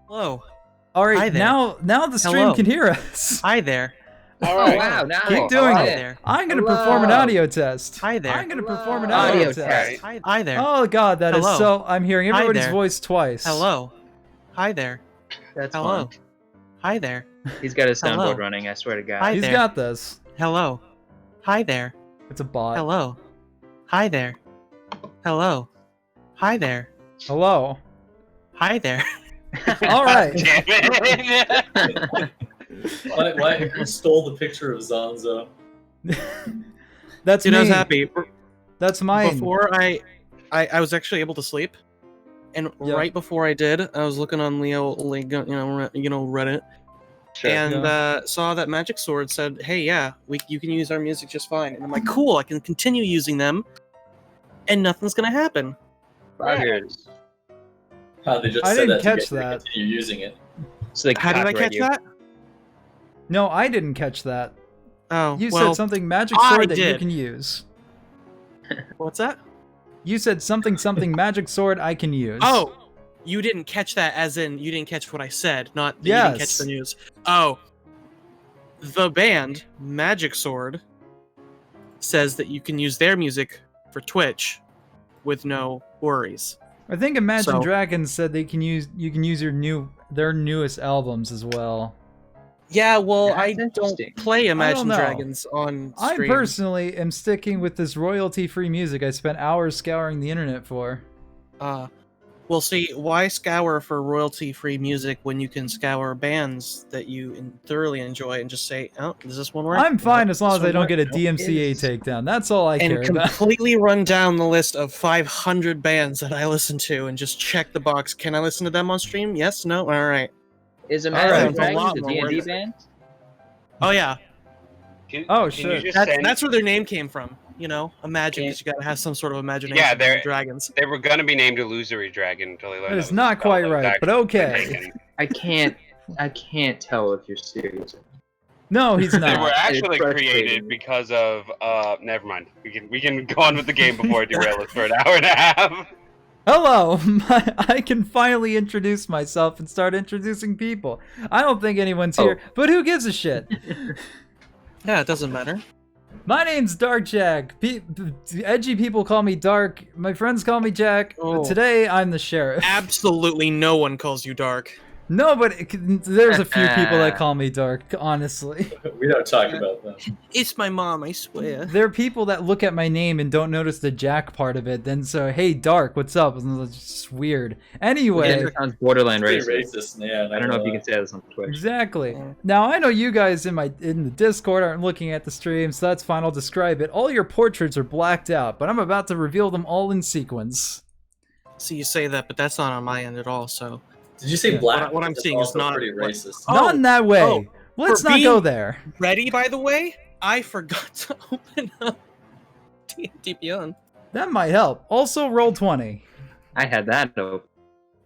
Hello. All right, Hi there. now the stream Hello. can hear us. Hi there. All Oh right. wow! Now Keep doing Hi it. there. I'm gonna Hello. perform an audio test. Hi there. I'm gonna perform an Hello. audio Audio test. test. Hi there. Oh god, that is Hello. so. I'm hearing Hi everybody's there. voice twice. Hello. Hi there. That's Hello. fun. Hi there. He's got his Hello. soundboard running. I swear to God. Hi He's there. got this. Hello. Hi there. It's a bot. Hello. Hi there. Hello. Hi there. Hello. Hi there. All right. Damn it. Why who stole the picture of Zonzo? That's Dude, me. I was happy. That's mine. Before I was actually able to sleep, and Yeah. right before I did, I was looking on Reddit, Sure. and saw that Magic Sword said, "Hey, yeah, you can use our music just fine." And I'm like, "Cool, I can continue using them, and nothing's gonna happen." Buggers. They just I said didn't that catch to get you to that. continue using it. So they How did I copyright catch you. that? No, I didn't catch that. Oh, You well, said something magic I sword that you did. can use. What's that? You said something magic sword I can use. Oh, you didn't catch that, as in you didn't catch what I said, not that you didn't catch Yes. the news. Oh, the band Magic Sword says that you can use their music for Twitch with no worries. I think Imagine So- Dragons said you can use their newest albums as well. Yeah, well, That's I don't interesting. play Imagine know. Dragons on I stream. personally am sticking with this royalty-free music I spent hours scouring the internet for. Well, see, why scour for royalty-free music when you can scour bands that you thoroughly enjoy and just say, "Oh, does this one work?" I'm fine Nope, as long this as I one don't work. get a Nope. DMCA Is- takedown. That's all I care And about. completely run down the list of 500 bands that I listen to and just check the box. Can I listen to them on stream? Yes, no, all right. Is Alright. Imagine Sounds a Dragons lot a more D&D worth it. band? Oh yeah, Oh, Can shit. you just send- that's where their name came from. You know, Imagine, Okay. because you gotta have some sort of imagination. Yeah, for they're- dragons. They were gonna be named Illusory Dragon until they learned That is was not spelled quite like right, that. but okay. I can't tell if you're serious. No, he's They not. were actually It's frustrating. created because of never mind. We can go on with the game before I derail us for an hour and a half. Hello, I can finally introduce myself and start introducing people. I don't think anyone's here, but who gives a shit? Yeah, it doesn't matter. My name's Dark Jack. Edgy people call me Dark. My friends call me Jack. But Oh. today, I'm the sheriff. Absolutely no one calls you Dark. No, but there's a few people that call me Dark, honestly. We don't talk about them. It's my mom, I swear. There are people that look at my name and don't notice the Jack part of it, then say, hey, Dark, what's up? And it's just weird. Anyway, It sounds borderline Pretty racist. racist, yeah. I don't know if you can say this on Twitch. exactly. Yeah. Now, I know you guys in the Discord aren't looking at the stream, so that's fine, I'll describe it. All your portraits are blacked out, but I'm about to reveal them all in sequence. See, you say that, but that's not on my end at all, so... Did you say Yeah. black? What I'm That's seeing is also not- pretty what- racist. Oh, Not in that way. oh, Let's for not go being- there. Ready, by the way? I forgot to open up D&D Beyond. That might help. Also, roll 20. I had that open.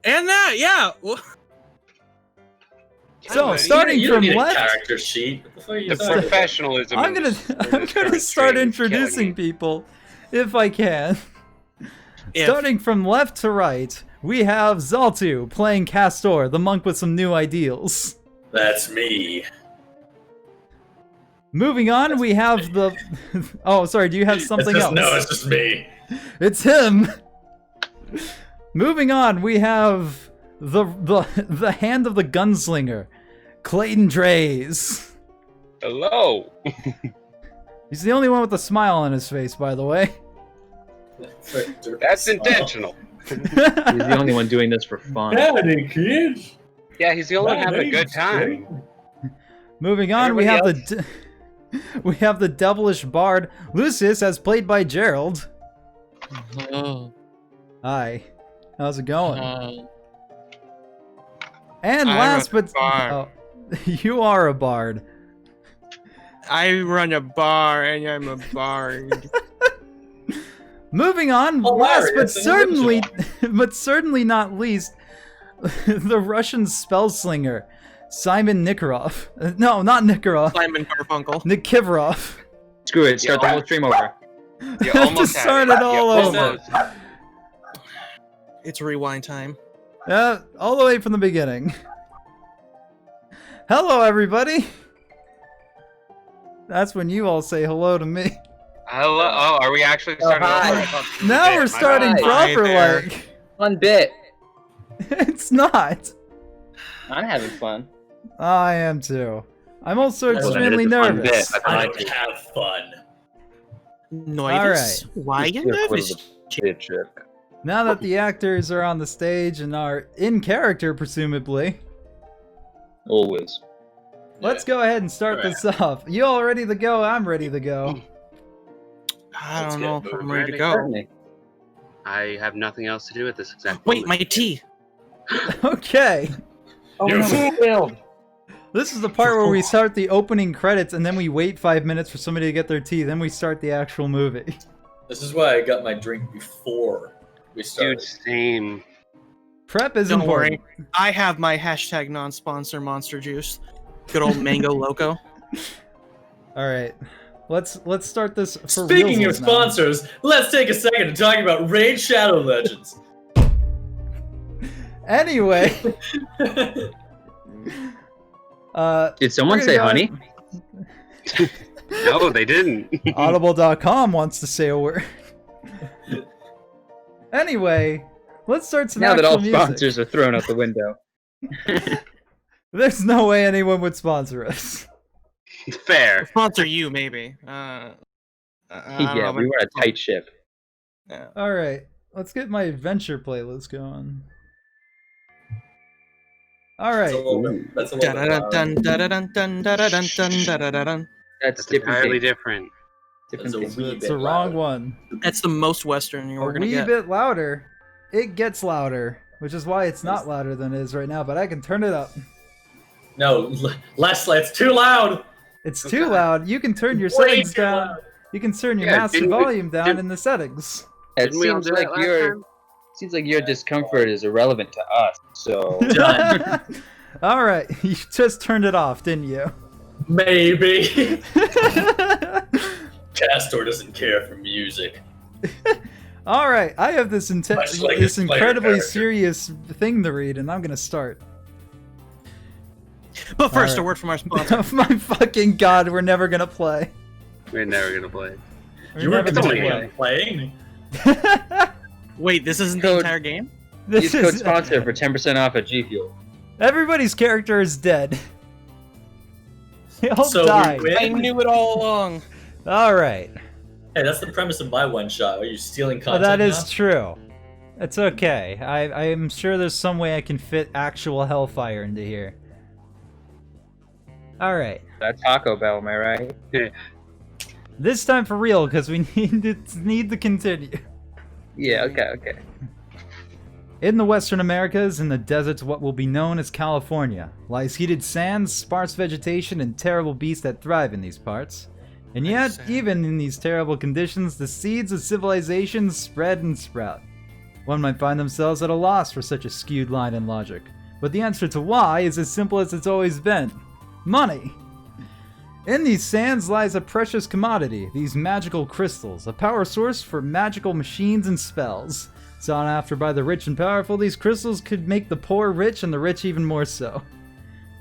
And that, yeah! Well, So, You starting you don't from need a left, character sheet. What the fuck are you The talking about? professionalism. I'm in gonna this- in I'm this gonna current start stream is killing introducing me. people, if I can. if- Starting from left to right, we have Zaltu playing Castor, the monk with some new ideals. That's me. Moving on, we have the. Oh, sorry. Do you have something it's just, else? No, it's just me. It's him. Moving on, we have the hand of the gunslinger, Clayton Draze. Hello. He's the only one with a smile on his face, by the way. That's intentional. He's the only one doing this for fun. Howdy, kids. Yeah, he's the only one My having a good name's time. Moving on, we have we have the devilish bard Leucis, as played by Gerald. Oh, Hi, how's it going? And I'm last a but bard. you are a bard. I run a bar and I'm a bard. Moving on, last but Hilarious and certainly not least, the Russian spell slinger, Simon Nikivarof. No, not Nikivarof. Simon Garfunkel. Nikivarof. Screw it, start the whole stream over. You To almost had start it. it all You over. almost- It's rewind time. All the way from the beginning. Hello, everybody. That's when you all say hello to me. Hello. Oh, are we actually starting? hi. over? Now Shit, we're my starting bad. Hi proper, there. like. Fun bit. It's not. I'm having fun. I am too. I'm also That's extremely a fun nervous. bit. I don't have fun. Nervous? Why you nervous? Now that the actors are on the stage and are in character, presumably, Always. let's go ahead and start this off. You all ready to go? I'm ready to go. I Let's don't get know if moving. I'm ready to go. Certainly. I have nothing else to do at this exact Wait, moment. my tea. Okay. Oh, You're no. This is the part where we start the opening credits and then we wait 5 minutes for somebody to get their tea. Then we start the actual movie. This is why I got my drink before we started. Dude, same. Prep is Don't important. worry. I have my hashtag non-sponsor Monster Juice. Good old Mango Loco. All right. Let's start this for Speaking of realsies now. sponsors, let's take a second to talk about Raid Shadow Legends. Anyway, Did someone we're say gonna go honey? No, they didn't. Audible.com wants to say a word. Anyway, let's start some Now that actual all music. sponsors are thrown out the window. There's no way anyone would sponsor us. Fair. Sponsor you, maybe. I don't know Yeah, about- we were a tight ship. Yeah. All right, let's get my adventure playlist going. All That's a right, little bit, that's a little bit loud. Dun, dun, dun, dun, dun, dun, dun, dun, dun, dun. That's That's different. entirely thing. different. Different That's a thing. wee it's bit the wrong loud. one. That's the most Western you're A gonna wee get. bit louder. It gets louder, which is why it's not louder than it is right now. But I can turn it up. No, Leslie, it's too loud. It's Oh, too God. loud. You can turn your Way settings too down. loud. You can turn your Yeah, master didn't we- volume down didn't- in the settings. It Didn't we all seems do like that last your time? seems like your discomfort is irrelevant to us. So Done. All right, you just turned it off, didn't you? Maybe. Castor doesn't care for music. All right, I have this Much like this his player incredibly character. serious thing to read, and I'm gonna start. But first, Alright. a word from our sponsor. My fucking god, we're never gonna play. We're never gonna play. We're You were never gonna planning on playing. play. Wait, this isn't the Code- entire game? This use code is sponsor for 10% off at G Fuel. everybody's character is dead. They all So we died. win? I knew it all along. All right. Hey, that's the premise of my one shot. Are you stealing Oh, content? that is now? true. It's okay. I am sure there's some way I can fit actual Hellfire into here. All right. That Taco Bell, am I right? This time for real, because we need to continue. Yeah. Okay. Okay. In the Western Americas, in the deserts what will be known as California, lies heated sands, sparse vegetation, and terrible beasts that thrive in these parts. And yet, Sand. even in these terrible conditions, the seeds of civilization spread and sprout. One might find themselves at a loss for such a skewed line in logic. But the answer to why is as simple as it's always been. Money! In these sands lies a precious commodity, these magical crystals, a power source for magical machines and spells. Sought after by the rich and powerful, these crystals could make the poor rich and the rich even more so.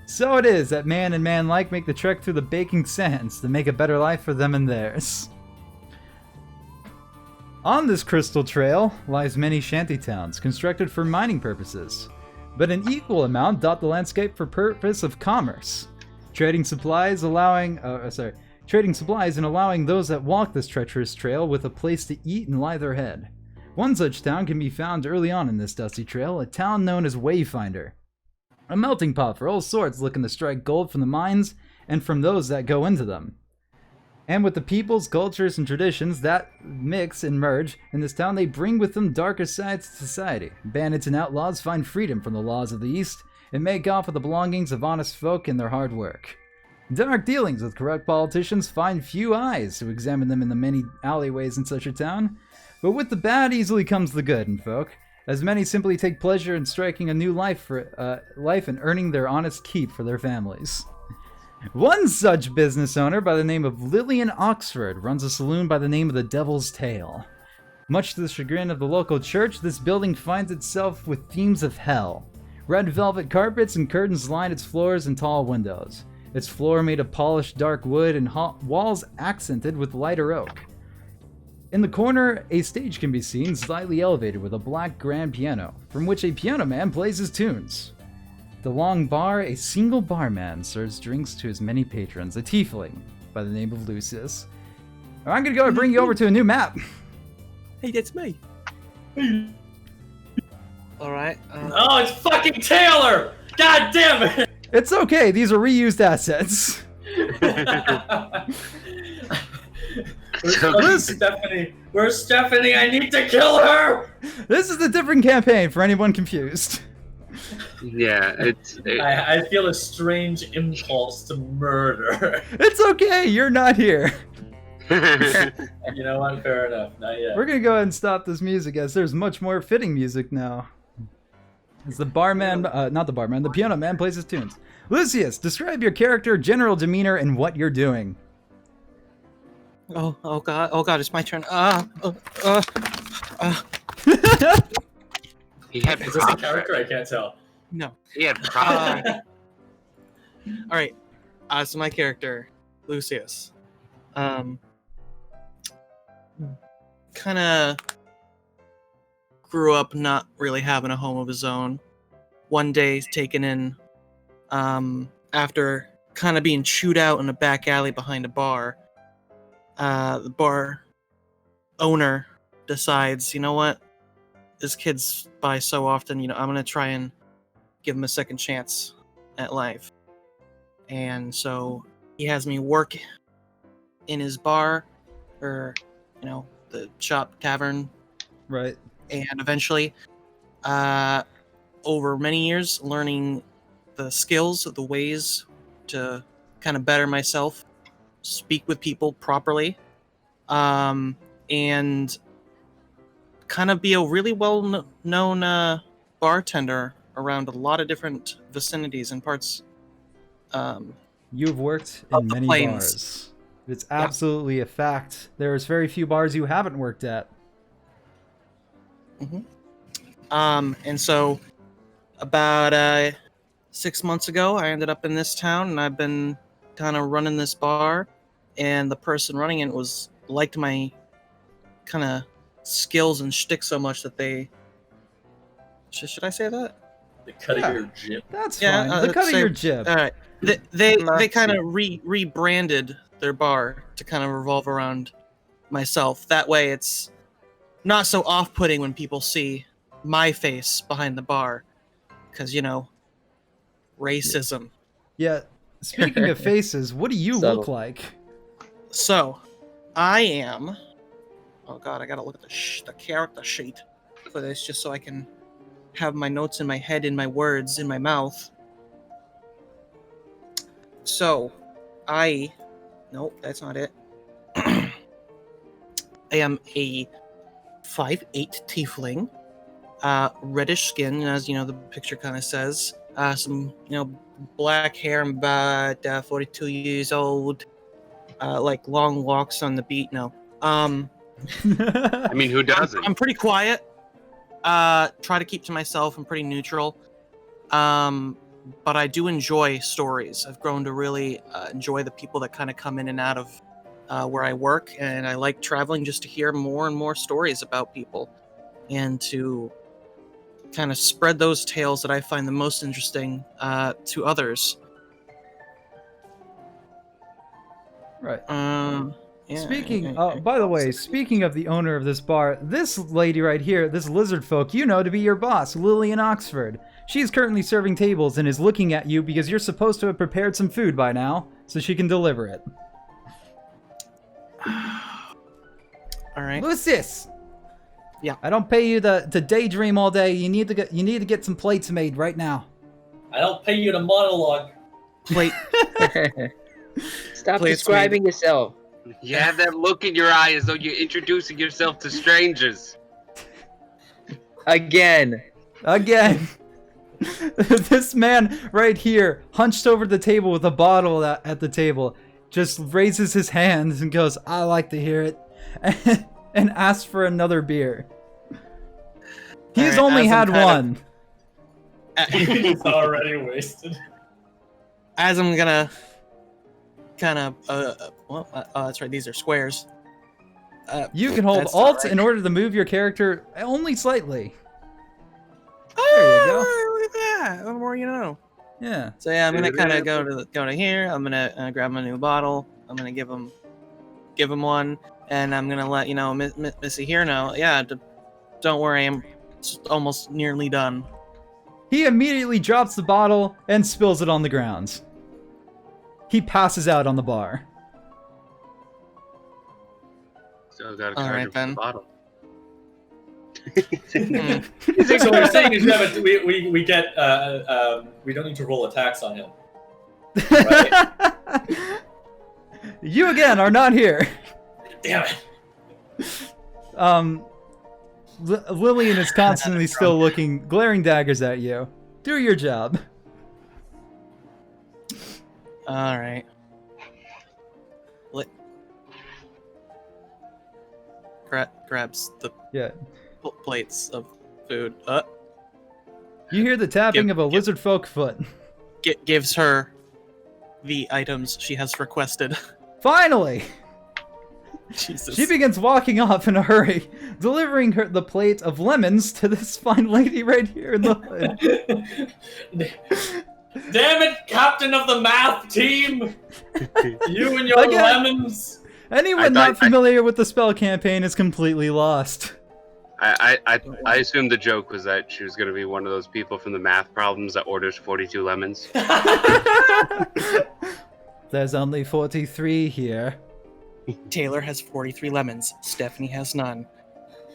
So it is that man and man-like make the trek through the baking sands to make a better life for them and theirs. On this crystal trail lies many shantytowns constructed for mining purposes, but an equal amount dot the landscape for purpose of commerce. Trading supplies and allowing those that walk this treacherous trail with a place to eat and lie their head. One such town can be found early on in this dusty trail, a town known as Wayfinder. A melting pot for all sorts looking to strike gold from the mines and from those that go into them. And with the peoples, cultures, and traditions that mix and merge in this town, they bring with them darker sides to society. Bandits and outlaws find freedom from the laws of the East and make off with the belongings of honest folk and their hard work. Dark dealings with corrupt politicians find few eyes to examine them in the many alleyways in such a town. But with the bad easily comes the good in folk, as many simply take pleasure in striking a new life and earning their honest keep for their families. One such business owner by the name of Lillian Oxford runs a saloon by the name of the Devil's Tail. Much to the chagrin of the local church, this building finds itself with themes of hell. Red velvet carpets and curtains line its floors and tall windows. Its floor made of polished dark wood and walls accented with lighter oak. In the corner, a stage can be seen slightly elevated with a black grand piano, from which a piano man plays his tunes. The long bar, a single barman serves drinks to his many patrons, a tiefling by the name of Leucis. I'm gonna go and bring you over to a new map. Hey, that's me. All right. Oh, it's fucking Taylor! God damn it! It's okay, these are reused assets. Where's fucking Stephanie? Where's Stephanie? I need to kill her! This is a different campaign for anyone confused. Yeah, I feel a strange impulse to murder. It's okay, you're not here. You know what? Fair enough. Not yet. We're gonna go ahead and stop this music as there's much more fitting music now. As the barman, not the barman, the piano man plays his tunes. Lucius, describe your character, general demeanor, and what you're doing. Oh god, it's my turn. He had Is this a character? I can't tell. No. He had problems. All right. So my character, Lucius, kind of grew up not really having a home of his own. One day, taken in, after kind of being chewed out in a back alley behind a bar. The bar owner decides, you know what? This kid's by so often, I'm gonna try and give him a second chance at life. And so he has me work in his bar, or the shop tavern, Right. and eventually, over many years, learning the skills, the ways to kind of better myself, speak with people properly, and kind of be a really well-known bartender around a lot of different vicinities and parts. You've worked Of in the many plains. bars. It's absolutely a fact. There's very few bars you haven't worked at. And so about 6 months ago, I ended up in this town, and I've been kind of running this bar, and the person running it liked my kind of skills and shtick so much that they... Should I say that? The cut of your jib. That's Yeah, fine. The cut of say- your jib. All right. They kind of rebranded their bar to kind of revolve around myself. That way, it's not so off-putting when people see my face behind the bar, because racism. Yeah. Speaking of faces, what do you Subtle. look like? So, I am. Oh God, I gotta look at the character sheet for this just so I can have my notes in my head, in my words, in my mouth. So, nope, that's not it. I am a 5'8" tiefling, reddish skin, as the picture kind of says. Some black hair. I'm about 42 years old. Like long walks on the beat. No. I mean, who doesn't? I'm pretty quiet. Try to keep to myself. I'm pretty neutral. But I do enjoy stories. I've grown to really enjoy the people that kind of come in and out of where I work, and I like traveling just to hear more and more stories about people, and to kind of spread those tales that I find the most interesting to others. Right. Yeah, By the way, speaking of the owner of this bar, this lady right here, this lizard folk, to be your boss, Lillian Oxford. She's currently serving tables and is looking at you because you're supposed to have prepared some food by now, so she can deliver it. all right. Lucius! Yeah. I don't pay you to daydream all day. You need to get some plates made right now. I don't pay you to monologue. Wait. Stop Please, describing yourself. You have that look in your eye as though you're introducing yourself to strangers. Again. This man right here, hunched over the table with a bottle at the table, just raises his hands and goes, "I like to hear it." and asks for another beer. He's Alright, only as I'm had kind one. It's already wasted. As I'm gonna kind of that's right, these are squares. You can hold That's Alt alright. in order to move your character only slightly. Oh, There you go. look at that. The more you know. Yeah. So yeah, I'm gonna kind of go to here. I'm gonna grab my new bottle. I'm gonna give him one, and I'm gonna let Missy here know. Yeah, don't worry, I'm almost nearly done. He immediately drops the bottle and spills it on the ground. He passes out on the bar. So got to All charge right, him for then. the bottle. So what you're saying is we get we don't need to roll attacks on him. Right. You again are not here. Damn it. Lillian is constantly still looking, glaring daggers at you. Do your job. All right. Grabs the Yeah. plates of food. You hear the tapping of a lizard folk foot. Gives her the items she has requested. Finally! Jesus. She begins walking off in a hurry, delivering her the plate of lemons to this fine lady right here in the hood. Damn it, captain of the math team! You and your Again. lemons! Anyone not familiar with the spell campaign is completely lost. I assumed the joke was that she was going to be one of those people from the math problems that orders 42 lemons. There's only 43 here. Taylor has 43 lemons. Stephanie has none.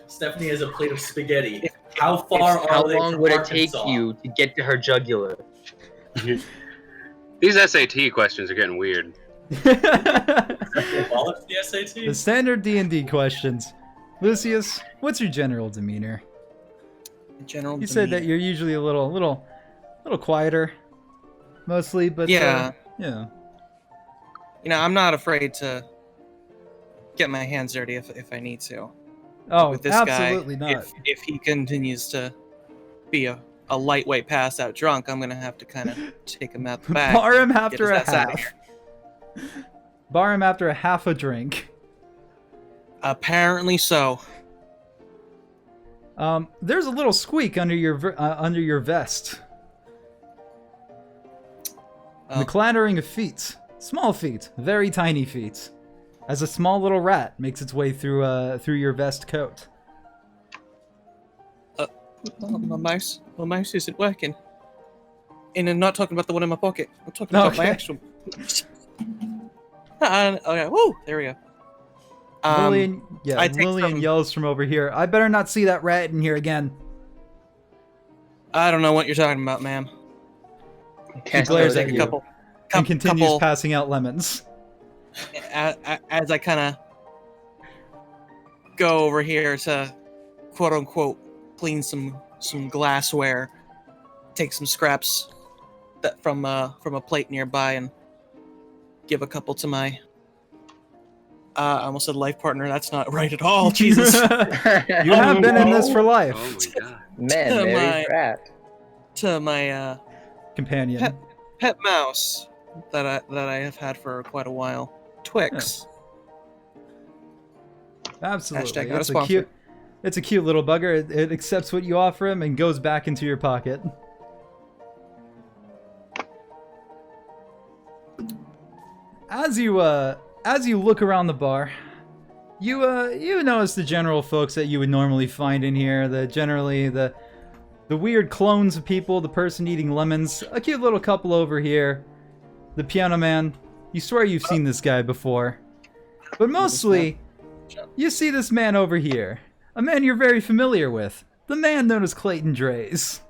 Stephanie has a plate of spaghetti. How far How are they long from would it Arkansas? take you to get to her jugular? These SAT questions are getting weird. Abolish the SAT? The standard D&D questions. Lucius, what's your general demeanor? General. You said that you're usually a little quieter, mostly, but Yeah. yeah. I'm not afraid to get my hands dirty if I need to. Oh, With this absolutely guy, not. If he continues to be a lightweight pass out drunk, I'm gonna have to kind of take him out the back. Bar him get after his a ass outta half. here. Bar him after a half a drink. Apparently so. There's a little squeak under your vest. Oh. The clattering of feet. Small feet, very tiny feet. As a small little rat makes its way through your vest coat. My mouse isn't working. And I'm not talking about the one in my pocket. I'm talking about my Okay. actual. Okay, woo! There we go. Lillian, I take Lillian some- yells from over here. I better not see that rat in here again. I don't know what you're talking about, ma'am. He glares Take at a you couple, and continues couple- passing out lemons. as I kind of go over here to quote unquote clean some glassware, take some scraps that from a plate nearby and give a couple to my I almost said life partner. That's not right at all. Jesus. You have been in this for life. Oh my god. Man, My- Mary's rat. To my Companion. pet mouse that I have had for quite a while. Twix. Absolutely. Hashtag not a It's a sponsor. cute. It's a cute little bugger. It accepts what you offer him and goes back into your pocket. As you look around the bar, you notice the general folks that you would normally find in here. The weird clones of people, the person eating lemons, a cute little couple over here, the piano man. You swear you've seen this guy before. But mostly, you see this man over here. A man you're very familiar with. The man known as Clayton Draze.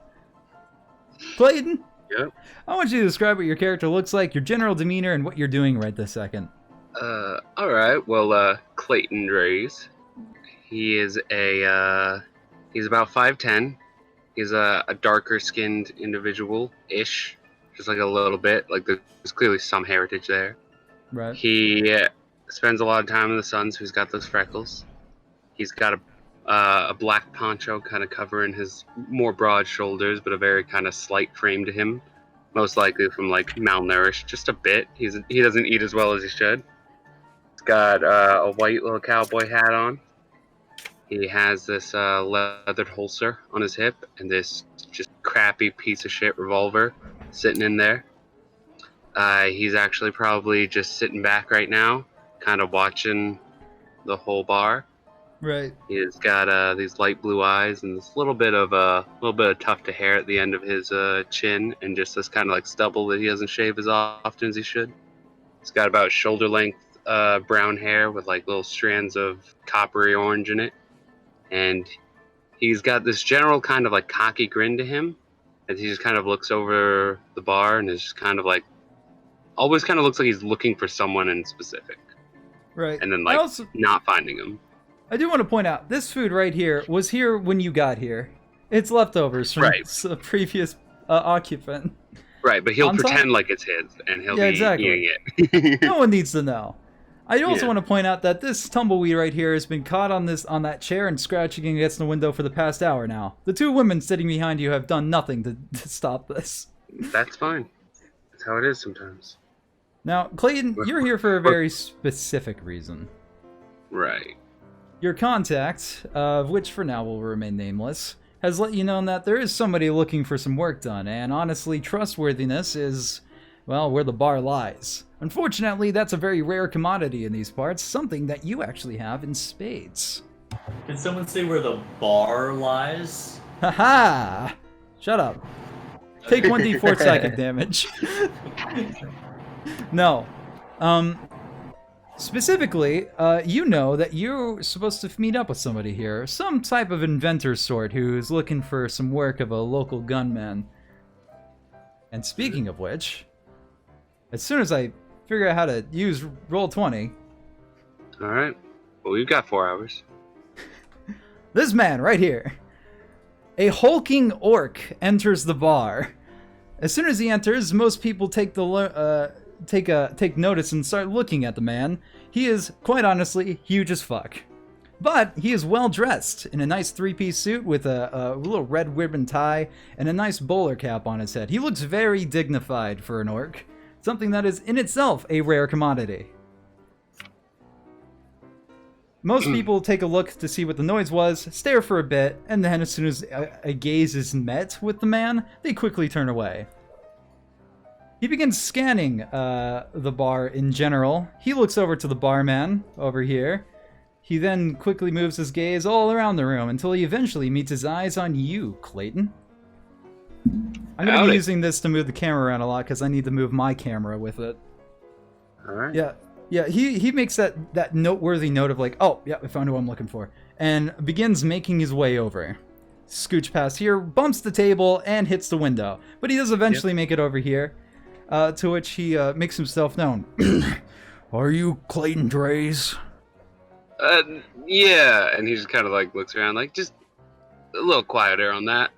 Clayton? Yep. I want you to describe what your character looks like, your general demeanor, and what you're doing right this second. Alright, well, Clayton Draze. He is he's about 5'10". He's a darker skinned individual-ish. Just like a little bit. Like there's clearly some heritage there. Right. He spends a lot of time in the sun, so he's got those freckles. He's got a black poncho kind of covering his more broad shoulders, but a very kind of slight frame to him. Most likely from like malnourished, just a bit. He doesn't eat as well as he should. He's got a white little cowboy hat on. He has this leathered holster on his hip and this just crappy piece of shit revolver sitting in there. He's actually probably just sitting back right now, kind of watching the whole bar. Right. He's got these light blue eyes and this little bit of tuft of hair at the end of his chin, and just this kind of like stubble that he doesn't shave as often as he should. He's got about shoulder length brown hair with like little strands of coppery orange in it, and he's got this general kind of like cocky grin to him as he just kind of looks over the bar and is just kind of like always kind of looks like he's looking for someone in specific. Right. And then like not finding him. I do want to point out, this food right here was here when you got here. It's leftovers from a previous occupant. Right, but he'll pretend like it's his, and he'll be eating it. No one needs to know. I also want to point out that this tumbleweed right here has been caught on that chair and scratching against the window for the past hour now. The two women sitting behind you have done nothing to stop this. That's fine. That's how it is sometimes. Now, Clayton, you're here for a very specific reason. Right. Your contact, which for now will remain nameless, has let you know that there is somebody looking for some work done, and honestly, trustworthiness is, well, where the bar lies. Unfortunately, that's a very rare commodity in these parts, something that you actually have in spades. Can someone say where the bar lies? Haha! Shut up. Take 1d4 psychic damage. No. Specifically, you know that you're supposed to meet up with somebody here. Some type of inventor sort who's looking for some work of a local gunman. And speaking of which, as soon as I figure out how to use Roll20... Alright. Well, we've got 4 hours. This man, right here. A hulking orc enters the bar. As soon as he enters, most people take notice and start looking at the man. He is, quite honestly, huge as fuck. But he is well dressed in a nice 3-piece suit with a little red ribbon tie and a nice bowler cap on his head. He looks very dignified for an orc, something that is in itself a rare commodity. Most people take a look to see what the noise was, stare for a bit, and then as soon as a gaze is met with the man, they quickly turn away. He begins scanning the bar in general. He looks over to the barman over here. He then quickly moves his gaze all around the room until he eventually meets his eyes on you, Clayton. I'm going to be using this to move the camera around a lot because I need to move my camera with it. Alright. Yeah, he makes that noteworthy note of like, oh, yeah, I found who I'm looking for. And begins making his way over. Scooch past here, bumps the table, and hits the window. But he does eventually make it over here. To which he makes himself known. Are you Clayton Draze? Yeah, and he just kind of like looks around like, just a little quieter on that.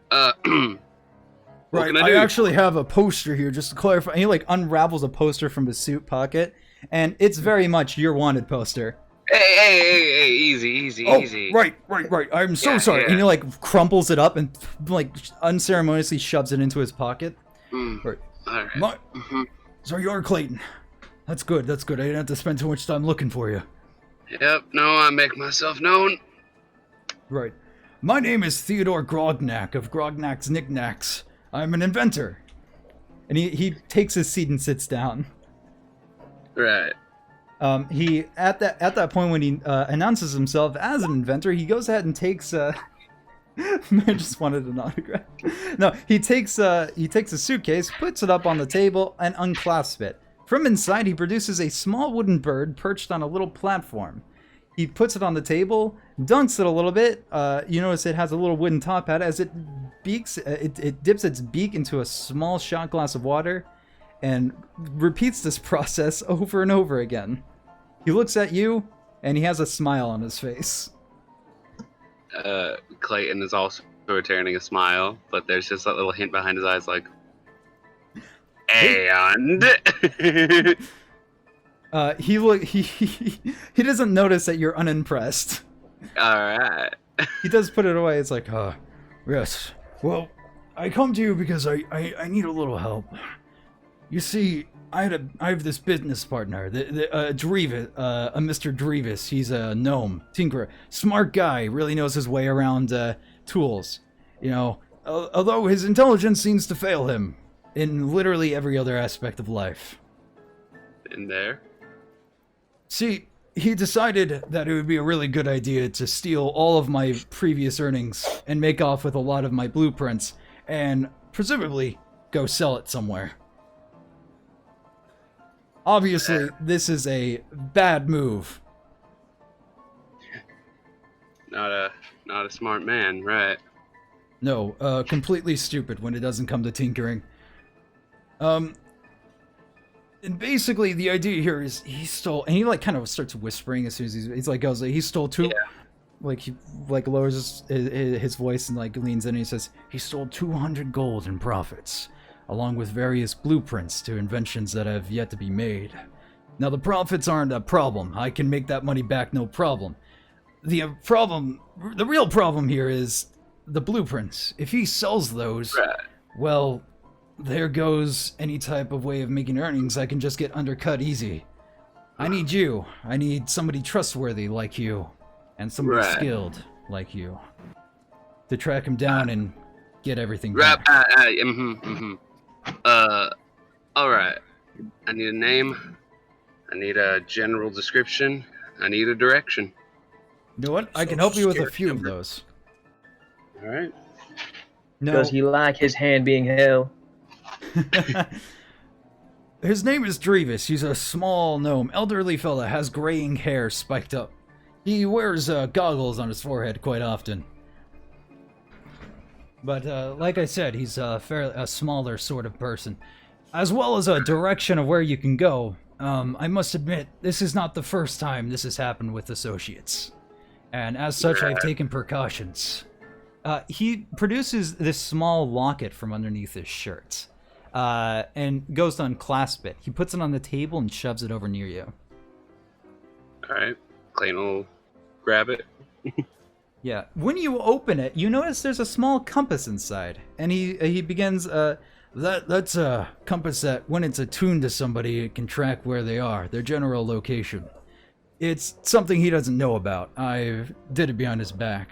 Right, I actually have a poster here, just to clarify. And he like unravels a poster from his suit pocket, and it's very much your wanted poster. Hey, easy. Right. I'm so sorry. Yeah. And he like crumples it up and like unceremoniously shoves it into his pocket. Right. Alright. So you're Clayton. That's good. I didn't have to spend too much time looking for you. Yep, no, I make myself known. Right. My name is Theodore Grognak of Grognak's Knickknacks. I'm an inventor. And he takes his seat and sits down. Right. He at that point when he announces himself as an inventor, he goes ahead and takes I just wanted an autograph. No, he takes a suitcase, puts it up on the table, and unclasps it. From inside, he produces a small wooden bird perched on a little platform. He puts it on the table, dunks it a little bit. You notice it has a little wooden top hat. As it dips its beak into a small shot glass of water, and repeats this process over and over again. He looks at you, and he has a smile on his face. Clayton is also returning a smile, but there's just that little hint behind his eyes like, and he doesn't notice that you're unimpressed. Alright. He does put it away. It's like, yes. Well, I come to you because I need a little help. You see, I have this business partner, Draze, a Mr. Draze. He's a gnome, tinkerer, smart guy, really knows his way around tools. You know, although his intelligence seems to fail him in literally every other aspect of life. In there. See, he decided that it would be a really good idea to steal all of my previous earnings and make off with a lot of my blueprints, and presumably go sell it somewhere. Obviously, this is a bad move. Not a smart man, right? No, completely stupid when it doesn't come to tinkering. And basically the idea here is he stole, and he like kind of starts whispering as soon as he's like goes, he stole two, like he like lowers his voice and like leans in and he says, he stole 200 gold in profits, along with various blueprints to inventions that have yet to be made. Now the profits aren't a problem. I can make that money back, no problem. The real problem here is the blueprints. If he sells those, well, there goes any type of way of making earnings. I can just get undercut easy. I need you. I need somebody trustworthy like you, and somebody skilled like you, to track him down and get everything back. Alright. I need a name. I need a general description. I need a direction. You know what? I can help you with a few of those. Alright. No. Does he like his hand being held? His name is Draze. He's a small gnome, elderly fella, has graying hair spiked up. He wears goggles on his forehead quite often. But like I said, he's a smaller sort of person. As well as a direction of where you can go. I must admit, this is not the first time this has happened with associates. And as such, I've taken precautions. He produces this small locket from underneath his shirt. And goes to unclasp it. He puts it on the table and shoves it over near you. Alright. Clayton will grab it. Yeah. When you open it, you notice there's a small compass inside. And he begins, that's a compass that when it's attuned to somebody, it can track where they are, their general location. It's something he doesn't know about. I did it behind his back.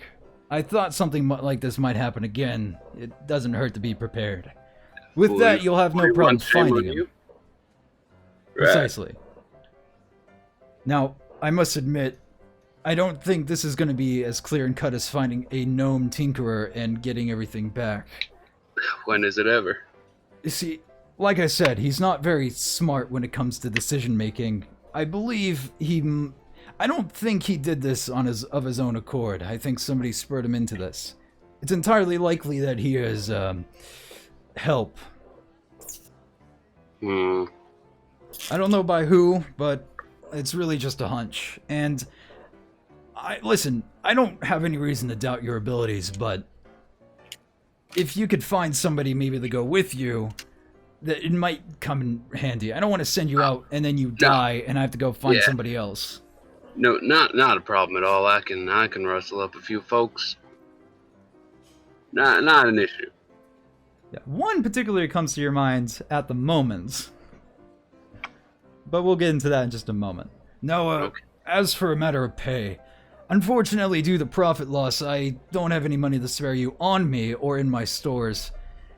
I thought something like this might happen again. It doesn't hurt to be prepared. With that, you'll have no problem finding him. Precisely. Now, I must admit, I don't think this is going to be as clear and cut as finding a gnome tinkerer and getting everything back. When is it ever? You see, like I said, he's not very smart when it comes to decision making. I believe I don't think he did this of his own accord. I think somebody spurred him into this. It's entirely likely that he has help. I don't know by who, but it's really just a hunch. And listen, I don't have any reason to doubt your abilities, but if you could find somebody maybe to go with you, that it might come in handy. I don't want to send you out and then you die and I have to go find somebody else. No, not a problem at all. I can rustle up a few folks. Not an issue. Yeah, one particularly comes to your mind at the moment, but we'll get into that in just a moment. Now, as for a matter of pay, unfortunately, due to profit loss, I don't have any money to spare you on me or in my stores.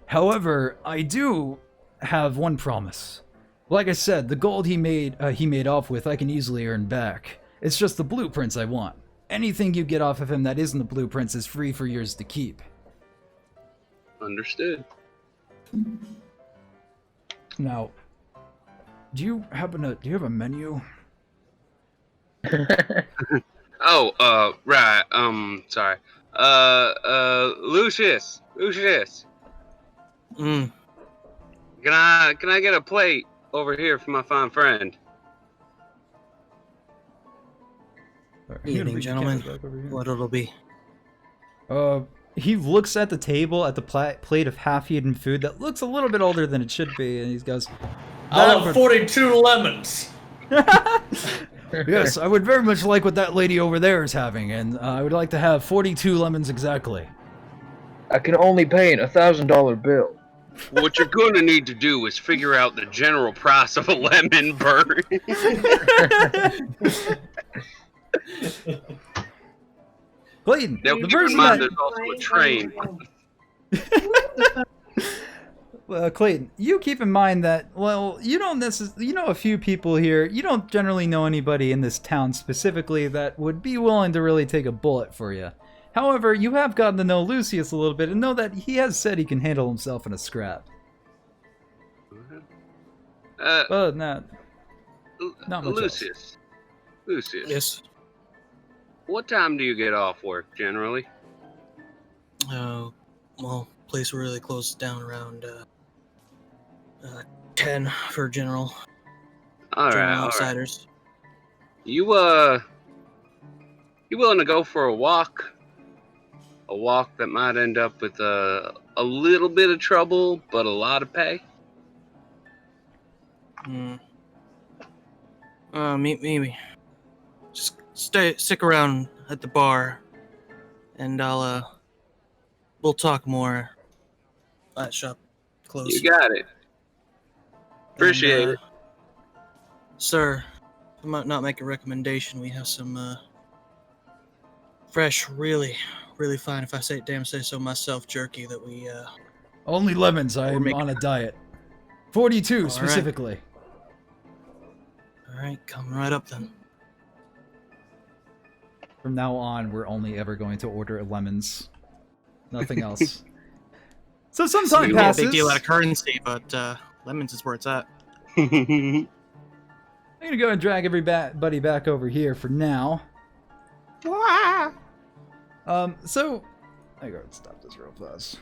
However, I do have one promise. Like I said, the gold he made off with, I can easily earn back. It's just the blueprints I want. Anything you get off of him that isn't the blueprints is free for yours to keep. Understood. Now, do you have a menu? Right. Sorry. Leucis. Can I get a plate over here for my fine friend? Evening, gentlemen. What it'll be? He looks at the table at the plate of half-eaten food that looks a little bit older than it should be, and he goes, I'll have 42 lemons. Yes, I would very much like what that lady over there is having, and I would like to have 42 lemons exactly. I can only pay in $1,000 bill. What you're gonna need to do is figure out the general price of a lemon bird. Clayton, Now, the keep in person mind that... there's also a train. Clayton, you keep in mind that, well, you don't necessarily, you know a few people here, you don't generally know anybody in this town specifically that would be willing to really take a bullet for you. However, you have gotten to know Leucis a little bit and know that he has said he can handle himself in a scrap. But not much else. Leucis. Yes. What time do you get off work generally? Well, place really closes down around 10 for general Alright. outsiders. You willing to go for a walk? A walk that might end up with a little bit of trouble, but a lot of pay? Maybe. Just stick around at the bar, and we'll talk more. That shop closed. You got it. Appreciate it. Sir, I might not make a recommendation. We have some fresh, really fine, if I say so myself, jerky that we Only lemons, I'm on a diet. 42 right. specifically. All right, coming right up then. From now on, we're only ever going to order lemons. Nothing else. So some time We made a passes. big deal out of currency, but lemons is where it's at. I'm gonna go and drag everybody back over here for now. So I gotta stop this real fast.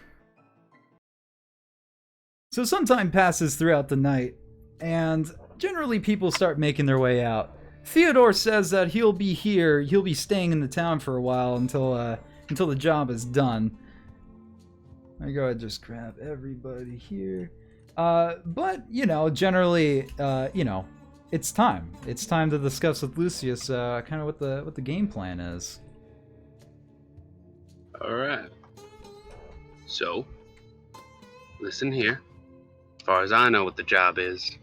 So some time passes throughout the night, and generally people start making their way out. Theodore says that he'll be staying in the town for a while until the job is done. I go ahead and just grab everybody here. But, generally, it's time. It's time to discuss with Lucius kind of what the game plan is. Alright. So, listen here. As far as I know what the job is,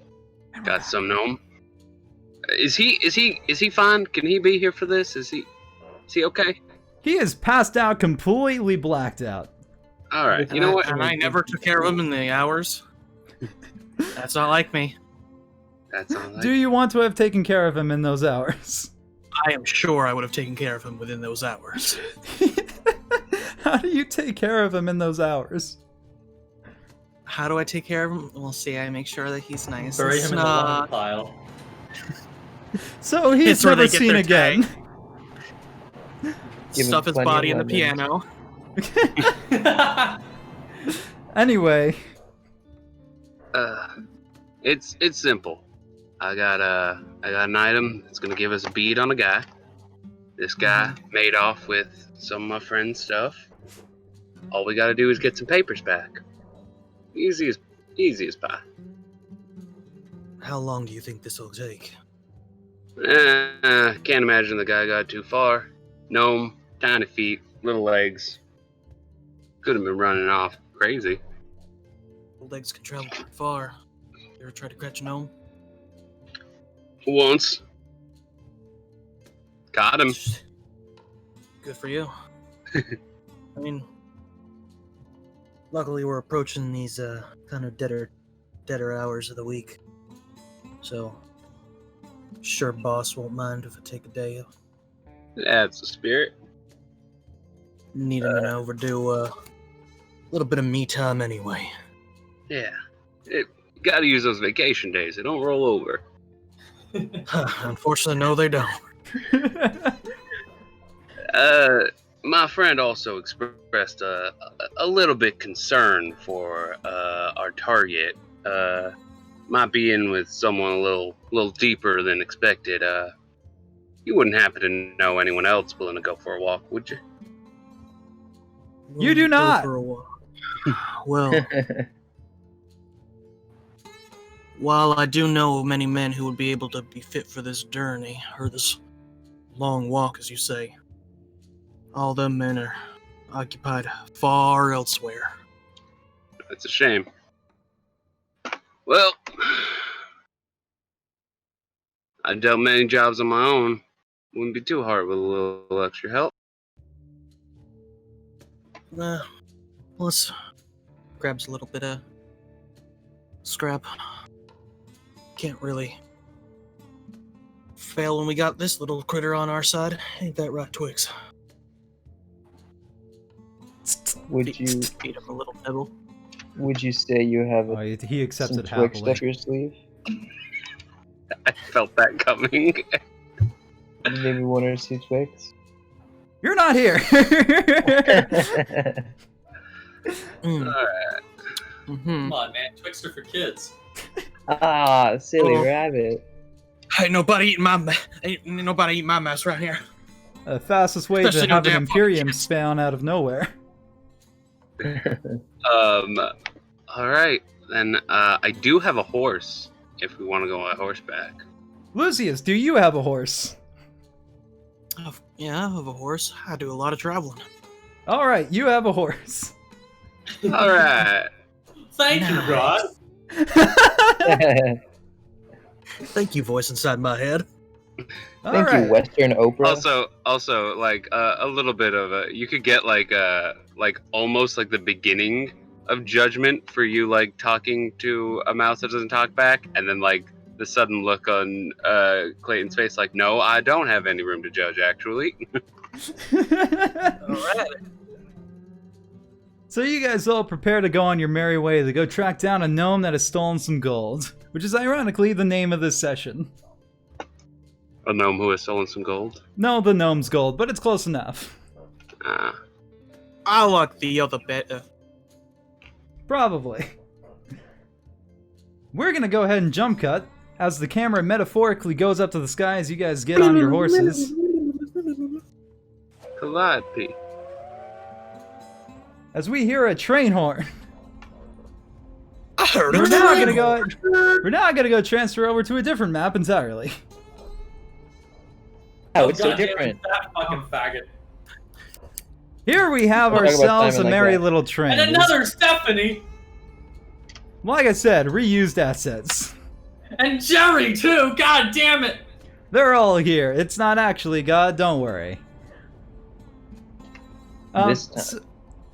got some gnome. Is he fine? Can he be here for this? Is he okay? He is passed out, completely blacked out. Alright, you know what? And I never took care of him in the hours. That's not like me. That's all right. Do you want to have taken care of him in those hours? I am sure I would have taken care of him within those hours. How do you take care of him in those hours? How do I take care of him? We'll see. I make sure that he's nice Bury and him in the long snug. pile. So he's It's where never they get seen their again. Give him Stuff his plenty body of in the lemons. piano. Anyway, It's simple. I got an item that's gonna give us a bead on a guy. This guy made off with some of my friend's stuff. All we gotta do is get some papers back. Easy as pie. How long do you think this will take? Can't imagine the guy got too far. Gnome, tiny feet, little legs. Could have been running off crazy. Legs can travel pretty far. You ever tried to catch a gnome? Once. Caught him. Good for you. I mean, luckily we're approaching these kind of deader hours of the week, so sure boss won't mind if I take a day. That's the spirit. Needing to overdo a little bit of me time anyway. Yeah. You gotta use those vacation days. They don't roll over. Unfortunately, no, they don't. My friend also expressed a little bit concern for our target. Might be in with someone a little deeper than expected. You wouldn't happen to know anyone else willing to go for a walk, would you? You do Go not. for a walk. Well, While I do know many men who would be able to be fit for this journey, or this long walk, as you say, all them men are occupied far elsewhere. That's a shame. Well, I've done many jobs on my own. Wouldn't be too hard with a little extra help. Let's grabs a little bit of scrap. Can't really fail when we got this little critter on our side. Ain't that right, Twix? Would you Feed him a little nibble. would you say you have Oh, he accepts some it Twix happily. up your sleeve? I felt that coming. Maybe 1 or 2 Twix? You're not here! Alright. Come on, man. Twix are for kids. Ah, silly Oh. rabbit. Ain't nobody eating my mess right here. The fastest way Especially to no have an damn Imperium fucking spawn out of nowhere. Alright. Then, I do have a horse, if we want to go on horseback. Lucius, do you have a horse? Yeah, I have a horse. I do a lot of traveling. Alright, you have a horse. Alright. Thank you, Rod. Thank you, voice inside my head. Thank Alright. you, Western Oprah. Also, like, a little bit of a, you could get, like, almost like the beginning of judgment for you, like, talking to a mouse that doesn't talk back, and then, like, the sudden look on Clayton's face, like, no, I don't have any room to judge, actually. Alright. So you guys all prepare to go on your merry way to go track down a gnome that has stolen some gold, which is ironically the name of this session. A gnome who has stolen some gold. No, the gnome's gold, but it's close enough. I like the other better. Probably. We're gonna go ahead and jump cut as the camera metaphorically goes up to the sky as you guys get on your horses. Calliope. As we hear a train horn. I heard We're it. now gonna go transfer over to a different map entirely. Oh, it's so goddamn different. That fucking faggot. Here we have Don't talk about ourselves a Simon like merry that. little train. And another Stephanie. Like I said, reused assets. And Jerry, too. God damn it. They're all here. It's not actually God, don't worry. This time.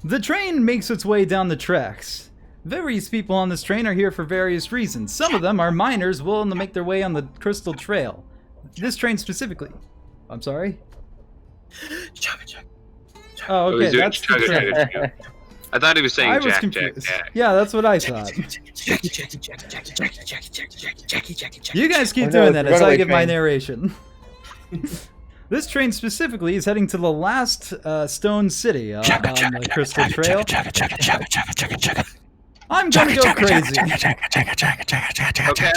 The train makes its way down the tracks. Various people on this train are here for various reasons. Some of them are miners willing to make their way on the Crystal Trail. This train specifically. I'm sorry? Oh, He was okay, doing that's the train. chugga-chugga-chugga. I thought he was saying I was Jack, confused. Jack. Yeah, that's what I thought. You guys keep Oh, no, doing it's that a as I runaway give my train. narration. This train specifically is heading to the last stone city on the Crystal Trail. I'm gonna go crazy. Okay.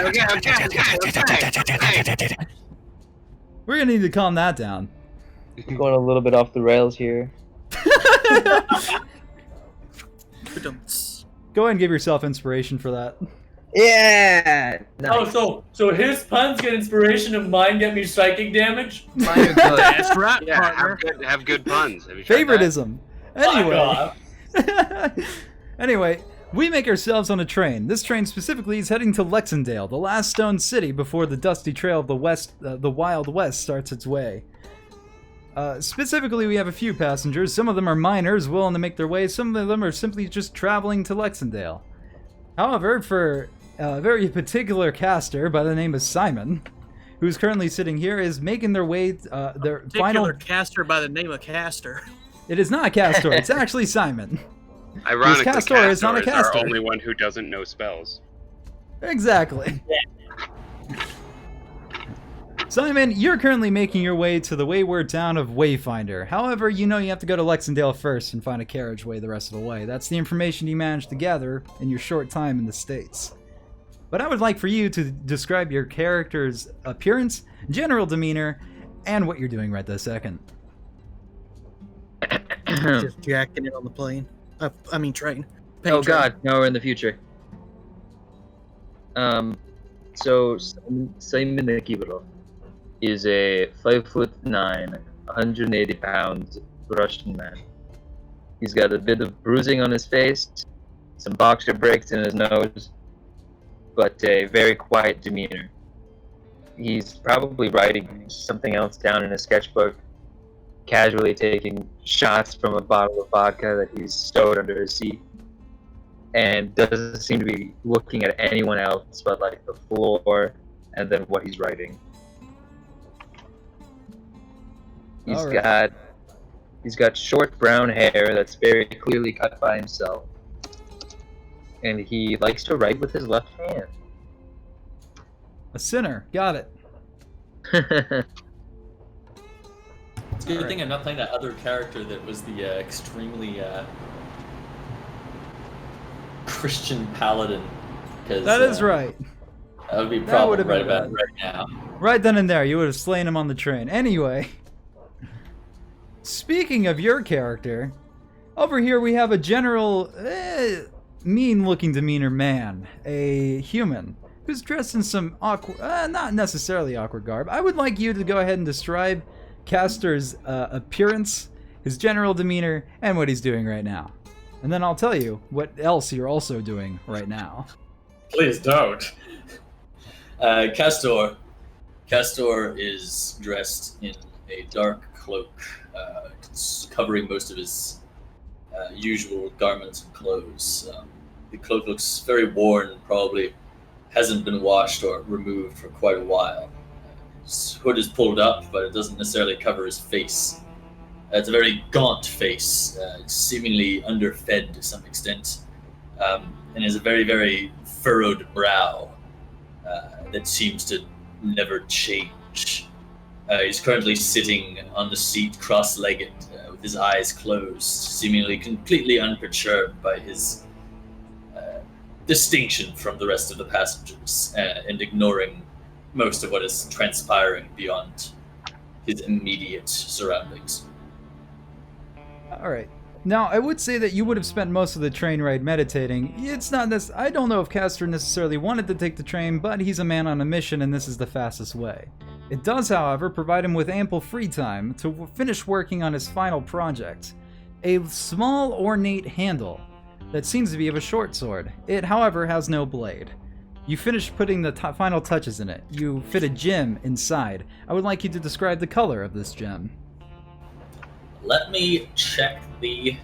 We're gonna need to calm that down. Going a little bit off the rails here. Go ahead and give yourself inspiration for that. Yeah! Oh, so his puns get inspiration and mine get me psychic damage? That's right, Yeah, partner. have good puns. Have you tried that? Favoritism. Anyway. Fuck off. Anyway, we make ourselves on a train. This train specifically is heading to Lexendale, the last stone city before the dusty trail of the west, the Wild West starts its way. Specifically, we have a few passengers. Some of them are miners willing to make their way. Some of them are simply just traveling to Lexendale. However, for a very particular Castor by the name of Simon, who's currently sitting here, is making their way their final. Particular caster by the name of Castor. It is not Castor. It's actually Simon. Ironically, Castor is not a our Castor. only one who doesn't know spells. Exactly. Simon, you're currently making your way to the wayward town of Wayfinder. However, you know you have to go to Lexendale first and find a carriageway the rest of the way. That's the information you managed to gather in your short time in the States. But I would like for you to describe your character's appearance, general demeanor, and what you're doing right this second. Just jacking it on the plane. I mean train. Oh Train. god, now we're in the future. So Simon Nikivarof is a 5'9", 180 pounds Russian man. He's got a bit of bruising on his face, some boxer breaks in his nose, but a very quiet demeanor. He's probably writing something else down in a sketchbook, casually taking shots from a bottle of vodka that he's stowed under his seat, and doesn't seem to be looking at anyone else but like the floor and then what he's writing. He's got short brown hair that's very clearly cut by himself, and he likes to write with his left hand. A sinner. Got it. It's a good thing I'm not playing that other character that was the extremely Christian paladin. That is right. That would be That problem would've right been about bad. right now. Right then and there, you would have slain him on the train. Anyway, speaking of your character, over here we have a general mean-looking demeanor man, a human, who's dressed in some awkward, not necessarily awkward garb. I would like you to go ahead and describe Castor's appearance, his general demeanor, and what he's doing right now. And then I'll tell you what else you're also doing right now. Please don't. Castor is dressed in a dark cloak, covering most of his usual garments and clothes. The cloak looks very worn, probably hasn't been washed or removed for quite a while. His hood is pulled up, but it doesn't necessarily cover his face. It's a very gaunt face, seemingly underfed to some extent, and has a very, very furrowed brow that seems to never change. He's currently sitting on the seat cross-legged, with his eyes closed, seemingly completely unperturbed by his distinction from the rest of the passengers, and ignoring most of what is transpiring beyond his immediate surroundings. All right. Now, I would say that you would have spent most of the train ride meditating. It's not this. I don't know if Castor necessarily wanted to take the train, but he's a man on a mission, and this is the fastest way. It does, however, provide him with ample free time to finish working on his final project, a small ornate handle that seems to be of a short sword. It, however, has no blade. You finish putting the final touches in it. You fit a gem inside. I would like you to describe the color of this gem. Let me check the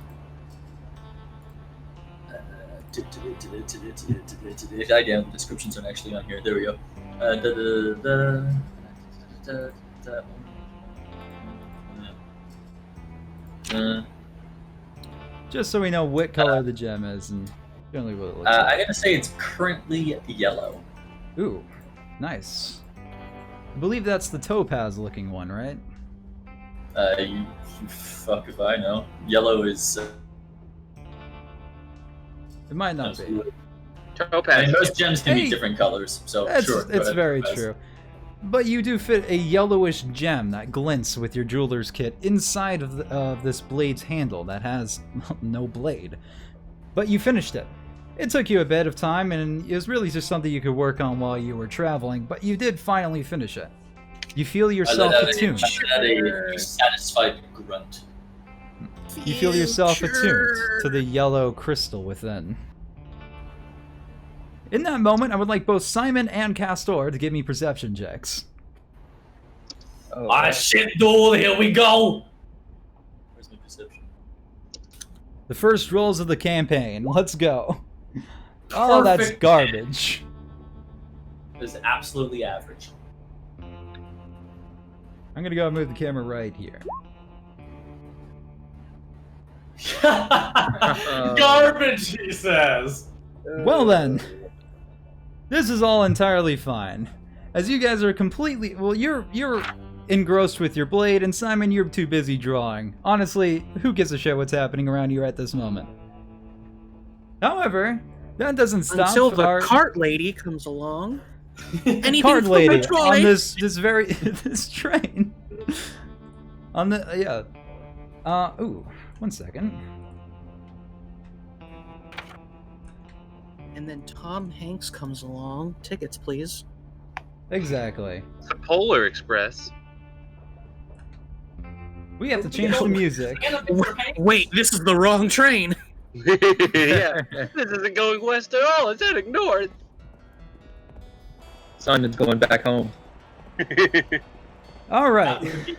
idea. The descriptions aren't actually on here. There we go. Just so we know what color the gem is and generally what it looks I like. gotta say it's currently yellow. Ooh, nice. I believe that's the topaz looking one, right? You fuck if I know. Yellow is. It might not be. Topaz. I mean, most gems can Hey, be different colors, so It's, sure. go it's ahead, very Topaz. true. But you do fit a yellowish gem that glints with your jeweler's kit inside of this blade's handle that has no blade. But you finished it. It took you a bit of time, and it was really just something you could work on while you were traveling, but you did finally finish it. You feel yourself attuned. I let a satisfied grunt. You feel yourself attuned to the yellow crystal within. In that moment, I would like both Simon and Castor to give me perception checks. Oh, Ah, shit, dude, here we go! Where's my perception? The first rolls of the campaign. Let's go. Oh, that's Perfect. garbage. It was absolutely average. I'm gonna go and move the camera right here. Garbage, he says! Well then, this is all entirely fine. As you guys are completely, well, you're engrossed with your blade, and Simon, you're too busy drawing. Honestly, who gives a shit what's happening around you at this moment? However, that doesn't stop Until the our cart lady comes along. Anything card for lady my trolley. on this very this train. On the ooh, 1 second. And then Tom Hanks comes along. Tickets, please. Exactly. It's the Polar Express. We have to change the music. Wait, this is the wrong train. Yeah, this isn't going west at all. It's heading north. Simon's going back home. All right.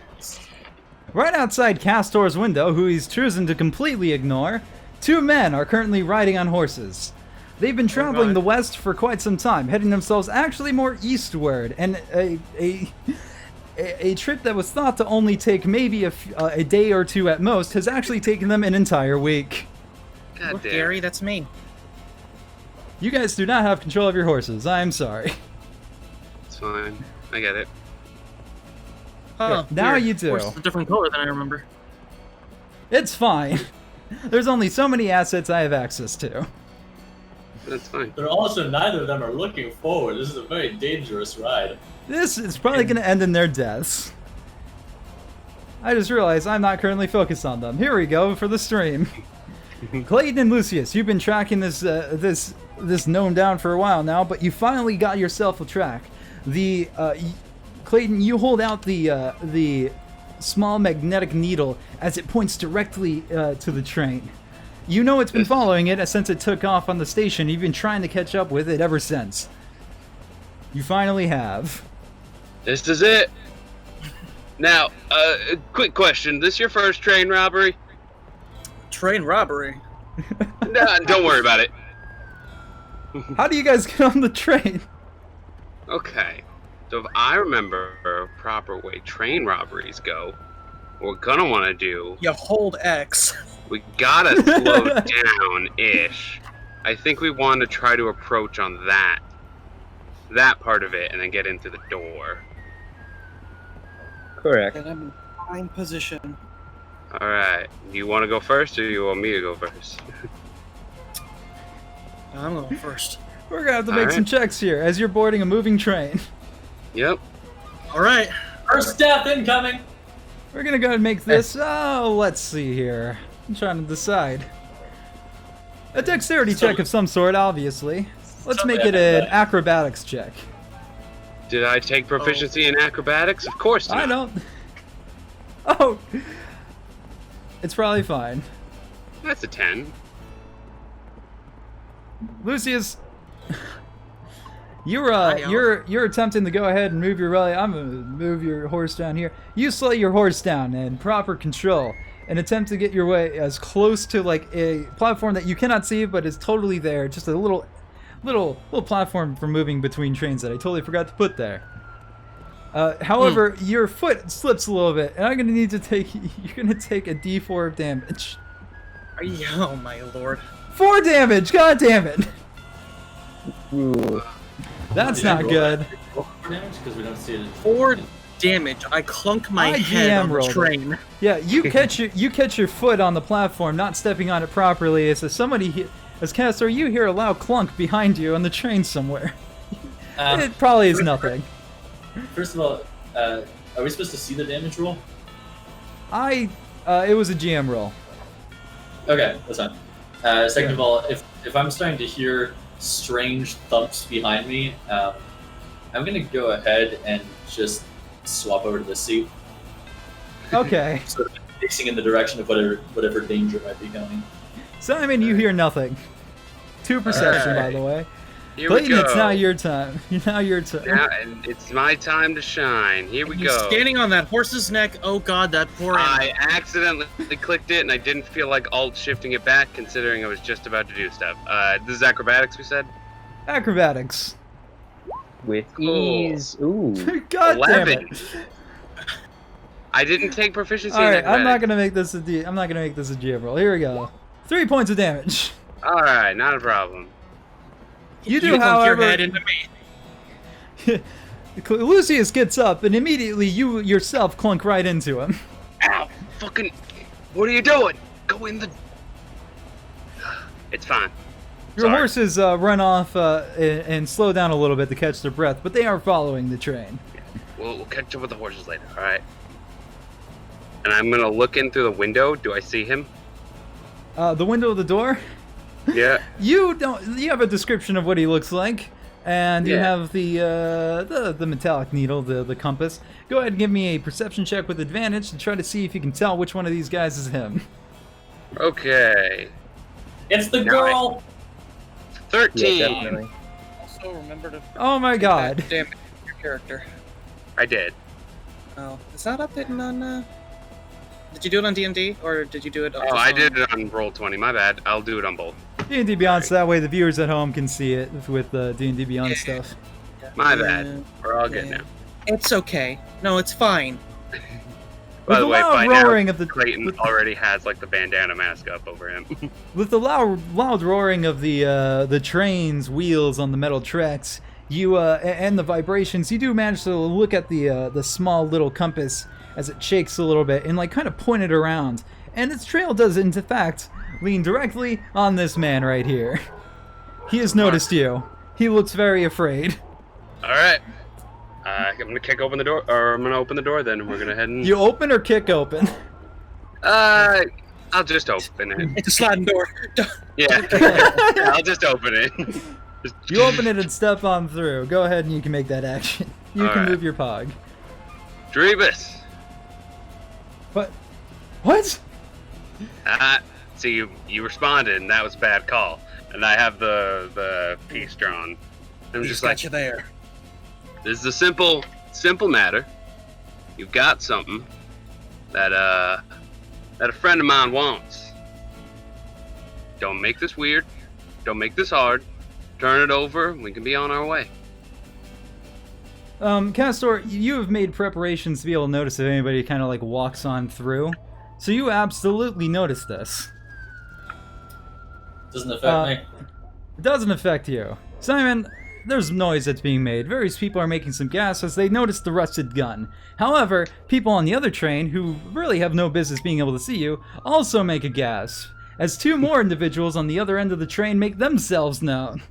Right outside Castor's window, who he's chosen to completely ignore, two men are currently riding on horses. They've been traveling the west for quite some time, heading themselves actually more eastward, and a trip that was thought to only take maybe a day or two at most has actually taken them an entire week. God Look, damn. Gary, that's me. You guys do not have control of your horses. I'm sorry. It's fine. I get it. Oh, now weird. you do. Horse is a different color than I remember. It's fine. There's only so many assets I have access to. That's fine. They're also, neither of them are looking forward. This is a very dangerous ride. This is probably going to end in their deaths. I just realized I'm not currently focused on them. Here we go for the stream. Clayton and Leucis, you've been tracking this gnome down for a while now, but you finally got yourself a track. Clayton, you hold out the small magnetic needle as it points directly to the train. You know it's been following it since it took off on the station. You've been trying to catch up with it ever since. You finally have. This is it. Now, quick question. This your first train robbery? Train robbery. Nah, don't worry about it. How do you guys get on the train? Okay. So if I remember a proper way train robberies go, what we're gonna want to do, You hold X. we gotta slow down-ish. I think we want to try to approach on that part of it, and then get into the door. Correct. And I'm in prime position. Alright. Do you want to go first, or do you want me to go first? I'm going first. We're gonna have to make Alright. some checks here as you're boarding a moving train. Yep. All right. First death incoming! We're gonna go ahead and make this. Oh, let's see here. I'm trying to decide. A dexterity check of some sort, obviously. Let's make it an acrobatics check. Did I take proficiency in acrobatics? Of course not. I don't. Oh, it's probably fine. That's a 10. Lucius, you're attempting to go ahead and move your rally. I'm gonna move your horse down here. You slow your horse down in proper control and attempt to get your way as close to like a platform that you cannot see but is totally there. Just a little platform for moving between trains that I totally forgot to put there. However, your foot slips a little bit, and I'm gonna need to take. You're gonna take a D4 of damage. Oh my lord. 4 damage. God damn it. Ooh. That's not good. Because we don't see it. 4 damage. I clunk my I head GM on the rolled it. train. Yeah, you catch your foot on the platform, not stepping on it properly. As Castor, you hear a loud clunk behind you on the train somewhere. It probably is nothing. First of all, are we supposed to see the damage roll? It was a GM roll. Okay, that's fine. Second of all, if I'm starting to hear strange thumps behind me, I'm gonna go ahead and just swap over to the seat, Okay. sort of facing in the direction of whatever danger might be coming. Simon, you hear nothing. 2 perception, by the way. Here Clayton, we go. it's now your time. Now your turn. Yeah, and it's my time to shine. Here we You're go. standing on that horse's neck. Oh god, that poor animal. I accidentally clicked it, and I didn't feel like alt-shifting it back, considering I was just about to do stuff. This is acrobatics, we said? Acrobatics. With Cool. ease. Ooh. God damn 11. it. I didn't take proficiency All in right, acrobatics. I'm not gonna make this a GM roll. Here we go. 3 points of damage. Alright, not a problem. You do, clunk however. your head into me. Lucius gets up, and immediately you yourself clunk right into him. Ow! Fucking... What are you doing? Go in the... It's fine. Your Sorry. horses run off and slow down a little bit to catch their breath, but they are following the train. We'll catch up with the horses later, alright? And I'm gonna look in through the window. Do I see him? The window of the door. Yeah. You have a description of what he looks like, And you Yeah. have the metallic needle, the compass. Go ahead and give me a perception check with advantage to try to see if you can tell which one of these guys is him. Okay. It's the No, girl. 13. Yeah, definitely. Also, remember to. Oh my god. Damn your character. I did. Oh, is that updated on? Did you do it on D&D or did you do it? Oh, I did it on Roll20. My bad. I'll do it on both. D&D Beyond, so that way the viewers at home can see it with D&D Beyond stuff. My bad. We're all good now. It's okay. No, it's fine. By With the the way, loud by roaring now, of the Clayton already has like the bandana mask up over him. with the loud roaring of the train's wheels on the metal tracks, you and the vibrations, you do manage to look at the small little compass as it shakes a little bit and like kind of point it around, and its trail does in fact lean directly on this man right here. He has noticed you. He looks very afraid. All right. I'm gonna kick open the door, or I'm gonna open the door then, and we're gonna head in. You open or kick open? I'll just open it. It's a sliding door. Yeah. I'll just open it. You open it and step on through. Go ahead and you can make that action. You can Alright. move your pog. Drebus. What? So you responded, and that was a bad call. And I have the piece drawn. I'm He's just got like, you there. this is a simple matter. You've got something that a friend of mine wants. Don't make this weird. Don't make this hard. Turn it over, and we can be on our way. Castor, you have made preparations to be able to notice if anybody kind of like walks on through. So you absolutely notice this. Doesn't affect me. It doesn't affect you. Simon, there's noise that's being made. Various people are making some gas as they notice the rusted gun. However, people on the other train, who really have no business being able to see you, also make a gas, as two more individuals on the other end of the train make themselves known.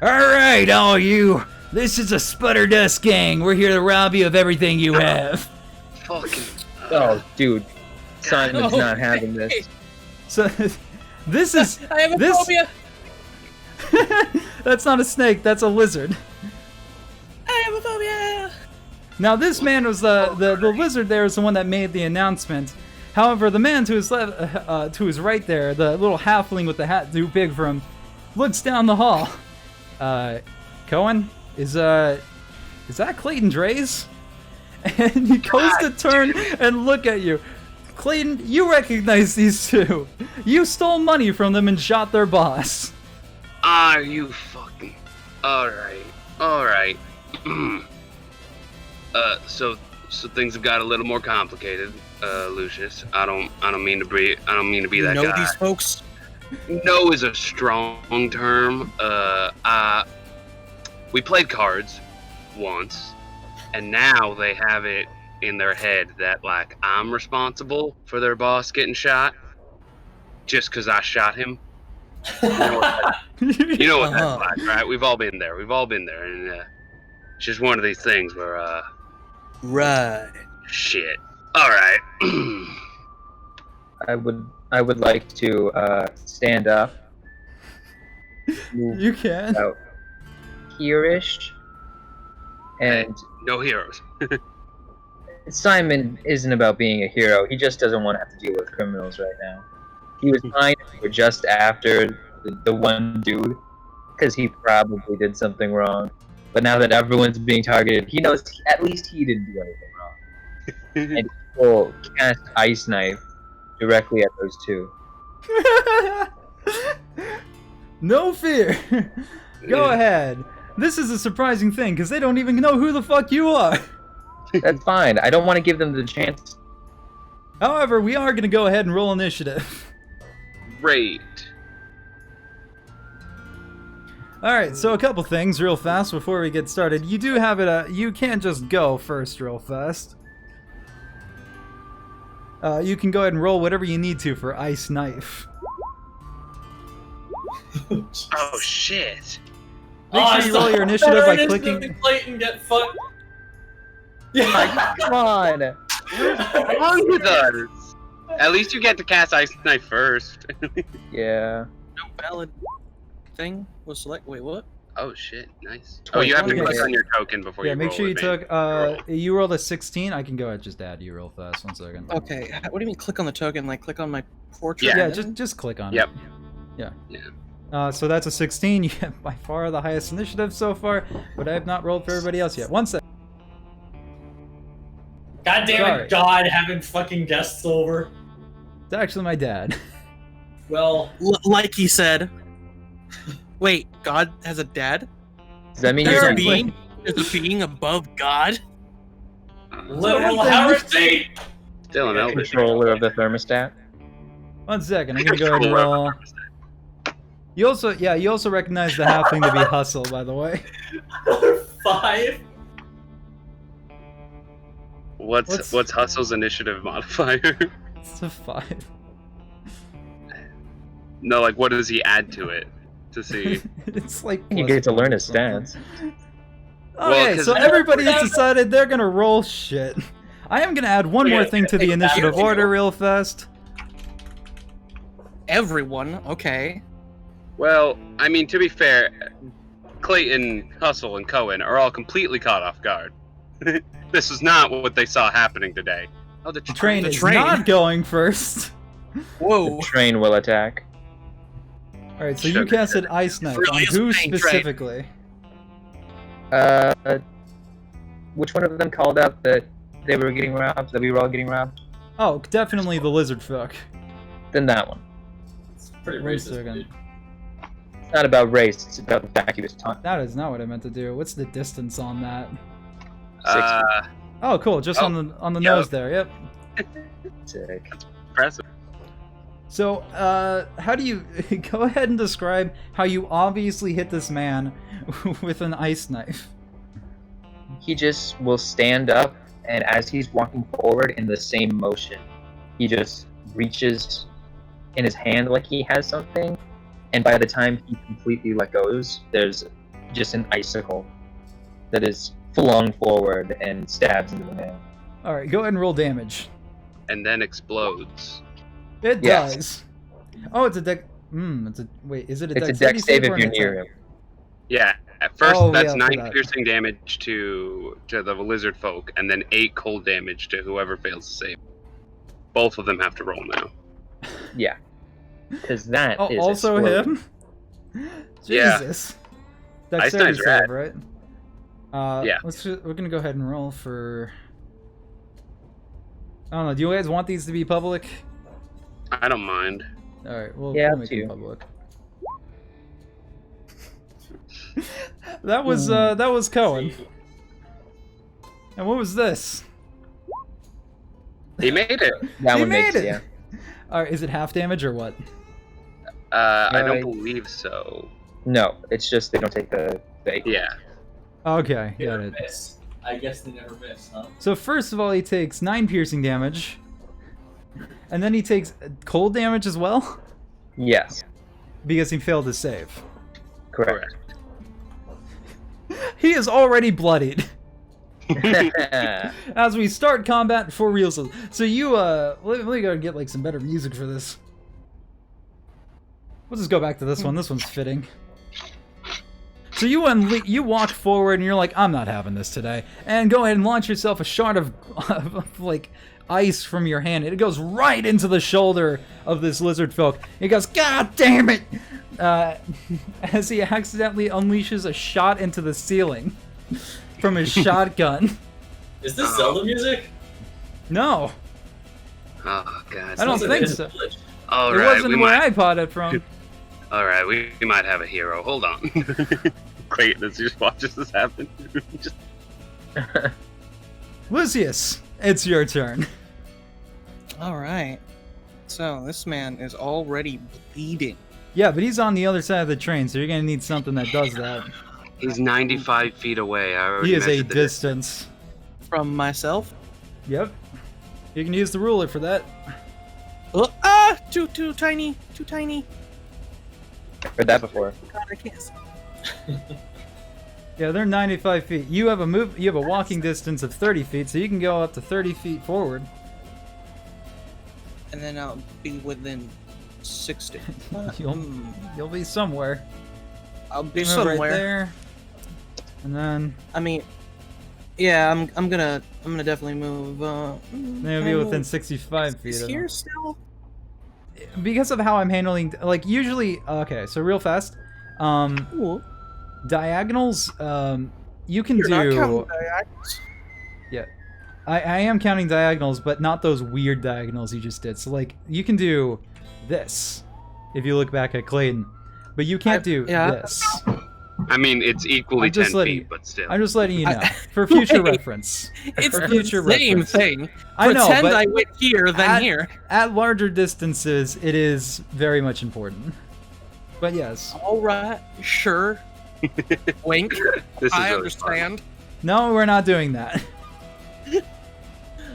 Alright, all you! This is a Sputter Dust gang. We're here to rob you of everything you have. Fucking. Oh, dude. Simon's Oh, not having this. So, this is... I have a this- phobia. That's not a snake, that's a lizard. I have a phobia. Now this man was the lizard there is the one that made the announcement. However, the man to his left, to his right there, the little halfling with the hat too big for him, looks down the hall. Cohen, is that Clayton Draze? And he goes to turn and look at you. Clayton, you recognize these two. You stole money from them and shot their boss. Are you fucking? Alright. So things have got a little more complicated, Lucius. I don't mean to be that You know guy. these folks? No is a strong term. We played cards once, and now they have it in their head that like I'm responsible for their boss getting shot, just because I shot him. You know what that's like, right? We've all been there, and it's just one of these things where Right. shit. All right. I would like to stand up. Move You can. out here-ish. And No heroes. Simon isn't about being a hero. He just doesn't want to have to deal with criminals right now. He was fine if we were just after the one dude, because he probably did something wrong. But now that everyone's being targeted, he knows at least he didn't do anything wrong. And he will cast Ice Knife directly at those two. No fear. Go ahead. This is a surprising thing because they don't even know who the fuck you are. That's fine. I don't want to give them the chance. However, we are going to go ahead and roll initiative. Great. Alright, so a couple things real fast before we get started. You do have it, you can't just go first real fast. You can go ahead and roll whatever you need to for Ice Knife. Oh shit. Make sure you roll your initiative by clicking... Clayton get fucked. Come on! What's wrong with us? At least you get to cast Ice Knife first. Yeah. No valid thing was select. Wait, what? Oh shit, nice. Oh, you have to Okay. click on your token before Yeah, you make roll sure you advantage. took. Roll. You rolled a 16. I can go ahead and just add you real fast. 1 second. Okay, what do you mean click on the token? Like click on my portrait? Yeah. Yeah, and then- just click on Yep. it. So that's a 16. You have by far the highest initiative so far, but I have not rolled for everybody else yet. 1 second. God damn Sorry. it, God, having fucking guests over. It's actually my dad. Well, like he said. Wait, God has a dad? Does that mean There's you're a being? There's a being above God? literal one thing- heresy! Still an elder. controller of the thermostat? 1 second. I'm gonna go ahead and roll. You also recognize the halfling to be Hustle, by the way. Another 5? What's Hustle's initiative modifier? It's a 5. No, like what does he add to it to see? It's like You plus get to learn his something. stats. Okay, 'cause so I- everybody has decided they're gonna roll shit. I am gonna add one more thing to the initiative order real fast. Everyone, okay. Well, I mean, to be fair, Clayton, Hustle, and Cohen are all completely caught off guard. This is not what they saw happening today. Oh, The train The is train. not going first. Whoa. The train will attack. Alright, so you Sugar. casted Ice Knife Really on is a who train, train. specifically? Which one of them called out that they were getting robbed? That we were all getting robbed? Oh, definitely the lizard folk. Then that one. It's pretty Wait a racist, second. dude. It's not about race. It's about the fact he was taught. That is not what I meant to do. What's the distance on that? Uh, Oh, cool, just Oh, on the yeah. nose there. Yep. Sick. So, impressive. how do you go ahead and describe how you obviously hit this man with an ice knife? He just will stand up, and as he's walking forward in the same motion, he just reaches in his hand like he has something, and by the time he completely let goes, there's just an icicle that is flung forward and stabs into the man. All right, go ahead and roll damage. And then explodes. It Yes. does. Oh, it's a deck. Wait, is it a It's a dexterity dex save or if an you're near attack? him. Yeah. At first, Oh, that's yeah, I 9 forgot. piercing damage to the lizard folk, and then 8 cold damage to whoever fails to save. Both of them have to roll now. Yeah. Because that Oh, is a also sword. him. Yeah. Jesus. Ice Dexterity Knife's save, rad. right? Yeah. We're gonna go ahead and roll for. I don't know. Do you guys want these to be public? I don't mind. All right, we'll Yeah, make too. it public. That was Cohen. And what was this? He made it. That He one made makes it. yeah. All right, is it half damage or what? I don't Right. believe so. No, it's just they don't take the Yeah. Okay, They got never it. miss. I guess they never miss, huh? So first of all, he takes 9 piercing damage, and then he takes cold damage as well Yes. because he failed to save. Correct. He is already bloodied. As we start combat for real. So you let me go and get like some better music for this. We'll just go back to this one. This one's fitting. So you walk forward and you're like, I'm not having this today, and go ahead and launch yourself a shard of like ice from your hand. It goes right into the shoulder of this lizard folk. He goes, God damn it! As he accidentally unleashes a shot into the ceiling from his shotgun. Is this Zelda music? No, Oh god. I don't Sounds like think it's so. glitch. All it right, wasn't we where might. I bought it from. All right, we might have a hero. Hold on. Clayton, as he just watches this happen. Just Lucius, it's your turn. All right. So this man is already bleeding. Yeah, but he's on the other side of the train, so you're gonna need something that does that. he's 95 feet away. I already He is a measured the distance. From myself. Yep. You can use the ruler for that. Too tiny, too tiny. Heard that before. God, I can't. See. Yeah, they're 95 feet. You have a walking distance of 30 feet, so you can go up to 30 feet forward. And then I'll be within 60. You'll be somewhere. I'll be Move somewhere. right there. And then I mean, yeah, I'm gonna definitely move. maybe within 65 feet. Is of here him. still? Because of how I'm handling, like usually. Okay, so real fast. Cool. Diagonals. You can You're not do. counting diagonals. Yeah, I am counting diagonals, but not those weird diagonals you just did. So like you can do this if you look back at Clayton, but you can't do this. I mean, it's equally I'm just 10 letting- feet, but still. I'm just letting you know for future Wait. reference. It's For the future same reference. thing. I know, Pretend but I went here, then here. at larger distances, it is very much important. But yes, All right, sure. Wink. This is I really understand. no, we're not doing that.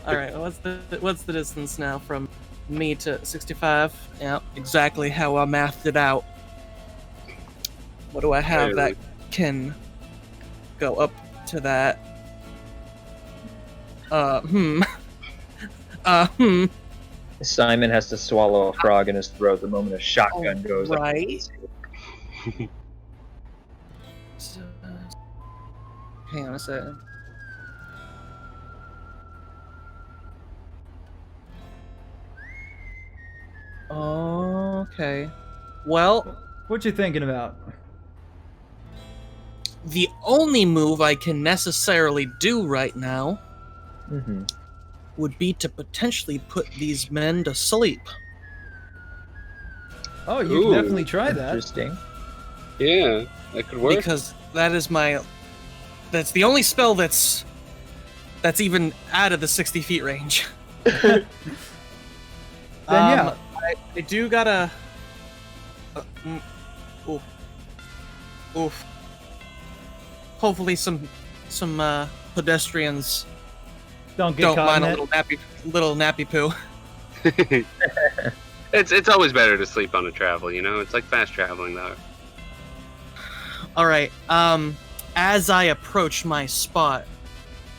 All right, what's the distance now from me to 65? Yeah, exactly how I mathed it out. What do I have Hey. that can go up to that? Simon has to swallow a frog in his throat the moment a shotgun goes up. Right. Hang on a second. Okay. Well, What you thinking about? the only move I can necessarily do right now Mm-hmm. would be to potentially put these men to sleep. Oh, you Ooh, can definitely try that. Interesting. Yeah, that could work. Because that's the only spell that's even out of the 60 feet range. Then yeah. I do gotta oof. Hopefully some pedestrians Don't get don't caught mind in a it. little nappy poo. It's always better to sleep on a travel, you know? It's like fast traveling, though. All right. As I approach my spot,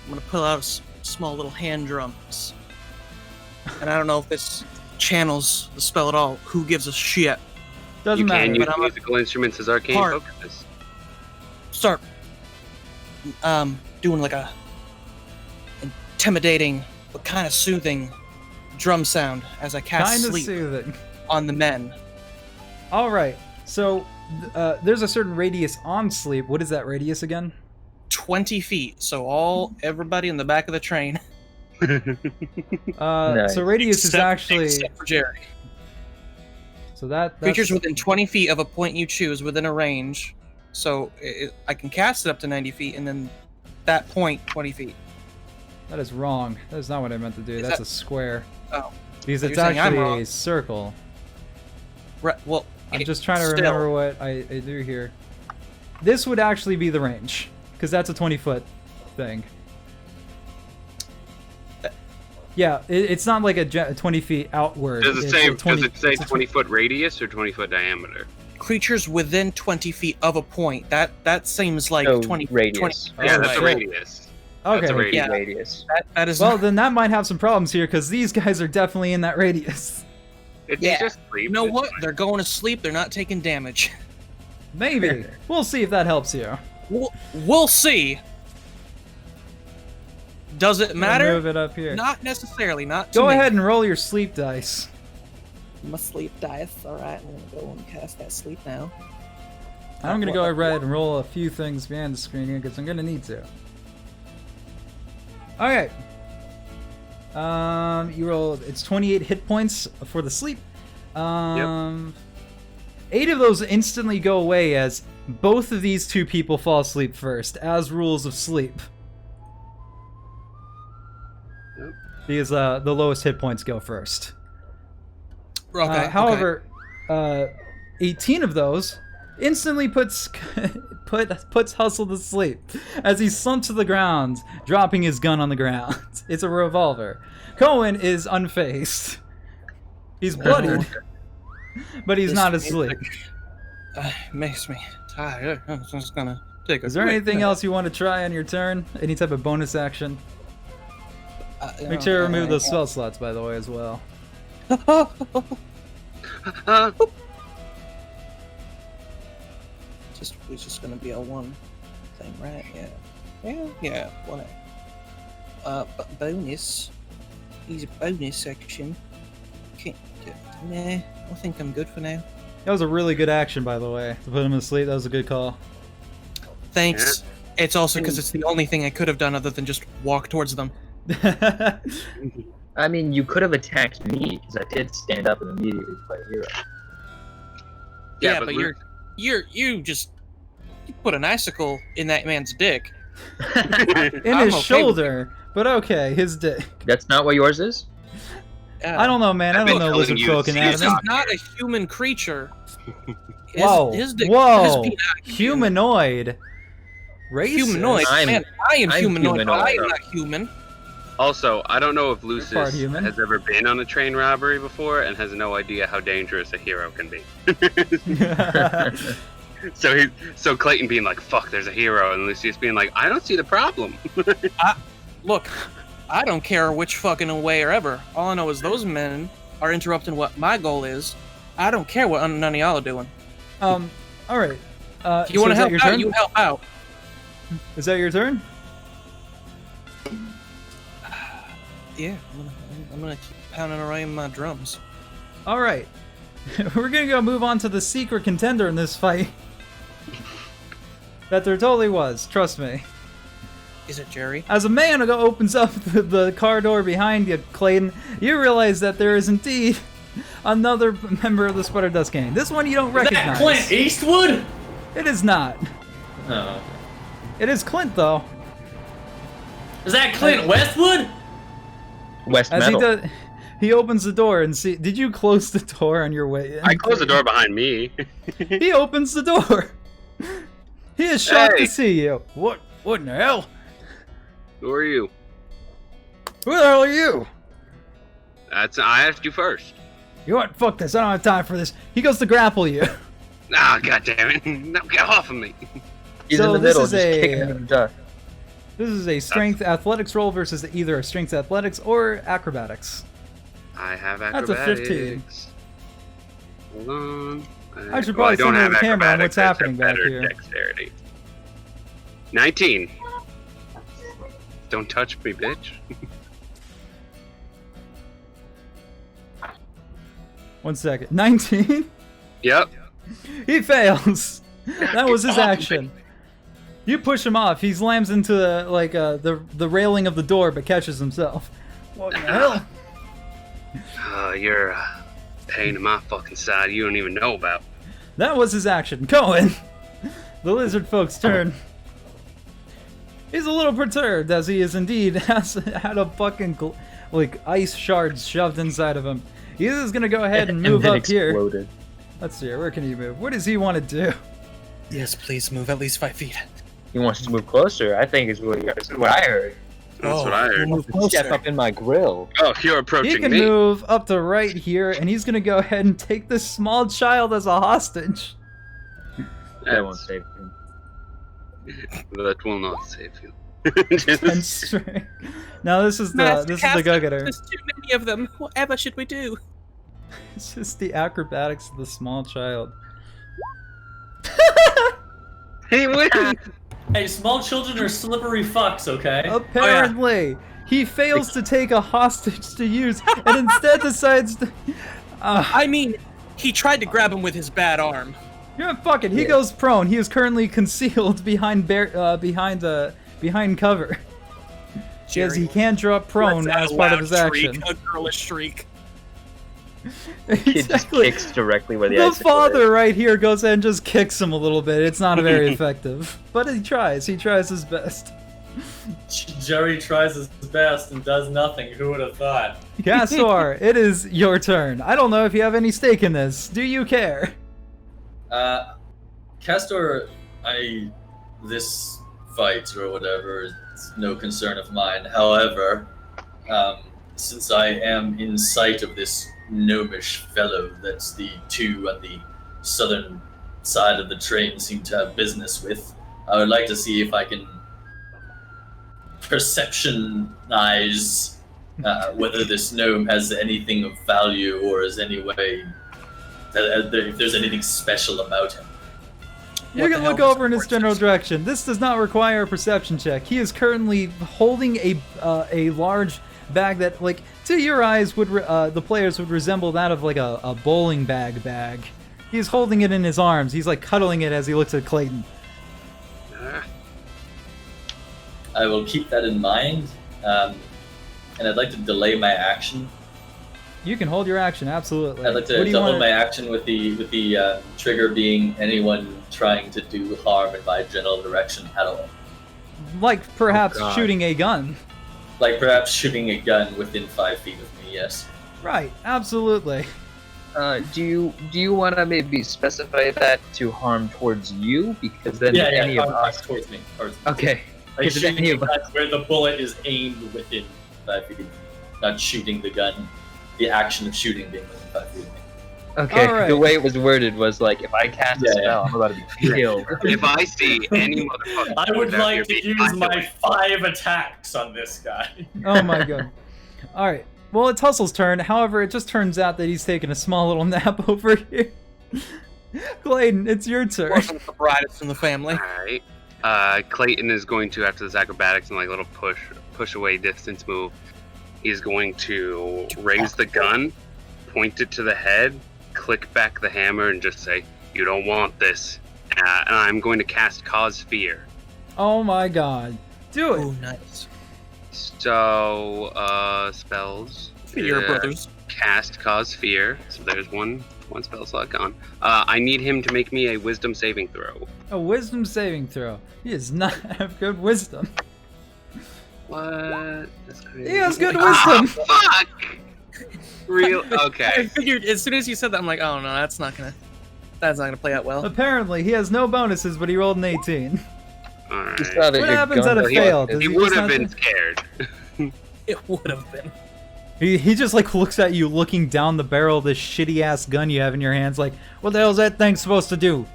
I'm gonna pull out small little hand drums, and I don't know if this channels the spell at all. Who gives a shit? Doesn't You matter. can use but I'm a musical instruments as arcane part. focus. Start doing like a intimidating but kind of soothing drum sound as I cast Kind of sleep soothing. on the men. All right. So there's a certain radius on sleep. What is that radius again? 20 feet. So everybody in the back of the train. Nice. So radius is actually except for Jerry. so that's Creatures within 20 feet of a point you choose within a range. So I can cast it up to 90 feet, and then that point 20 feet. that is wrong. That is not what I meant to do. Is That's that- a square. Oh. Because You're it's saying I'm actually wrong. a circle. Right. Well, I'm just trying to still- remember what I do here. This would actually be the range, because that's a 20-foot thing. Yeah, it's not like a 20 feet outward. Does it It's say a 20 does it say it's a 20-foot radius or 20-foot diameter? Creatures within 20 feet of a point. That seems like No, 20 radius. 20 Yeah, Oh, that's a shit. radius. Okay. That's a radius. Yeah. Radius. That is Well, then that might have some problems here, because these guys are definitely in that radius. It's Yeah. just sleep. You know it's what? fine. They're going to sleep. They're not taking damage. Maybe. We'll see if that helps you. We'll see. Does it I'm gonna matter? Move it up here. Not necessarily. Not to Go me. ahead and roll your sleep dice. My sleep dice. All right, I'm gonna go and cast that sleep now. I'm gonna go ahead and roll a few things behind the screen here because I'm gonna need to. Okay. You roll. It's 28 hit points for the sleep. 8 of those instantly go away as both of these two people fall asleep first, as rules of sleep. Yep. Because the lowest hit points go first. Okay. However, 18 of those instantly puts Hustle to sleep as he slumps to the ground, dropping his gun on the ground. It's a revolver. Cohen is unfazed. He's bloodied, but he's This not makes asleep. Makes me tired. I'm just gonna take a. Is there quick anything nap. else you want to try on your turn? Any type of bonus action? Make sure to remove those spell slots, by the way, as well. Just It's just gonna be a one thing, right? Yeah. Whatever. But bonus. Use a bonus section. Nah, I think I'm good for now. That was a really good action, by the way. To put him to sleep, that was a good call. Thanks. It's also because it's the only thing I could have done other than just walk towards them. I mean, you could have attacked me because I did stand up and immediately play hero. Yeah, but you put an icicle in that man's dick. In I'm his okay shoulder, but okay, his dick. That's not what yours is? I don't know, man. I don't know lizard folk This anatomy. is not a human creature. Whoa, His dick whoa, has been humanoid. Racist. Humanoid. Man, I am I'm humanoid. I am humanoid. not human. Also, I don't know if part Leucis human. has ever been on a train robbery before and has no idea how dangerous a hero can be. So Clayton being like, "Fuck, there's a hero," and Lucius being like, "I don't see the problem." Look, I don't care which fucking way or ever. All I know is those men are interrupting what my goal is. I don't care what none of y'all are doing. All right. If you want to help your out, turn? you help out. Is that your turn? Yeah, I'm gonna keep pounding away on my drums. All right. We're gonna go move on to the secret contender in this fight. That there totally was. Trust me. Is it Jerry? As a man who opens up the car door behind you, Clayton, you realize that there is indeed another member of the Sputter Dust Gang. This one you don't Is recognize. that Clint Eastwood? It is not. No. It is Clint, though. Is that Clint Westwood? West As Metal. he opens the door and see. Did you close the door on your way in? I closed the door behind me. He opens the door. He is shocked Hey. to see you. What in the hell? Who are you? Who the hell are you? I asked you first. You know what? Fuck this. I don't have time for this. He goes to grapple you. Ah, goddammit. No, get off of me. He's So in the this middle, is just a- kicking him in the duck. This is a strength athletics roll versus either a strength athletics or acrobatics. I have That's a acrobatics. 15. Hold on. I should well, probably don't send you have the camera on what's acrobatics, I just have happening back better here. Dexterity. 19. Don't touch me, bitch. One second. 19? Yep. He fails. That was his Get off action. me. You push him off. He slams into the railing of the door, but catches himself. What the hell? You're a pain in my fucking side you don't even know about. That was his action. Cohen, the lizard folk's turn. He's a little perturbed as he is indeed has had a fucking ice shards shoved inside of him. He is gonna go ahead and move then up here. exploded. Let's see here. Where can he move? What does he want to do? Yes, please move at least 5 feet. He wants to move closer, I think is what I heard. That's what I heard. Move Step closer. up in my grill. Oh, you're He approaching can me. move up to right here, and he's gonna go ahead and take this small child as a hostage. That won't save him. That will not save you. And strength. Now this is the Master, go-getter. There's too many of them. Whatever should we do? It's just the acrobatics of the small child. He wins. Hey, small children are slippery fucks, okay? Apparently, he fails to take a hostage to use, and instead decides to. I mean, he tried to grab him with his bad arm. You know, fuck it. He goes prone. He is currently concealed behind behind cover. Because he can't drop prone Lets out as a part of loud his shriek, action. a girlish shriek. Kid just Exactly. kicks directly where the The icicle father is. right here goes and just kicks him a little bit. It's not very effective, but he tries. He tries his best. Jerry tries his best and does nothing. Who would have thought? Castor, it is your turn. I don't know if you have any stake in this. Do you care? Castor, this fight or whatever is no concern of mine. However, since I am in sight of this gnomish fellow that the two on the southern side of the train seem to have business with, I would like to see if I can perceptionize whether this gnome has anything of value or is any way if there's anything special about him. You What can the look hell over in his sports general is? direction. This does not require a perception check. He is currently holding a large bag that, like, to your eyes, would the players would resemble that of like a bowling bag. He's holding it in his arms. He's like cuddling it as he looks at Clayton. I will keep that in mind, and I'd like to delay my action. You can hold your action, absolutely. I'd like to hold my action with the trigger being anyone trying to do harm in my general direction at all. Like perhaps Oh, God. shooting a gun. Like perhaps shooting a gun within 5 feet of me. Yes. Right, absolutely. Do you want to maybe specify that to harm towards you? Because then any of us. Towards me. Okay. Like Because shooting any a of gun where the bullet is aimed within 5 feet of me, not shooting the gun. The action of shooting being within 5 feet of me. Okay. All right. The way it was worded was like, if I cast a Yeah, spell, I'm about to be killed. If I see any motherfucker, I would out here like to being use constantly- my 5 attacks on this guy. Oh my god. All right. Well, it's Hustle's turn. However, it just turns out that he's taking a small little nap over here. Clayton, it's your turn. Wasn't the brightest in the family. Alright. Clayton is going to, after this acrobatics and like little push away distance move, he's going to raise the gun, point it to the head, click back the hammer, and just say, "You don't want this." And I'm going to cast Cause Fear. Oh my god. Do it. Oh, nice. So, spells. Fear, brothers. Cast Cause Fear. So there's one spell slot gone. I need him to make me a Wisdom saving throw. A wisdom saving throw. He does not have good wisdom. What? That's crazy. He has good Ah, wisdom. fuck! Real? I Okay. figured as soon as you said that, I'm like, oh no, that's not gonna play out well. Apparently, he has no bonuses, but he rolled an 18. Alright. Just thought that What your happens gun at a was- fail? Does He he would just have not been do- scared. It would have been. He just like looks at you, looking down the barrel of this shitty ass gun you have in your hands, like, what the hell is that thing supposed to do?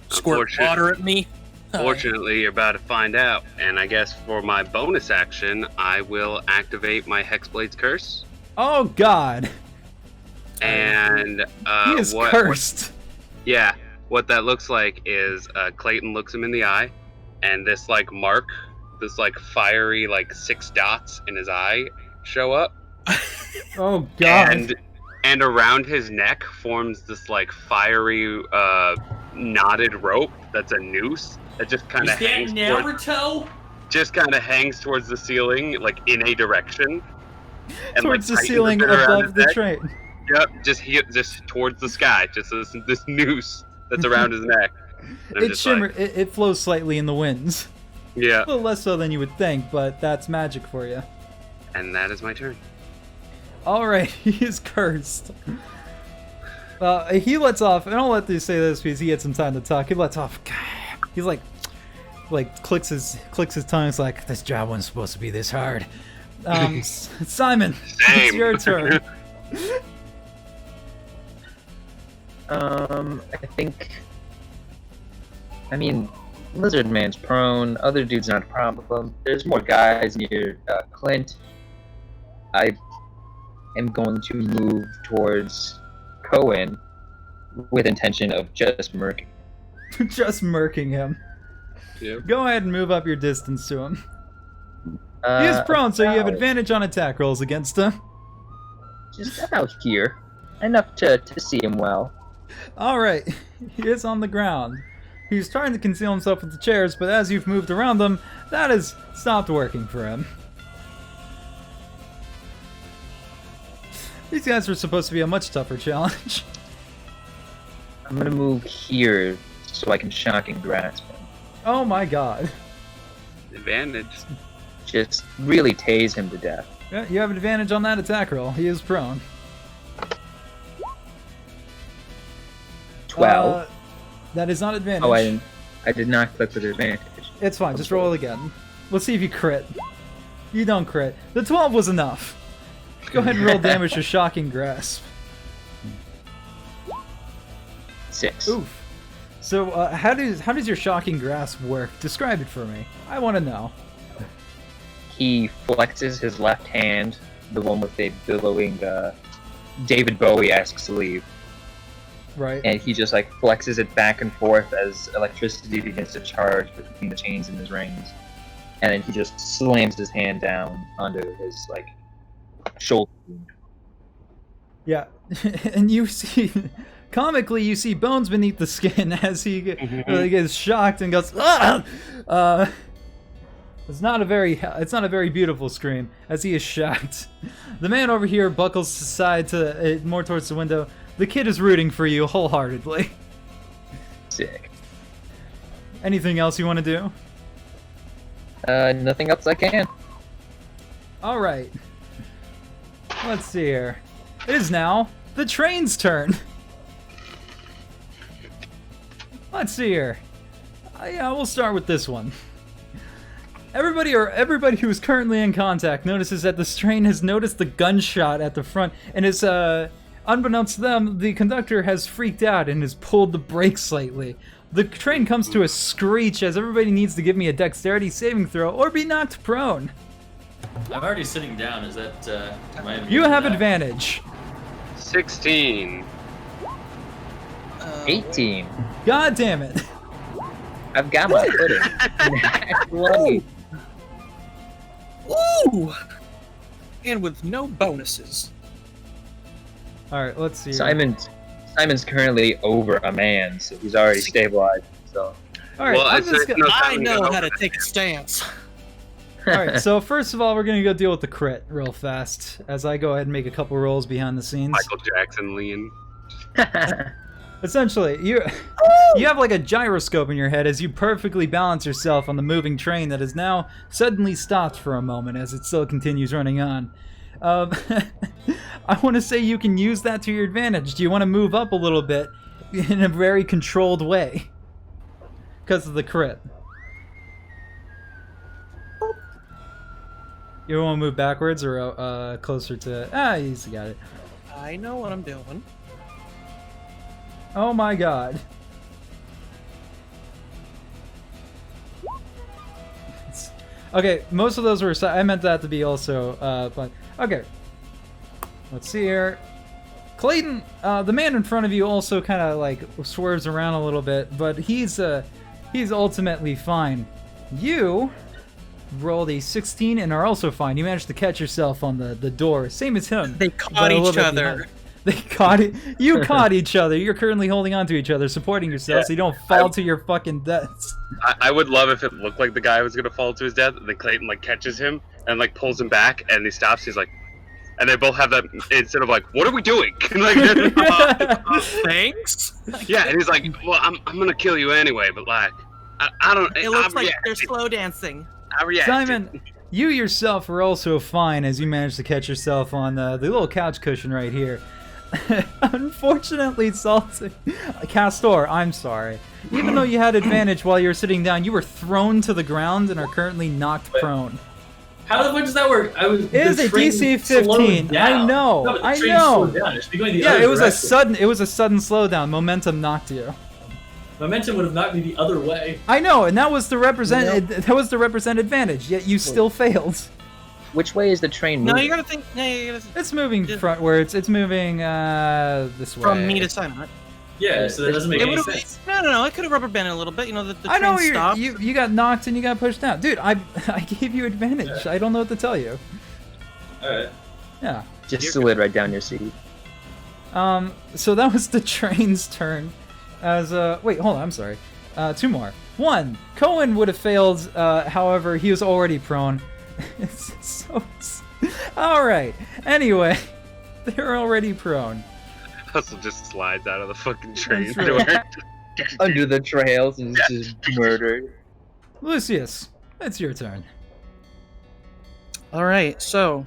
Squirt Unfortunate- water at me. Fortunately, you're about to find out. And I guess for my bonus action, I will activate my Hexblade's Curse. Oh god, And he is what, cursed. yeah, what that looks like is Clayton looks him in the eye, and this like mark, this like fiery like 6 dots in his eye show up, Oh god. and around his neck forms this like fiery knotted rope that's a noose that just kind of hangs towards the ceiling, like in a direction. And, Towards the tightens a ceiling bit around above his the neck. train. Yep, just towards the sky, just this noose that's around his neck. And I'm It just shimmer. It flows slightly in the winds. yeah, A little less so than you would think, but that's magic for you. and that is my turn. All right, he is cursed. He lets off, and I'll let you say this because he had some time to talk. He lets off. He's like clicks his tongue. It's like, this job wasn't supposed to be this hard. Simon, it's Same. your turn. I think. I mean, Lizard Man's prone. Other dude's not a problem. There's more guys near Clint. I am going to move towards Cohen with intention of just murking. Just murking him. Yep. Go ahead and move up your distance to him. He is prone, so you have about- advantage on attack rolls against him. Just about here. Enough to see him well. Alright, he is on the ground. He's trying to conceal himself with the chairs, but as you've moved around them, that has stopped working for him. These guys were supposed to be a much tougher challenge. I'm gonna move here so I can shock and grasp him. Oh my god. Advantage. Just really tase him to death. Yeah, you have advantage on that attack roll. He is prone. 12. That is not advantage. Oh, I did not click with advantage. It's fine, just roll it again. Let's see if you crit. You don't crit. The 12 was enough. Go ahead and roll damage to shocking grasp. 6. Oof. So, how does your shocking grasp work? Describe it for me. I want to know. He flexes his left hand, the one with a billowing David Bowie-esque sleeve, Right. and he just like flexes it back and forth as electricity begins to charge between the chains in his rings, and then he just slams his hand down onto his like shoulder. Yeah, and you see, comically, you see bones beneath the skin as he really gets shocked and goes, "Ah!" It's not a very beautiful scream as he is shocked. The man over here buckles aside to more towards the window. The kid is rooting for you wholeheartedly. Sick. Anything else you want to do? Nothing else I can. All right. Let's see here. It is now the train's turn. Let's see here. Yeah, we'll start with this one. Everybody who is currently in contact notices that the train has noticed the gunshot at the front, and is unbeknownst to them, the conductor has freaked out and has pulled the brakes slightly. The train comes to a screech as everybody needs to give me a dexterity saving throw or be knocked prone. I'm already sitting down. Is that? Am I You have advantage. 16. 18. God damn it. I've got my footing. Bloody. Ooh! And with no bonuses. All right, let's see. Simon's currently over a man, so he's already stabilized himself. All right, Well, I'm it's just no gonna... time I to know go how to over take a stance. All right, so first of all, we're gonna go deal with the crit real fast as I go ahead and make a couple rolls behind the scenes. Michael Jackson lean. Essentially, you have like a gyroscope in your head as you perfectly balance yourself on the moving train that is now suddenly stopped for a moment as it still continues running on. I want to say you can use that to your advantage. Do you want to move up a little bit in a very controlled way? Because of the crit. You want to move backwards or closer to... you got it. I know what I'm doing. Oh my god. Okay, most of those were... I meant that to be also... but okay. Let's see here. Clayton, the man in front of you also kind of like swerves around a little bit, but he's ultimately fine. You rolled a 16 and are also fine. You managed to catch yourself on the door, same as him. They but caught a little each bit other. behind. They caught it. You caught each other. You're currently holding on to each other, supporting yourself, so you don't fall to your fucking deaths. I would love if it looked like the guy was gonna fall to his death, and then Clayton like catches him and like pulls him back, and he stops. He's like, and they both have that instead of like, what are we doing? like, Thanks. yeah, and he's like, well, I'm gonna kill you anyway, but like, I don't. It looks I'm like they're reacting. slow dancing. I reacted. Simon, you yourself are also fine as you managed to catch yourself on the little couch cushion right here. Unfortunately, Zaltu, Castor, I'm sorry. Even though you had advantage while you were sitting down, you were thrown to the ground and are currently knocked prone. How the fuck does that work? It is a DC 15. I know. No, but the I train know. slowed down. It should be going the Yeah, other it was direction. a sudden slowdown. Momentum knocked you. Momentum would have knocked me the other way. I know, and that was the represent advantage. Yet you still failed. Which way is the train No, moving? you gotta think. No, you gotta It's moving Just- frontwards. It's moving this way. from me to Simon. Right? Yeah, so that doesn't make It any would've- sense. No. I could have rubber banded a little bit. You know, the I know train stopped. you got knocked and you got pushed down, dude. I gave you advantage. I don't know what to tell you. Alright. Yeah. Just slid right down your seat. So that was the train's turn. As wait, hold on. I'm sorry. Two more. One. Cohen would have failed. However, he was already prone. It's so. All right. Anyway, they're already prone. Hustle just slides out of the fucking train That's door. right. Under the trails and just murdered. Lucius, it's your turn. All right, so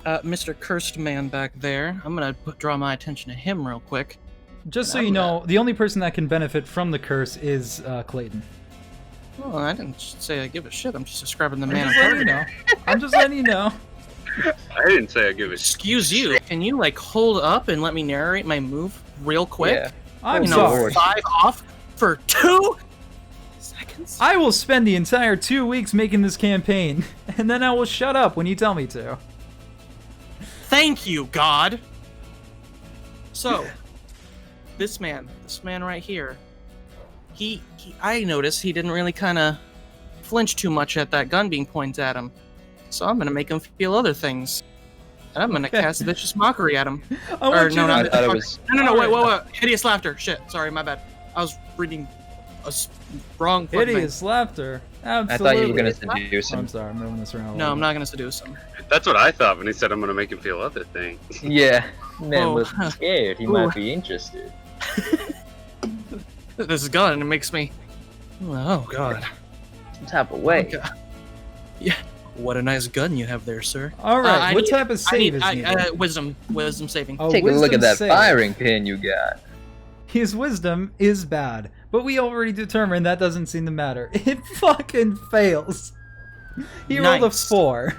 Mr. Cursed Man back there. I'm gonna draw my attention to him real quick. Just so you know, the only person that can benefit from the curse is Clayton. Well, I didn't say I give a shit. I'm just describing the I'm man. just letting you know. I'm just letting you know. I didn't say I give a shit. Excuse you. Can you like hold up and let me narrate my move real quick? Yeah. I'm You know, sorry. 5 off for 2 seconds. I will spend the entire 2 weeks making this campaign, and then I will shut up when you tell me to. Thank you, God. So, this man right here, I noticed he didn't really kind of flinch too much at that gun being pointed at him. So I'm gonna make him feel other things. And I'm gonna cast vicious mockery at him. I want you to- I thought it was. No, wait. Hideous laughter. Shit, sorry, my bad. I was reading a wrong fucking thing. Hideous laughter. Absolutely. I thought you were gonna seduce I'm him. sorry, I'm moving this around. a No, I'm little not gonna seduce him. That's what I thought when he said I'm gonna make him feel other things. Yeah, man Oh. was scared. He Ooh. might be interested. This gun, it makes me. Oh God. Some type of way. Okay. Yeah. What a nice gun you have there, sir. bit. All right. I what need- type of save is needed? Wisdom saving. Oh, Take a look wisdom at that save. firing pin you got. His wisdom is bad, but we already determined that doesn't seem to matter. It fucking fails. He rolled a Nice. 4.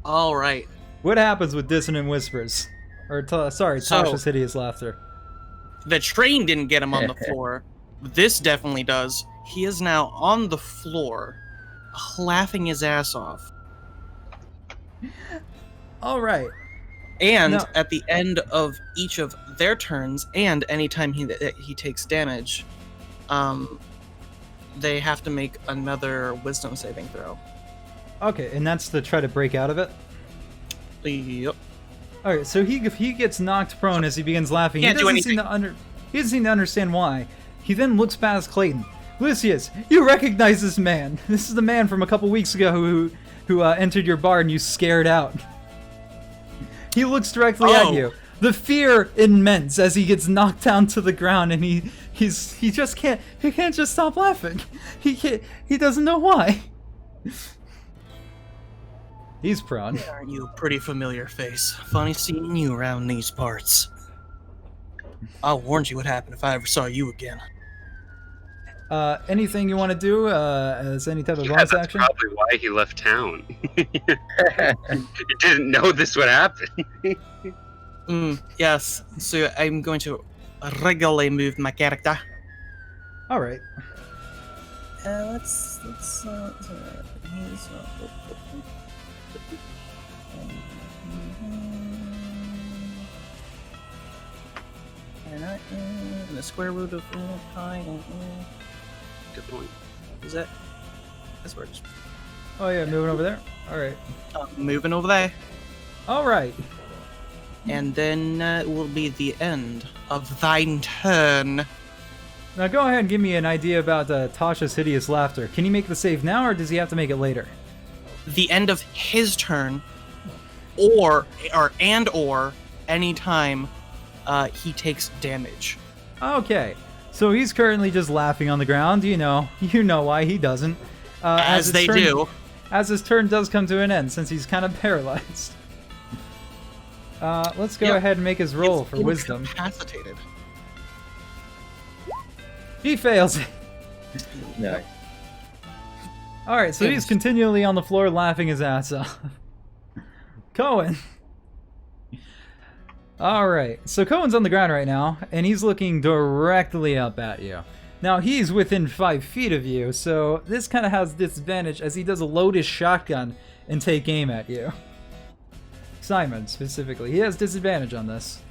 All right. What happens with dissonant whispers? Or sorry, So- Tasha's hideous laughter. The train didn't get him on the floor. This definitely does. He is now on the floor, laughing his ass off. All right. And No. at the end of each of their turns, and anytime he takes damage, they have to make another wisdom saving throw. Okay, and that's to try to break out of it. Yep. All right, so he gets knocked prone as he begins laughing. Can't do He doesn't seem to understand why. He then looks past Clayton. Lucius, you recognize this man. This is the man from a couple weeks ago who entered your bar and you scared out. He looks directly at Oh. you. The fear immense as he gets knocked down to the ground, and he just can't just stop laughing. He doesn't know why. He's prone. Aren't you a pretty familiar face? Funny seeing you around these parts. I warned you what happened if I ever saw you again. Anything you want to do as any type of Yeah, bonus that's action? probably why he left town. He didn't know this would happen. Yes, so I'm going to regularly move my character. All right. Let's the square root of pi. Good point. Is that? This works. Oh yeah, moving over there. All right. Moving over there, All right. and then it will be the end of thine turn. Now go ahead and give me an idea about Tasha's hideous laughter. Can he make the save now, or does he have to make it later? The end of his turn, or anytime he takes damage. Okay. So he's currently just laughing on the ground. You know why he doesn't. As his they turn- do. As his turn does come to an end, since he's kind of paralyzed. Let's go Yep. ahead and make his roll for wisdom. Incapacitated. He fails. No. All right, so he's continually on the floor laughing his ass off. Cohen. All right, so Cohen's on the ground right now, and he's looking directly up at you. Now, he's within 5 feet of you, so this kind of has disadvantage as he does load his shotgun and take aim at you. Simon, specifically. He has disadvantage on this.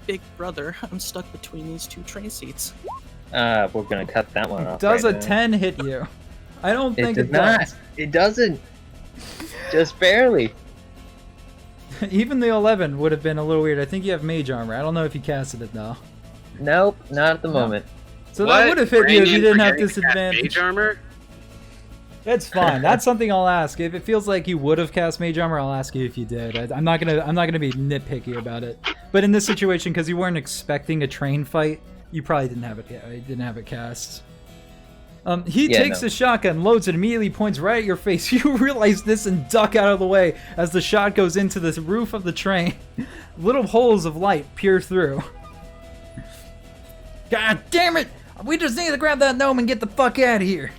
Big brother, I'm stuck between these two train seats. We're gonna cut that one off. Does right a now. 10 hit you? I don't It think does it not. does. It doesn't. Just barely. Even the 11 would have been a little weird. I think you have mage armor. I don't know if you casted it, though. Nope, not at the No. moment. So that would have hit you if you didn't have Mage disadvantage. armor? That's fine. That's something I'll ask. If it feels like you would have cast mage armor, I'll ask you if you did. I'm not gonna be nitpicky about it. But in this situation, because you weren't expecting a train fight, you probably didn't have it. Yeah, you didn't have it cast. He takes no. the shotgun, loads it, immediately points right at your face. You realize this and duck out of the way as the shot goes into the roof of the train. Little holes of light peer through. God damn it! We just need to grab that gnome and get the fuck out of here.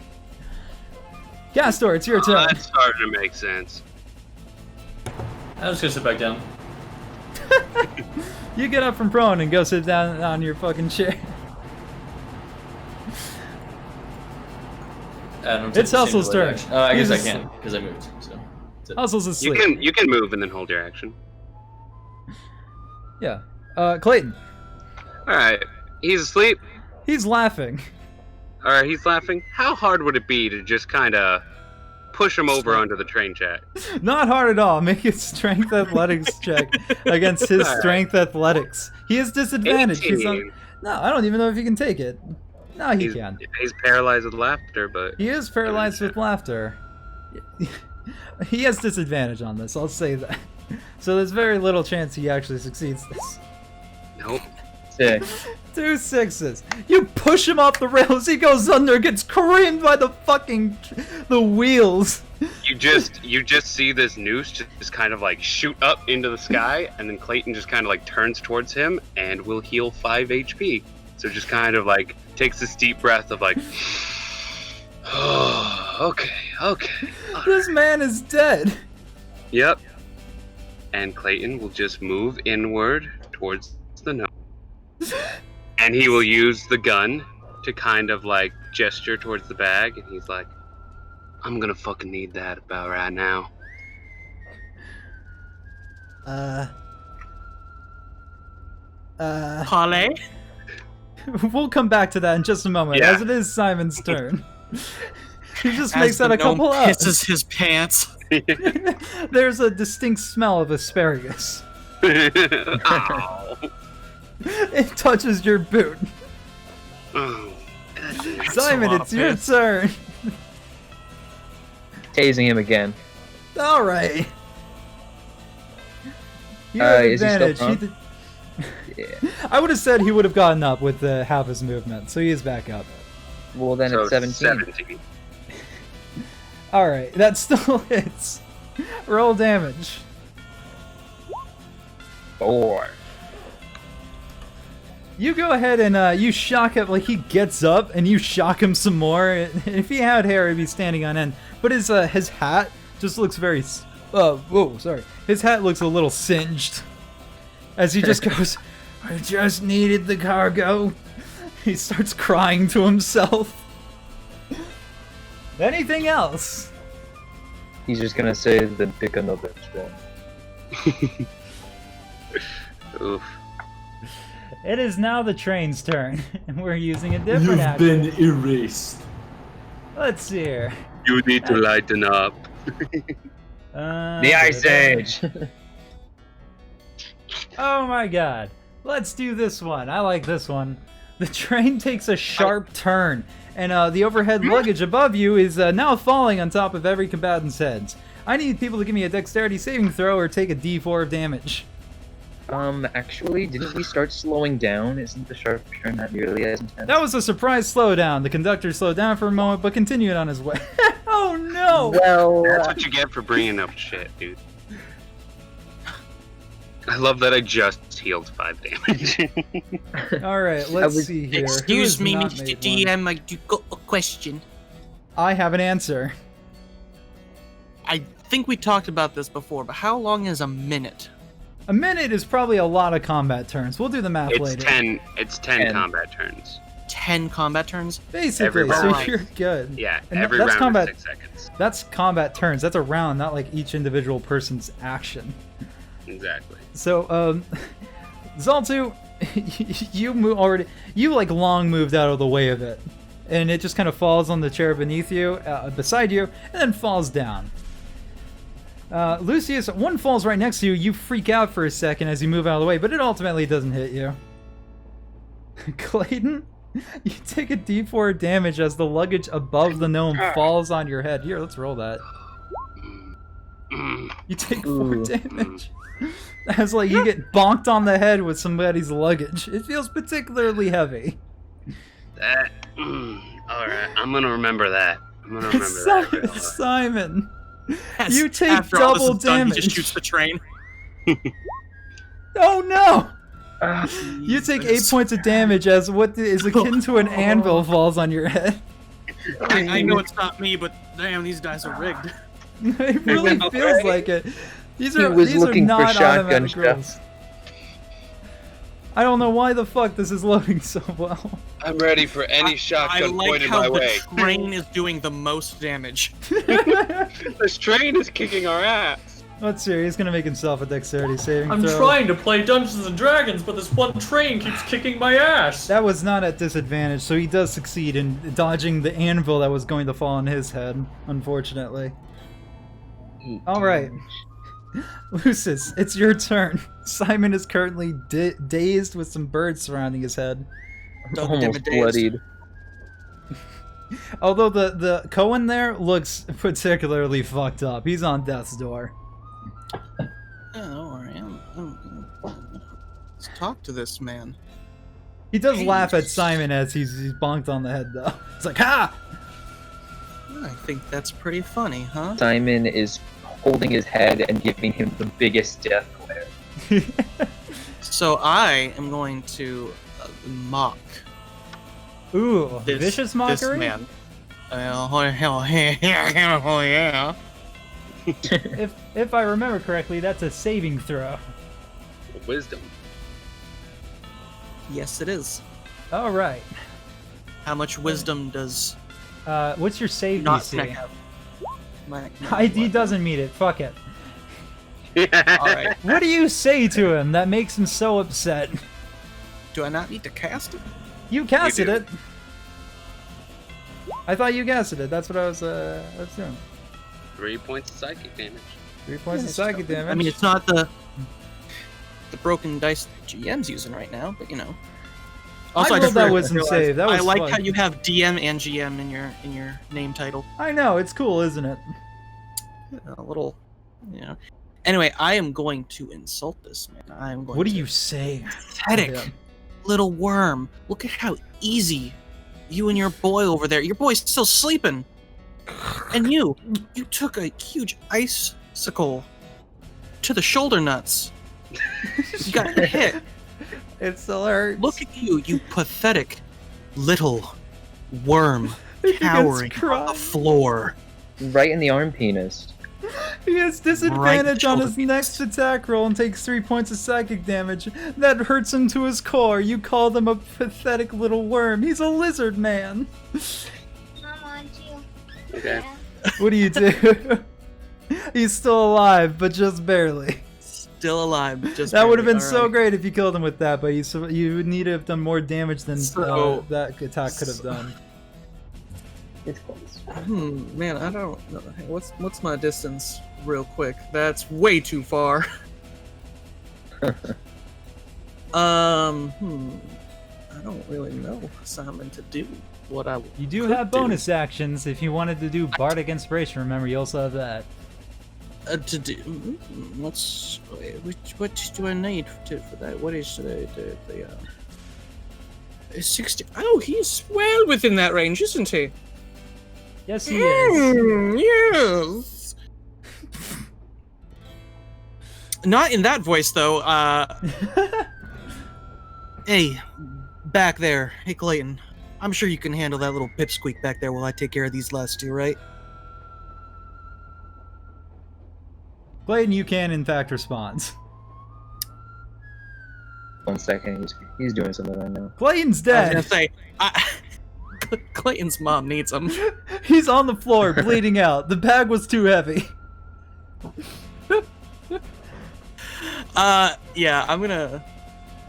Castor, it's your turn. That's starting to make sense. I'm just gonna sit back down. You get up from prone and go sit down on your fucking chair. I don't It's take the Hustle's single turn. action. Oh, I guess He's I asleep. can because I moved. So that's it. Hustle's You asleep. can move and then hold your action. Yeah. Clayton. Alright, he's asleep. He's laughing. Alright, he's laughing. How hard would it be to just kind of push him over onto the train track? Not hard at all. Make a strength athletics check against his strength athletics. He has disadvantage. He's not, 18. no, I don't even know if he can take it. No, he can. He's paralyzed with laughter, but... He is paralyzed with laughter. He has disadvantage on this, I'll say that. So there's very little chance he actually succeeds this. Nope. 6. 2 6s. You push him off the rails, he goes under, gets creamed by the wheels. You just see this noose just kind of like shoot up into the sky, and then Clayton just kind of like turns towards him and will heal 5 HP. So just kind of like takes this deep breath of like, oh, okay. This man is dead. Yep. And Clayton will just move inward towards the gnome. And he will use the gun to kind of like gesture towards the bag, and he's like, I'm gonna fucking need that about right now. Parlay? We'll come back to that in just a moment, Yeah. as it is Simon's turn. He just As makes the out a gnome couple of. pisses his pants. There's a distinct smell of asparagus. Ow. It touches your boot. Oh, goddamn. Simon, a lot it's of your pants. turn. Tasing him again. All right. You have Is he still advantage. prone? Yeah. I would have said he would have gotten up with half his movement, so he is back up. Well, then So it's 17. 17. All right, that still hits. Roll damage. 4. You go ahead and you shock him, like he gets up and you shock him some more. If he had hair, he'd be standing on end. But his hat just looks very, whoa, sorry. His hat looks a little singed. As he just goes, I just needed the cargo. He starts crying to himself. Anything else? He's just gonna say, then pick another one. Oof. It is now the train's turn, and we're using a different You've action. been erased. Let's see here. You need to lighten up. The Ice Age! Oh my god. Let's do this one. I like this one. The train takes a sharp turn, and the overhead luggage above you is now falling on top of every combatant's heads. I need people to give me a dexterity saving throw or take a d4 of damage. Actually, didn't we start slowing down? Isn't the sharp turn not nearly as intense? That was a surprise slowdown. The conductor slowed down for a moment, but continued on his way. Oh no! Well, That's what you get for bringing up shit, dude. I love that I just healed 5 damage. Alright, let's was- see here. Who Excuse has me, not Mr. made one? DM, I do got a question. I have an answer. I think we talked about this before, but how long is a minute? A minute is probably a lot of combat turns. We'll do the math It's later. 10. It's 10 10. combat turns. 10 combat turns? Basically, Every so round. you're good. Yeah, And every that's round combat. is 6 seconds. That's combat turns. That's a round, not like each individual person's action. Exactly. So, Zaltu, you like long moved out of the way of it, and it just kind of falls on the chair beneath you, beside you, and then falls down. Lucius, one falls right next to you. You freak out for a second as you move out of the way, but it ultimately doesn't hit you. Clayton, you take a d4 damage as the luggage above the gnome falls on your head. Here, let's roll that. You take 4 Ooh. damage. As like you get bonked on the head with somebody's luggage. It feels particularly heavy. That. Alright, I'm gonna remember that. I'm gonna remember that. real hard. Simon. Yes, You take after all this double is done, he damage. just shoots the train. Oh no! Ah, You take 8 points of damage as what is akin to an anvil falls on your head. I know it's not me, but damn, these guys are rigged. It really feels like it. These He are was these looking are for not shotgun automatic rolls. shots. I don't know why the fuck this is loading so well. I'm ready for any I shotgun like pointed how my the way. train is doing the most damage. This train is kicking our ass. Let's see. He's gonna make himself a dexterity saving I'm throw. trying to play Dungeons and Dragons, but this one train keeps kicking my ass. That was not at disadvantage, so he does succeed in dodging the anvil that was going to fall on his head, unfortunately. Alright. Leucis, it's your turn. Simon is currently dazed with some birds surrounding his head. Almost bloodied. Although the Cohen there looks particularly fucked up. He's on death's door. Don't worry. Let's talk to this man. He does laugh at Simon as he's bonked on the head, though. It's like, ha! I think that's pretty funny, huh? Simon is holding his head and giving him the biggest death glare. So I am going to mock Ooh, this, vicious mockery? this man. Oh yeah. If I remember correctly, that's a saving throw. Wisdom. Yes, it is. All right. How much wisdom does What's your save not DC? have? ID doesn't meet it. Fuck it. All right. What do you say to him that makes him so upset? Do I not need to cast it? You casted do. it. I thought you casted it. That's what I was doing. 3 points of psychic damage. 3 points of psychic damage. I mean, it's not the broken dice that GM's using right now, but you know. I rolled just that realized- wisdom save. That was I like fun. how you have DM and GM in your name title. I know, it's cool, isn't it? A little, you know. Anyway, I am going to insult this man. I'm going. What do to you say? pathetic Yeah. little worm? Look at how easy you and your boy over there. Your boy's still sleeping, and you took a huge icicle to the shoulder nuts. You got hit. It still hurts. Look at you, you pathetic little worm He gets cowering on cried. the floor. Right in the arm penis. He has disadvantage on shoulder his next attack roll and takes 3 points of psychic damage. That hurts him to his core. You called him a pathetic little worm. He's a lizard man. Mom, aren't you? Okay. What do you do? He's still alive, but just barely. Still alive. Just That would have barely. been All so right. great if you killed him with that, but you would need to have done more damage than So- that attack could have done. It's close. Man, I don't know. Hey, what's my distance, real quick? That's way too far. I don't really know, Simon, to do what I. You do could have bonus actions if you wanted to do Bardic Inspiration. Remember, you also have that. To do. What do I need for that? What is the 60? Oh, he's well within that range, isn't he? Yes, he is. Yes. Not in that voice, though. Hey, back there. Hey, Clayton. I'm sure you can handle that little pipsqueak back there while I take care of these last two, right? Clayton, you can in fact respond. 1 second, he's doing something right now. Clayton's I was dead. gonna say, Clayton's mom needs him. He's on the floor, bleeding out. The bag was too heavy. Yeah, I'm gonna.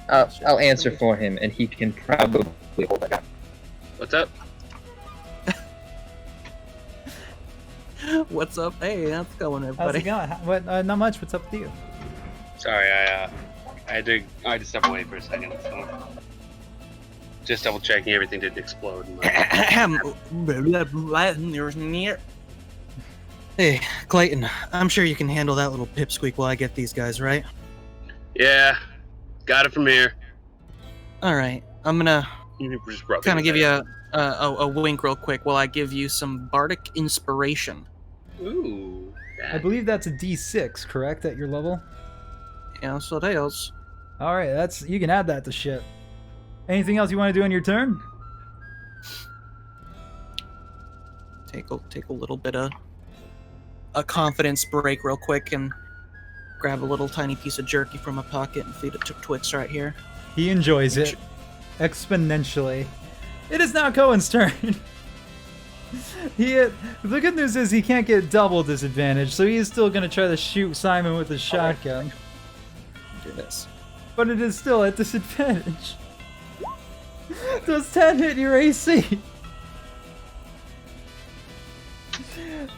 I'll answer for him, and he can probably hold that. What's up? What's up? Hey, how's it going, How's everybody? it going? What? Not much. What's up with you? Sorry, I had to step away for a second. So. Just double checking everything didn't explode. Hey, Clayton, I'm sure you can handle that little pipsqueak while I get these guys, right? Yeah, got it from here. All right, I'm gonna Just rub kind of it give in you a wink real quick while I give you some bardic inspiration. there. Ooh. I believe that's a D6, correct? At your level. Yeah, so it is. All right, that's you can add that to shit. Anything else you want to do on your turn? Take a little bit of a confidence break real quick and grab a little tiny piece of jerky from my pocket and feed it to Twix right here. He enjoys it exponentially. It is now Cohen's turn. The good news is he can't get double disadvantage, so he is still gonna try to shoot Simon with a shotgun. Do this. But it is still at disadvantage. Does 10 hit your AC?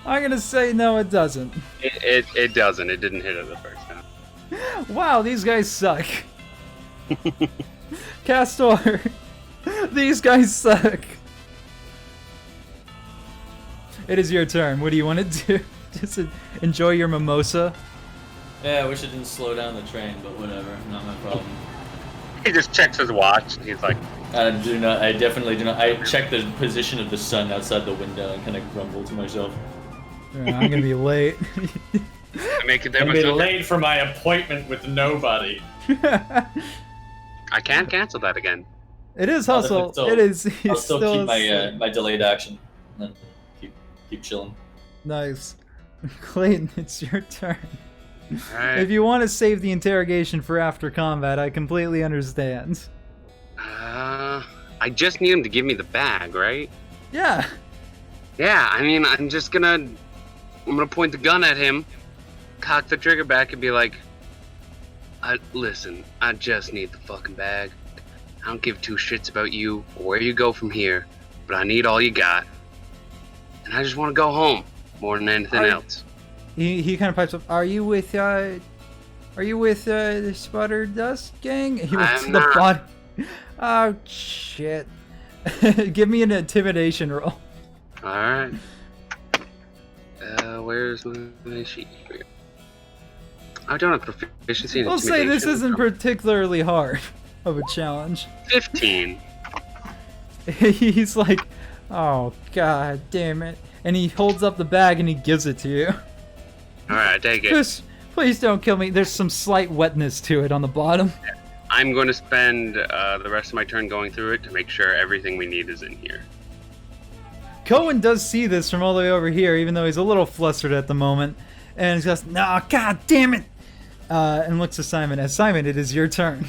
I'm gonna say no, it doesn't. It doesn't. It didn't hit it the first time. Wow, these guys suck. Castor, these guys suck. It is your turn. What do you want to do? Just enjoy your mimosa? Yeah, I wish it didn't slow down the train, but whatever. Not my problem. He just checks his watch and he's like, I definitely do not. I check the position of the sun outside the window and kind of grumble to myself. Yeah, I'm gonna be late. I make it there I'm gonna be myself. late for my appointment with nobody. I can't cancel that again. It is hustle. It is. I'll still keep my delayed action and keep chilling. Nice. Clayton, it's your turn. Alright. If you want to save the interrogation for after combat, I completely understand. I just need him to give me the bag, right? Yeah. Yeah, I mean, I'm gonna point the gun at him, cock the trigger back, and be like, listen, I just need the fucking bag. I don't give two shits about you or where you go from here, but I need all you got. And I just want to go home more than anything else. He kind of pipes up. Are you with the Sputter Dust gang? He looks I'm to the not. body. Oh shit! Give me an intimidation roll. All right. Where's my sheet here? I don't have proficiency in We'll say intimidation. this isn't particularly hard of a challenge. 15. He's like, oh god damn it, and he holds up the bag and he gives it to you. All right, take it. Just please don't kill me. There's some slight wetness to it on the bottom. I'm going to spend the rest of my turn going through it to make sure everything we need is in here. Cohen does see this from all the way over here, even though he's a little flustered at the moment, and he goes, "Nah, god damn it!" And looks to Simon. As Simon, it is your turn.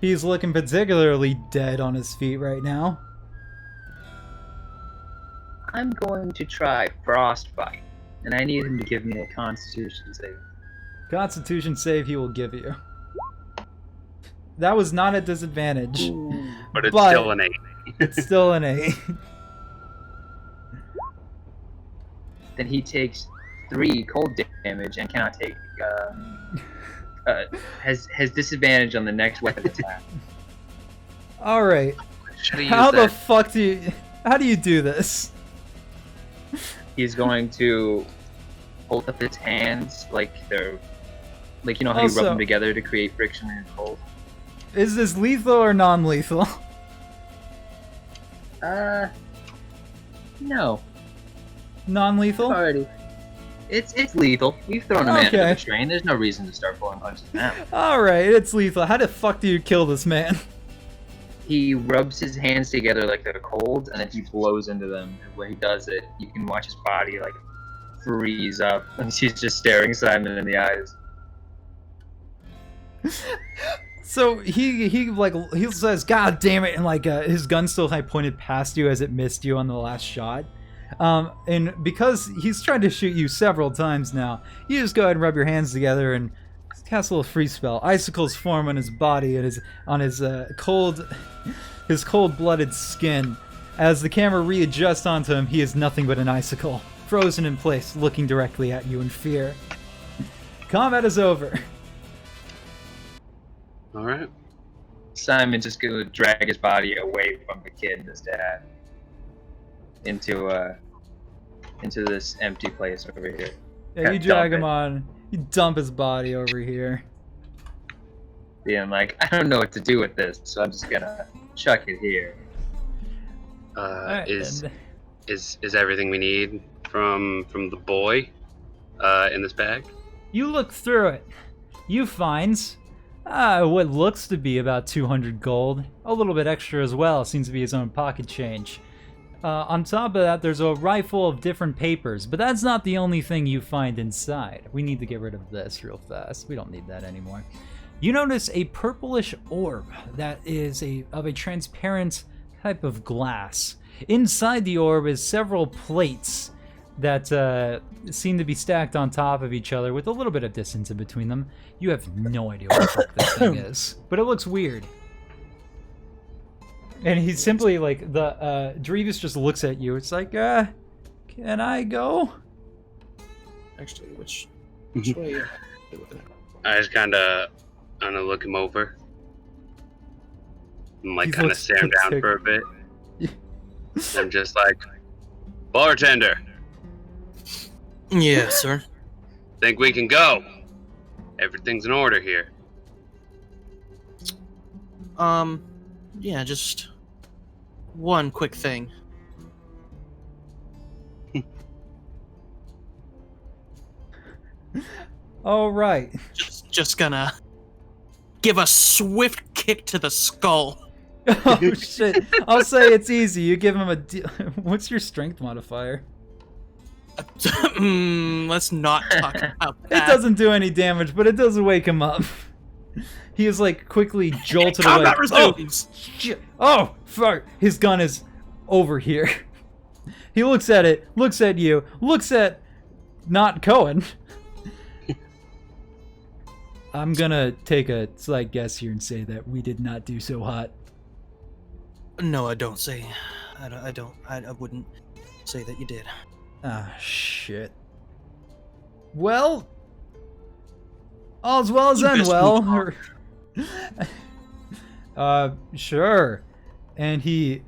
He's looking particularly dead on his feet right now. I'm going to try Frostbite, and I need him to give me a Constitution save. Constitution save he will give you. That was not a disadvantage. But it's still an 8. It's still an 8. Then he takes 3 cold damage and cannot take. Has disadvantage on the next weapon attack. All right. How the fuck do you? How do you do this? He's going to hold up his hands like they're, like, you know how you rub them together to create friction and cold. Is this lethal or non-lethal? No. Non-lethal? Already. It's lethal. We've thrown a man into the train. There's no reason to start pulling punches now. Alright, it's lethal. How the fuck do you kill this man? He rubs his hands together like they're cold, and then he blows into them. And when he does it, you can watch his body, like, freeze up. And he's just staring Simon in the eyes. So he says, "God damn it!" and like his gun still like pointed past you as it missed you on the last shot. And because he's tried to shoot you several times now, you just go ahead and rub your hands together and cast a little free spell. Icicles form on his body and his cold-blooded skin. As the camera readjusts onto him, he is nothing but an icicle, frozen in place, looking directly at you in fear. Combat is over. All right. Simon's just gonna drag his body away from the kid and his dad into this empty place over here. Yeah, you drag him on. You dump his body over here. Being like, I don't know what to do with this, so I'm just gonna chuck it here. Is everything we need from the boy in this bag? You look through it. You find what looks to be about 200 gold. A little bit extra as well. Seems to be his own pocket change. On top of that, there's a rifle of different papers, but that's not the only thing you find inside. We need to get rid of this real fast. We don't need that anymore. You notice a purplish orb that is of a transparent type of glass. Inside the orb is several plates that seem to be stacked on top of each other with a little bit of distance in between them. You have no idea what the fuck this thing is, but it looks weird. And he's simply like, Drevis just looks at you. It's like, can I go? Actually, which way? I just kind of look him over. I'm like He kind of looks stare him down sick. for a bit. I'm just like, bartender, Yeah, sir. think we can go? Everything's in order here. Yeah, just one quick thing. All right. Just gonna give a swift kick to the skull. Oh shit! I'll say it's easy. You give him a. What's your strength modifier? Let's not talk about It that. doesn't do any damage, but it does wake him up. He is like quickly jolted away. Combat Oh, resumes. shit. Oh, fuck. His gun is over here. He looks at it, looks at you, looks at not Cohen. I'm gonna take a slight guess here and say that we did not do so hot. No, I don't say. I wouldn't say that you did. Ah, shit. Well, all's well as end Best well. Sure. And he...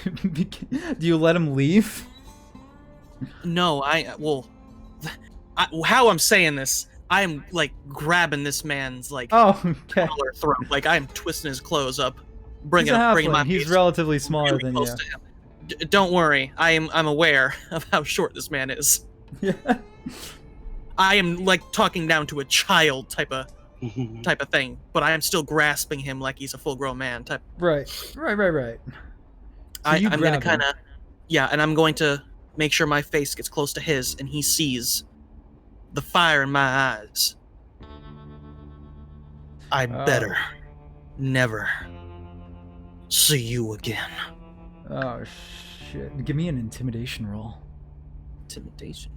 Do you let him leave? No, how I'm saying this, I'm like grabbing this man's like Oh, okay. collar throat, like I'm twisting his clothes up, He's bringing a him my halfling. He's face relatively smaller really than close you. to him. Don't worry, I'm aware of how short this man is. Yeah. I am like talking down to a child type of thing, but I am still grasping him like he's a full-grown man type. Right. So I'm you gonna grab him. kind of, yeah, and I'm going to make sure my face gets close to his, and he sees the fire in my eyes. I'd Oh. better never see you again. Oh, shit. Give me an intimidation roll. Intimidation.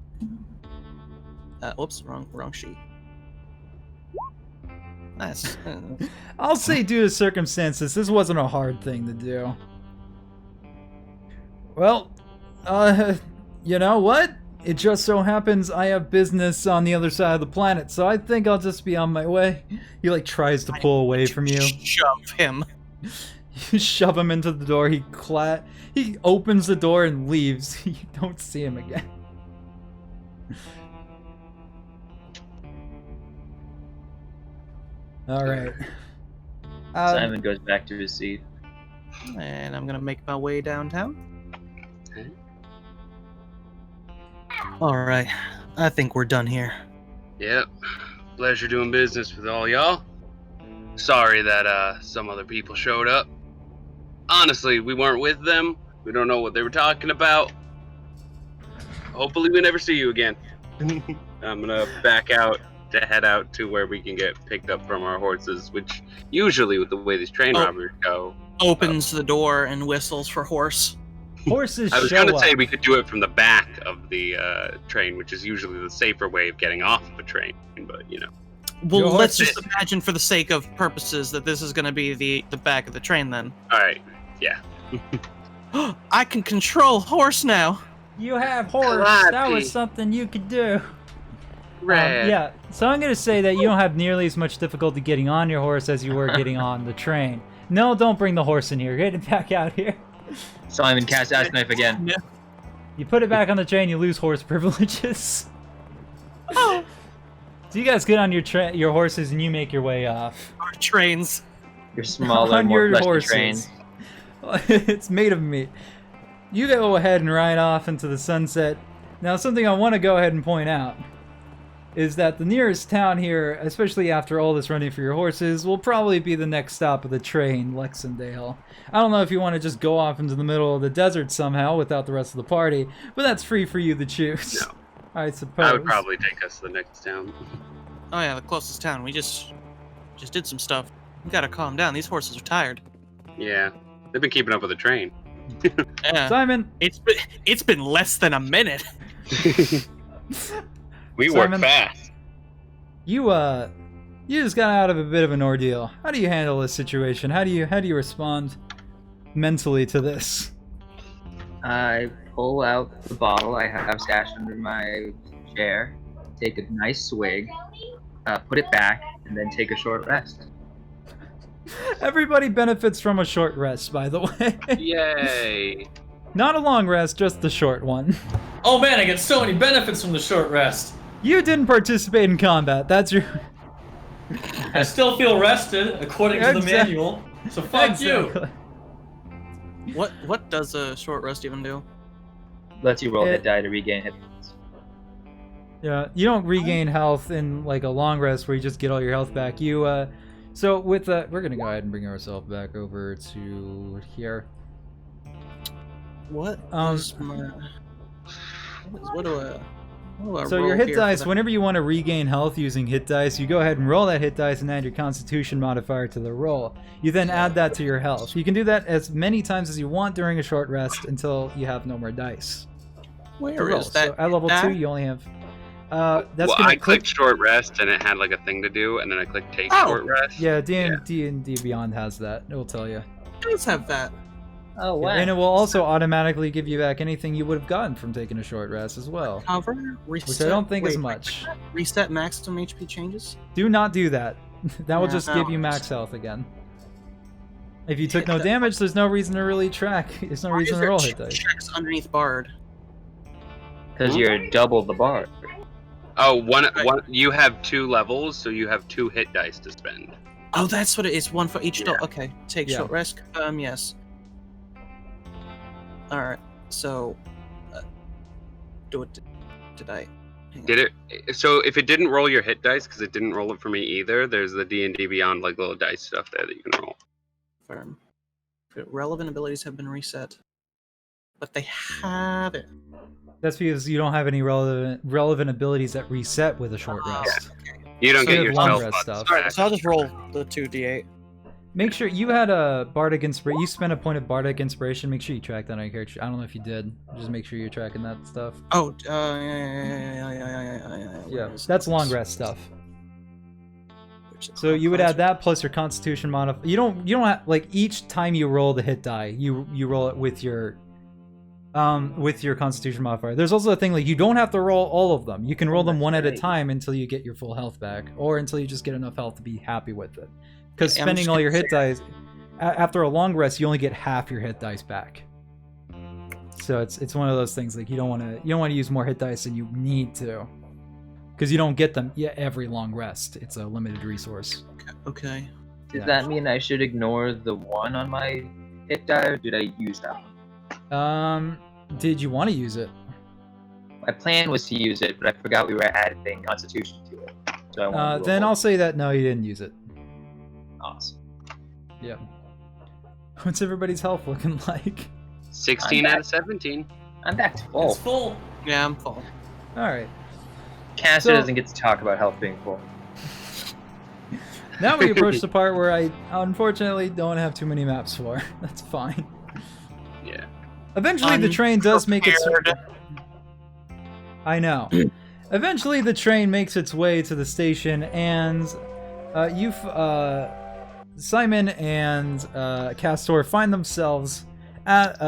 Whoops, wrong sheet. Nice. I'll say due to circumstances, this wasn't a hard thing to do. Well, you know what? It just so happens I have business on the other side of the planet, so I think I'll just be on my way. He like tries to pull away from you. Shove him. You shove him into the door. He opens the door and leaves. You don't see him again. All right. Simon goes back to his seat. And I'm gonna make my way downtown. Okay. Alright, I think we're done here. Yep. Pleasure doing business with all y'all. Sorry that some other people showed up. Honestly, we weren't with them. We don't know what they were talking about. Hopefully we never see you again. I'm gonna back out to head out to where we can get picked up from our horses, which usually with the way these train robbers go. Opens the door and whistles for horse. Horses I was show gonna up. say we could do it from the back of the train, which is usually the safer way of getting off of a train, but you know. Well, Your let's horse just imagine for the sake of purposes that this is gonna be the back of the train then. Alright, yeah. I can control horse now. You have horse. Calliope. That was something you could do. Red. Yeah, so I'm going to say that you don't have nearly as much difficulty getting on your horse as you were getting on the train. No, don't bring the horse in here. Get it back out here. Simon casts Ash Knife again. You put it back on the train, you lose horse privileges. So you guys get on your horses and you make your way off. Our trains. Your smaller, On more your fleshy horses. train. It's made of meat. You go ahead and ride off into the sunset. Now, something I want to go ahead and point out is that the nearest town here, especially after all this running for your horses, will probably be the next stop of the train, Lexendale. I don't know if you want to just go off into the middle of the desert somehow without the rest of the party, but that's free for you to choose. No. I suppose. I would probably take us to the next town. Oh yeah, the closest town. We just did some stuff. We gotta calm down. These horses are tired. Yeah. They've been keeping up with the train. Yeah. Simon, It's been less than a minute. We work Simon. fast. you just got out of a bit of an ordeal. How do you handle this situation? How do you respond mentally to this? I pull out the bottle I have stashed under my chair, take a nice swig, put it back, and then take a short rest. Everybody benefits from a short rest, by the way. Yay. Not a long rest, just the short one. Oh man, I get so many benefits from the short rest. You didn't participate in combat. That's your. I still feel rested according to the Exact- manual. So fuck you. Exactly. What does a short rest even do? Lets you roll It- hit die to regain hit points. Yeah, you don't regain health in like a long rest where you just get all your health back. So with we're gonna go ahead and bring ourselves back over to here. What? Um, is my- what do I? So your hit dice, whenever you want to regain health using hit dice, you go ahead and roll that hit dice and add your Constitution modifier to the roll. You then add that to your health. You can do that as many times as you want during a short rest until you have no more dice. to Where roll. is that? So at level that? 2, you only have. That's Well, gonna I click. clicked short rest and it had like a thing to do, and then I clicked take Oh. short rest. Yeah, D&D Beyond has that. It will tell you. Let's have that. Oh wow. And it will also automatically give you back anything you would have gotten from taking a short rest as well. Cover. Reset. Which I don't think is wait, much. Reset maximum HP changes. Do not do that. That will Yeah, just no. give you max health again. If you took Yeah, no that- damage, there's no reason to really track. There's no Why reason is to there roll hit dice. checks underneath Bard? Because you're double the bar. Oh, one. You have 2 levels, so you have 2 hit dice to spend. Oh, that's what it is. One for each. Yeah. Okay. Take Yeah. short rest. Yes. All right. So, do it. Did I? Hang on. Did it? So if it didn't roll your hit dice, because it didn't roll it for me either, there's the D&D Beyond like little dice stuff there that you can roll. Confirm. Relevant abilities have been reset, but they haven't. That's because you don't have any relevant abilities that reset with a short Oh, rest. You don't So get you your have long spell rest slots stuff. All right. back. So I'll just roll the 2d8. Make sure you had a bardic inspiration. You spent a point of bardic inspiration. Make sure you track that on your character. I don't know if you did. Just make sure you're tracking that stuff. Oh, Yeah, that's long rest stuff. Which is- So you would add that plus your Constitution modifier. You don't have, like, each time you roll the hit die, you roll it with your Constitution modifier. There's also a thing like you don't have to roll all of them. You can roll them that's one at a right. time until you get your full health back, or until you just get enough health to be happy with it. Because Yeah, I'm spending just all gonna your hit dice after a long rest, you only get half your hit dice back. So it's one of those things like you don't want to use more hit dice than you need to, because you don't get them every long rest. It's a limited resource. Okay. Does Yeah. that mean I should ignore the 1 on my hit die, or did I use that one? Did you want to use it? My plan was to use it, but I forgot we were adding Constitution to it. So I wanted to Then roll. I'll say that no, you didn't use it. Awesome. Yeah. What's everybody's health looking like? 16 I'm out of 17. I'm back to full. It's full. Yeah, I'm full. All right. Castor So- doesn't get to talk about health being full. Now we approach the part where I unfortunately don't have too many maps for. That's fine. Yeah. Eventually, the train does make its. Unprepared. I know. Eventually, the train makes its way to the station, and Simon and Castor find themselves at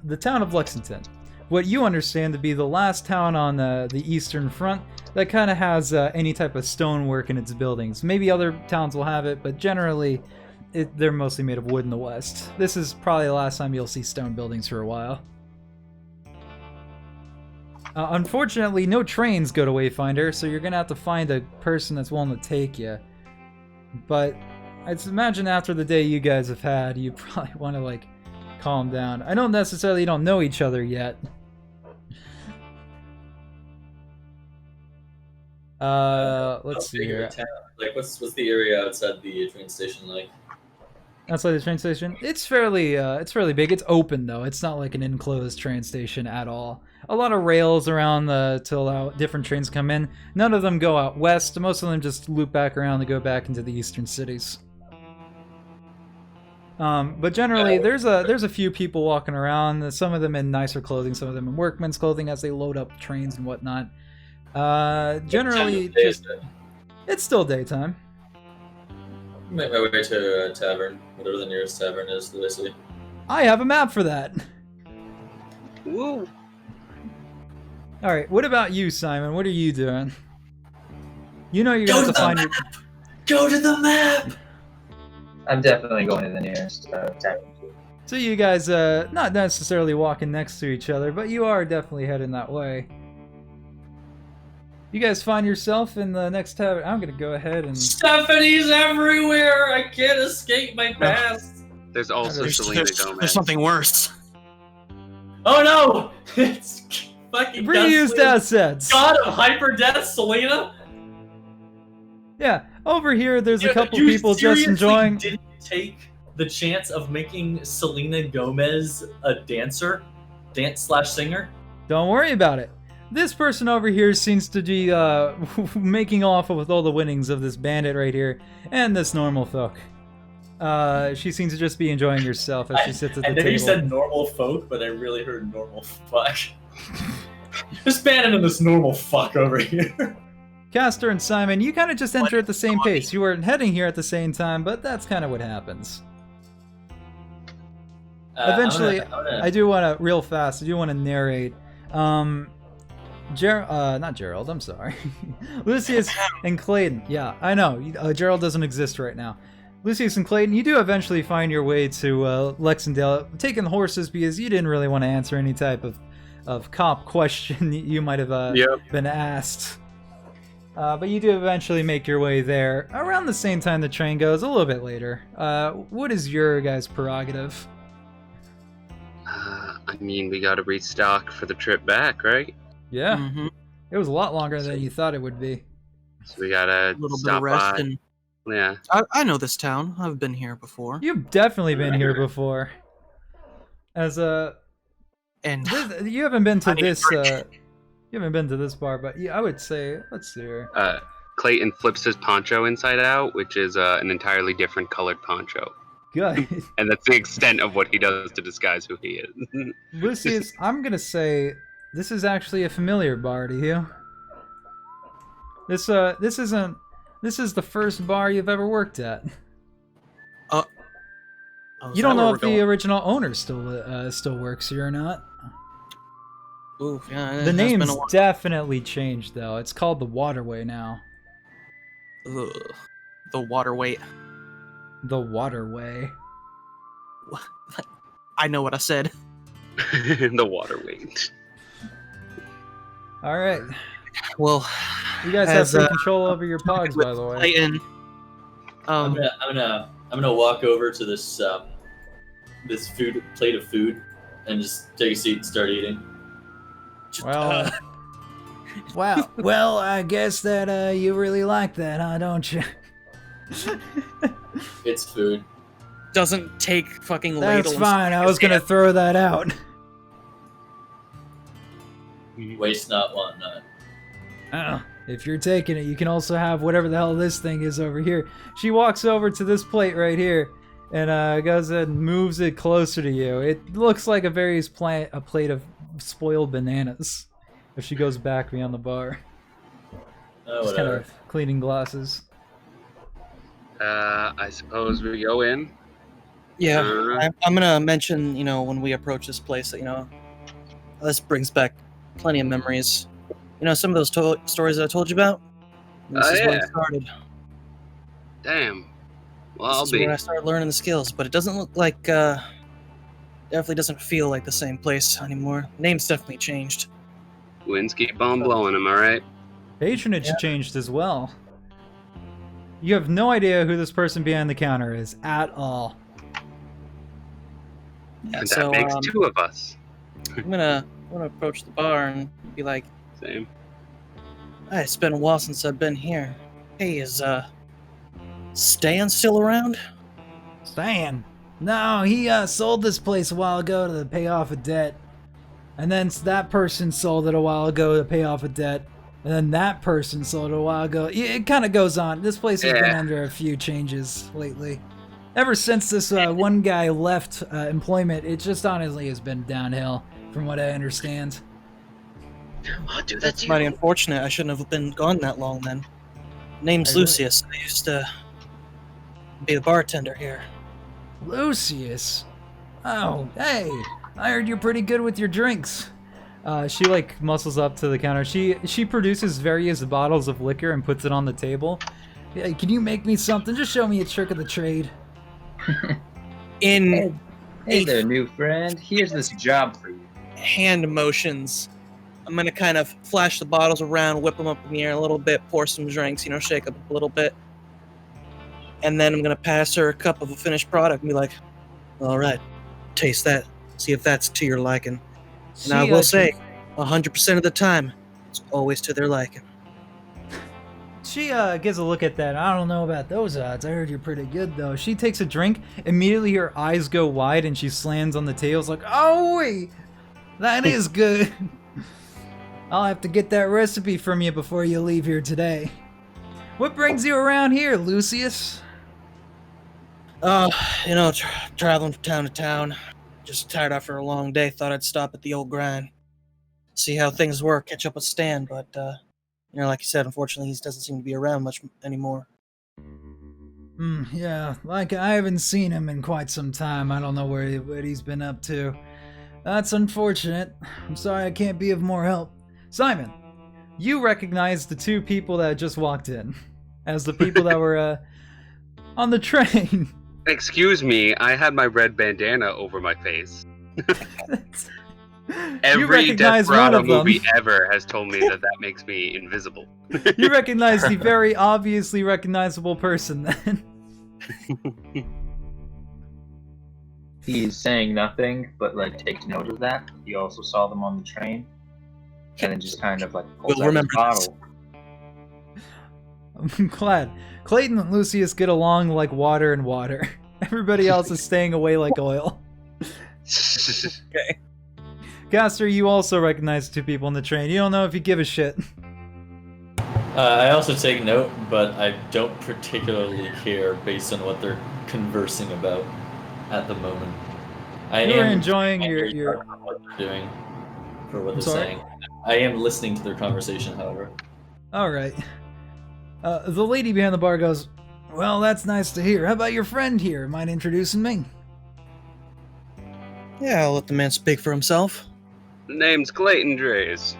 the town of Lexington. What you understand to be the last town on the Eastern Front that kind of has any type of stonework in its buildings. Maybe other towns will have it, but generally, they're mostly made of wood in the West. This is probably the last time you'll see stone buildings for a while. Unfortunately, no trains go to Wayfinder, so you're gonna have to find a person that's willing to take you. But I'd imagine after the day you guys have had, you probably want to like calm down. I don't necessarily don't know each other yet. Let's see Bigger here. town. Like, what's the area outside the train station like? Outside the train station, it's fairly big. It's open though. It's not like an enclosed train station at all. A lot of rails around to allow different trains to come in. None of them go out west. Most of them just loop back around to go back into the eastern cities. But generally, there's a few people walking around. Some of them in nicer clothing, some of them in workman's clothing as they load up trains and whatnot. Generally, it's still daytime. Make my way to a tavern, whatever the nearest tavern is that I see. I have a map for that. Woo! All right, what about you, Simon? What are you doing? You know you're gonna have to find your... Go to the map! I'm definitely going to the nearest tavern. So you guys, not necessarily walking next to each other, but you are definitely heading that way. You guys find yourself in the next tavern. I'm gonna go ahead and... Stephanie's everywhere! I can't escape my past! There's also Selena Gomez. There's something worse. Oh no! It's fucking Reused assets! God of Hyper Death, Selena? Yeah, over here there's a couple people just enjoying... Didn't take the chance of making Selena Gomez a dancer? Dance/singer? Don't worry about it. This person over here seems to be making off with all the winnings of this bandit right here and this normal folk. She seems to just be enjoying herself as she sits at the I know table. you said normal folk, but I really heard normal fuck. Just bandit and this normal fuck over here. Castor and Simon, you kind of just enter at the same pace. You were heading here at the same time, but that's kind of what happens. Eventually, I do want to, real fast, I do want to narrate. Not Gerald, I'm sorry. Leucis and Clayton. Yeah, I know. Gerald doesn't exist right now. Leucis and Clayton, you do eventually find your way to Lexendale, taking horses because you didn't really want to answer any type of cop question you might have been asked. But you do eventually make your way there around the same time the train goes, a little bit later. What is your guys' prerogative? I mean, we gotta restock for the trip back, right? Yeah. Mm-hmm. It was a lot longer than you thought it would be. So we gotta A little bit stop of rest by. and Yeah. I know this town. I've been here before. You've definitely been here before. As And you haven't been to I need a this drink. you haven't been to this bar, but yeah, I would say, let's see here. Clayton flips his poncho inside out, which is an entirely different colored poncho. Good. And that's the extent of what he does to disguise who he is. Lucius, I'm gonna say this is actually a familiar bar to you. This is the first bar you've ever worked at. You don't know if the original owner still works here or not. Ooh, yeah, it The has been name's a while. definitely changed though. It's called the Waterway now. Ugh. The waterway. The Waterway. I know what I said. The water weight. All right. Well, You guys have as, free control over your pogs, by the way. Clayton, I'm gonna walk over to this this plate of food and just take a seat and start eating. Well, wow. Well, I guess that you really like that, huh? Don't you? It's food. doesn't take fucking That's ladle. fine. I was gonna throw that out. Waste not, want not. If you're taking it, you can also have whatever the hell this thing is over here. She walks over to this plate right here and goes and moves it closer to you. It looks like a plate of spoiled bananas. If she goes back beyond the bar, Oh, just kind whatever. of cleaning glasses. I suppose we go in. Yeah, Uh, I'm gonna mention, when we approach this place that, this brings back plenty of memories. Some of those stories that I told you about. This is where yeah. I started. Damn. Well, This I'll is be. where I started learning the skills, but it doesn't look like, definitely doesn't feel like the same place anymore. Name's definitely changed. Winds keep on blowing, am I right? Patronage changed as well. You have no idea who this person behind the counter is at all. Yeah, And so that makes two of us. I'm gonna approach the bar and be like, Same. "Hey, it's been a while since I've been here. Hey, is Stan still around?" Stan? No, he sold this place a while ago to pay off a debt. And then that person sold it a while ago to pay off a debt. And then that person sold it a while ago. It kind of goes on. This place has been Yeah. under a few changes lately. Ever since this one guy left employment, it just honestly has been downhill, from what I understand. I'll do that That's to mighty you. unfortunate. I shouldn't have been gone that long then. Name's I Lucius. I used to be the bartender here. Lucius? Oh, hey, I heard you're pretty good with your drinks. She like muscles up to the counter. She produces various bottles of liquor and puts it on the table. Hey, can you make me something? Just show me a trick of the trade. In Hey there, new friend. Here's this job for you. hand motions, I'm gonna kind of flash the bottles around, whip them up in the air a little bit, pour some drinks, shake up a little bit. And then I'm gonna pass her a cup of a finished product and be like, all right, taste that. See if that's to your liking. And I will say, 100% of the time, it's always to their liking. She gives a look at that. I don't know about those odds. I heard you're pretty good, though. She takes a drink. Immediately, her eyes go wide, and she slams on the table. It's like, oh, wait. That is good. I'll have to get that recipe from you before you leave here today. What brings you around here, Lucius? Traveling from town to town. Just tired after a long day. Thought I'd stop at the old grind. See how things work, catch up with Stan, but, like you said, unfortunately, he doesn't seem to be around much anymore. Yeah, like I haven't seen him in quite some time. I don't know what he's been up to. That's unfortunate. I'm sorry I can't be of more help. Simon, you recognize the two people that just walked in as the people that were on the train. Excuse me, I had my red bandana over my face. Every recognize one Desperado of them. movie ever has told me that makes me invisible. You recognize the very obviously recognizable person then. He's saying nothing, but like takes note of that. He also saw them on the train, and then just kind of like pulls We'll out his remember this. bottle. I'm glad. Clayton and Lucius get along like water and water. Everybody else is staying away like oil. Okay. Castor, you also recognize two people on the train. You don't know if you give a shit. I also take note, but I don't particularly care based on what they're conversing about at the moment. You're enjoying your what they're doing for what I'm they're sorry? saying. I am listening to their conversation, however. All right. The lady behind the bar goes, well, that's nice to hear. How about your friend here? Mind introducing me? Yeah, I'll let the man speak for himself. Name's Clayton Draze.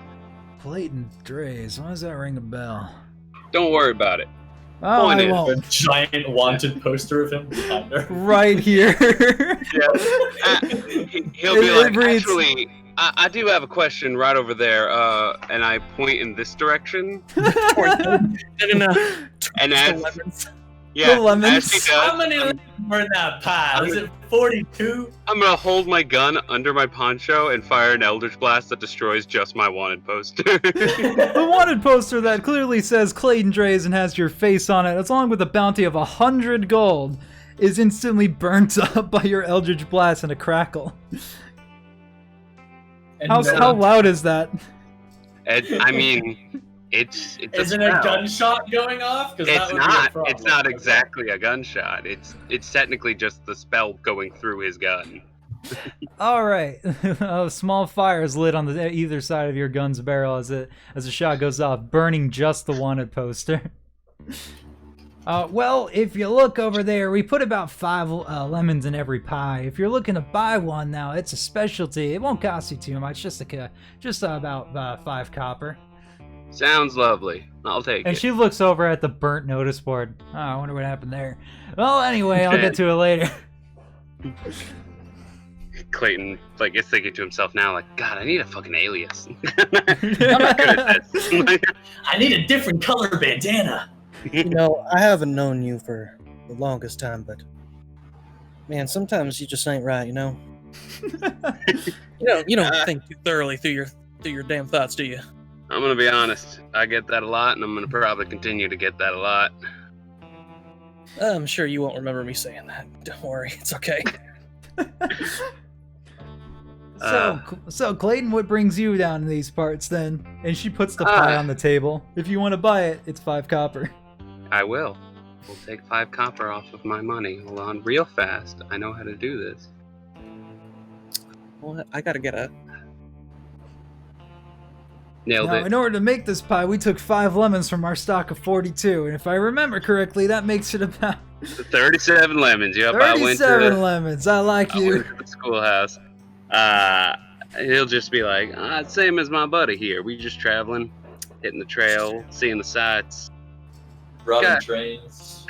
Clayton Draze. Why does that ring a bell? Don't worry about it. Oh, Point I is, A won't. giant wanted poster of him behind her. Right here. He'll be It like, reads- actually, I do have a question right over there, and I point in this direction. No. And as, lemons. yeah, lemons. as he How does, many lemons were in that pile? Is it 42? I'm gonna hold my gun under my poncho and fire an Eldritch Blast that destroys just my wanted poster. The wanted poster that clearly says Clayton Draze and has your face on it, along with a bounty of 100 gold, is instantly burnt up by your Eldritch Blast in a crackle. And How loud is that? And, I mean, it's Isn't a a spell. gunshot going off? 'Cause that It's would be a not. problem. It's not Okay. exactly a gunshot. It's technically just the spell going through his gun. All right, a small fire is lit on the either side of your gun's barrel as a shot goes off, burning just the wanted poster. Well, if you look over there, we put about 5 lemons in every pie. If you're looking to buy one now, it's a specialty. It won't cost you too much, just about 5 copper. Sounds lovely. I'll take And it. she looks over at the burnt notice board. Oh, I wonder what happened there. Well, anyway, I'll get to it later. Clayton is thinking to himself now, like, God, I need a fucking alias. I'm not good at this. I need a different color bandana. I haven't known you for the longest time, but man, sometimes you just ain't right, You don't think too thoroughly through your damn thoughts, do you? I'm gonna be honest. I get that a lot, and I'm gonna probably continue to get that a lot. I'm sure you won't remember me saying that. Don't worry, it's okay. So Clayton, what brings you down to these parts then? And she puts the pie on the table. If you want to buy it, it's 5 copper. I will. We'll take 5 copper off of my money. Hold on, real fast. I know how to do this. Well, I gotta get a. Nailed Now, it. in order to make this pie, we took 5 lemons from our stock of 42, and if I remember correctly, that makes it about 37 lemons. Yep, 37 lemons. I like I you. went to the schoolhouse. He'll just be like, same as my buddy here. We just traveling, hitting the trail, seeing the sights. Robbing God. trains.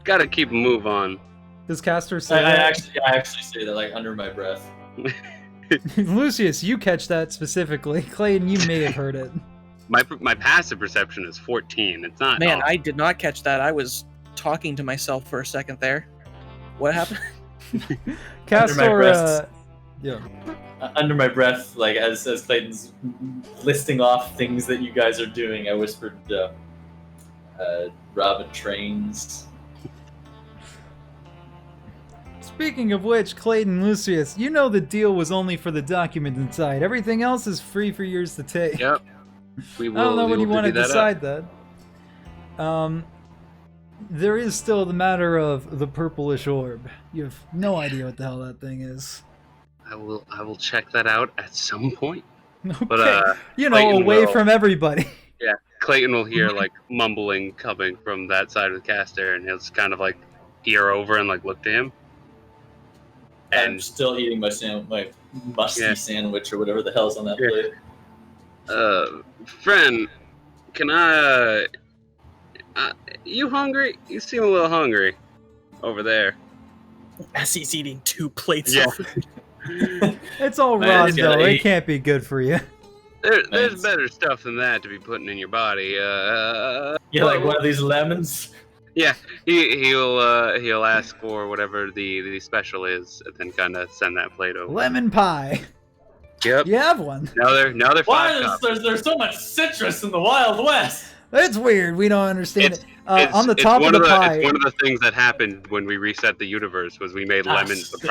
Gotta keep a move on. Does Castor say I that? actually say that like under my breath. Lucius, you catch that specifically. Clayton, you may have heard it. My passive perception is 14. It's not. Man, awful. I did not catch that. I was talking to myself for a second there. What happened? Castor, breath. yeah. Under my breath, like as Clayton's listing off things that you guys are doing, I whispered, robbing trains. Speaking of which, Clayton, Lucius, you know the deal was only for the document inside. Everything else is free for yours to take. Yep. We will. I don't know when we you will want to divvy that decide that. There is still the matter of the purplish orb. You have no idea what the hell that thing is. I will check that out at some point. Okay. But you know, Clayton away will- from everybody. Yeah, Clayton will hear like mumbling coming from that side of the Castor, and he'll just kind of like peer over and like look to him. I'm And still eating my musty sandwich or whatever the hell's on that plate. friend, can I? You hungry? You seem a little hungry over there. As he's eating 2 plates Yeah. of food. It's all Man, raw it's though. gotta It eat. can't be good for you. There's Thanks. better stuff than that to be putting in your body. You like one of these lemons? Yeah, he'll ask for whatever the special is, and then kind of send that plate over. Lemon pie. Yep. You have one. Now they're Why 5 is copper. there's so much citrus in the Wild West? It's weird. We don't understand it. On the It's top of one the pie. It's one of the things that happened when we reset the universe was we made lemons the shit.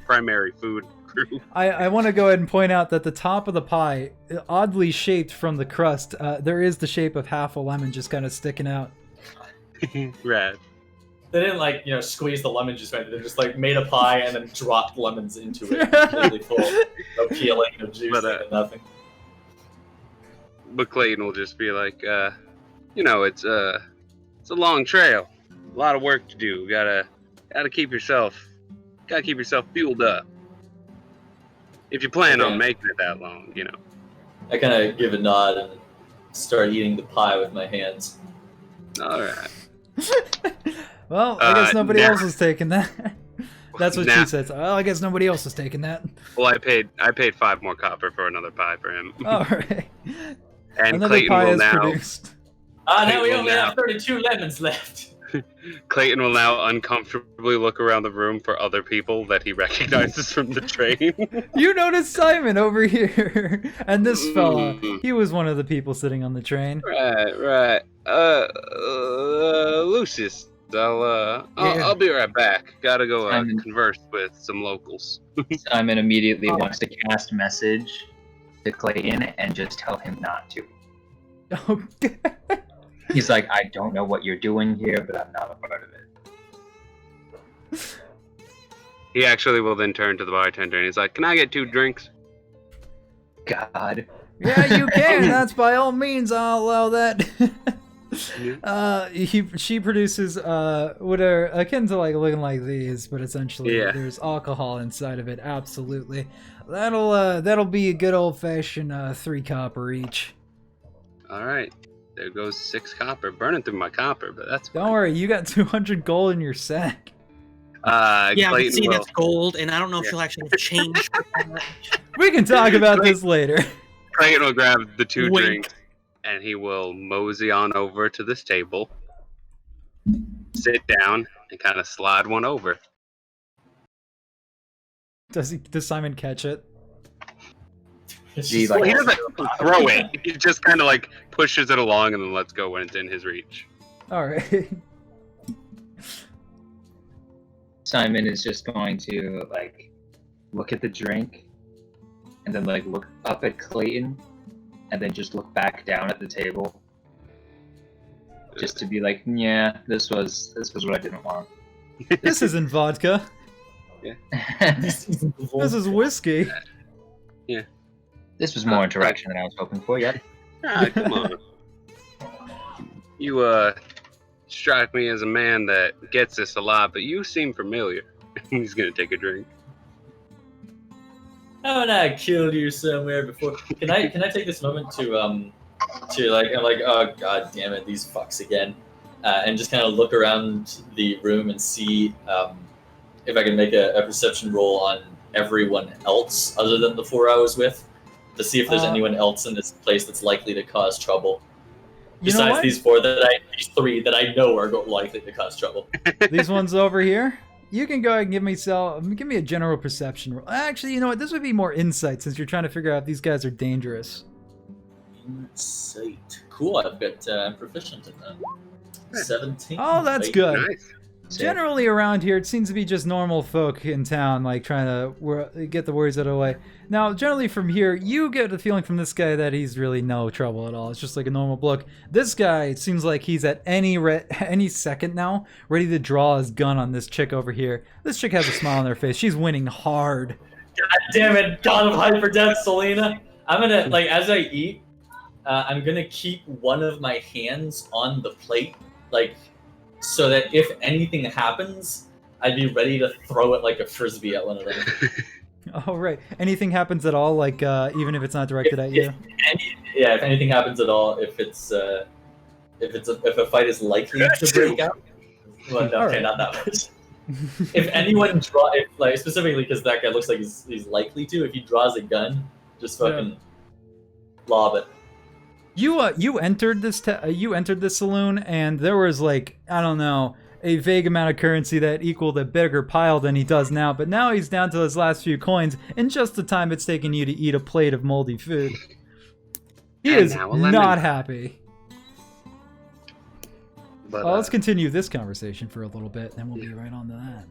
primary food crew. I want to go ahead and point out that the top of the pie, oddly shaped from the crust, there is the shape of half a lemon just kind of sticking out. Rad. They didn't squeeze the lemon juice right. They just like made a pie and then dropped lemons into it completely full. No peeling, no juice, But, nothing. But Clayton will just be like, it's a long trail, a lot of work to do. Gotta keep yourself fueled up. If you plan on Okay. making it that long, I kind of give a nod and start eating the pie with my hands. All right. Well, I guess nobody now- else is taking that. That's what now- she says. Well, I guess nobody else is taking that. Well, I paid 5 more copper for another pie for him. All right. And Another Clayton pie will is now produced. Now we Well, only now- have 32 lemons left. Clayton will now uncomfortably look around the room for other people that he recognizes from the train. You noticed Simon over here, and this fella. Mm. He was one of the people sitting on the train. Right. Lucius, I'll be right back. Gotta go Simon. converse with some locals. Simon immediately wants to cast message to Clayton and just tell him not to. Okay. He's like, I don't know what you're doing here, but I'm not a part of it. He actually will then turn to the bartender and he's like, "Can I get 2 drinks?" God. Yeah, you can. That's by all means. I'll allow that. She produces what are akin to like looking like these, but essentially Yeah. there's alcohol inside of it. Absolutely. That'll be a good old fashioned 3 copper each. All right. There goes 6 copper. Burning through my copper, but that's Don't worry, you got 200 gold in your sack. Yeah, but Clayton see, will. that's gold, and I don't know if Yeah. she'll actually have change. We can talk about this later. Clayton will grab the 2 Wink. drinks and he will mosey on over to this table, sit down, and kind of slide one over. Does Simon catch it? Gee, Well, like- he doesn't throw it. He just kind of like pushes it along and then lets go when it's in his reach. All right. Simon is just going to like look at the drink and then like look up at Clayton and then just look back down at the table. just to be like, yeah, this was what I didn't want. This isn't vodka. This is whiskey. This was more interaction than I was hoping for. Yep. Come on. You strike me as a man that gets this a lot, but you seem familiar. He's gonna take a drink. Haven't I killed you somewhere before? Can I take this moment to like I'm like, oh god damn it, these fucks again, and just kind of look around the room and see if I can make a perception roll on everyone else other than the 4 I was with, to see if there's anyone else in this place that's likely to cause trouble. Besides these 3 that I know are likely to cause trouble. These ones over here. You can go ahead and give me a general perception roll. Actually, you know what? This would be more insight since you're trying to figure out if these guys are dangerous. Insight. Cool. I've got I'm proficient in that. 17. Oh, that's Right. good. Nice. Generally around here, it seems to be just normal folk in town, like trying to get the worries out of the way. Now, generally from here, you get the feeling from this guy that he's really no trouble at all. It's just like a normal bloke. This guy, it seems like he's at any second now, ready to draw his gun on this chick over here. This chick has a smile on her face. She's winning hard. God damn it, God of Hyper Death, Selena. I'm gonna, like, as I eat, I'm gonna keep one of my hands on the plate, like, so that if anything happens, I'd be ready to throw it like a frisbee at one of them. Oh, right. Anything happens at all, like, even if it's not directed at you? If anything happens at all, if a fight is likely to break out. Well, no, okay, not that much. If anyone specifically because that guy looks like he's likely to, if he draws a gun, just fucking lob it. You entered this saloon, and there was, like, I don't know, a vague amount of currency that equaled a bigger pile than he does now. But now he's down to his last few coins in just the time it's taken you to eat a plate of moldy food. He is not happy. But, Well, let's continue this conversation for a little bit, and then we'll be right on to that.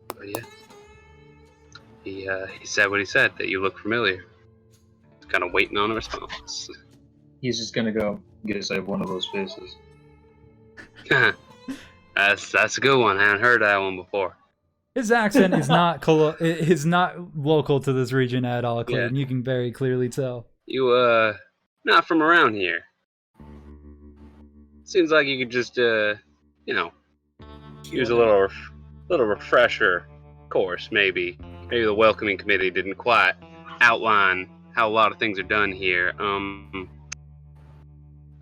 But yeah. He said what he said, that you look familiar. Kind of waiting on a response. He's just gonna go, guess I have one of those faces. That's a good one. I haven't heard that one before. His accent is not local to this region at all, Clayton. Yeah. You can very clearly tell. You not from around here. Seems like you could just use a little refresher course, maybe. Maybe the welcoming committee didn't quite outline how a lot of things are done here. I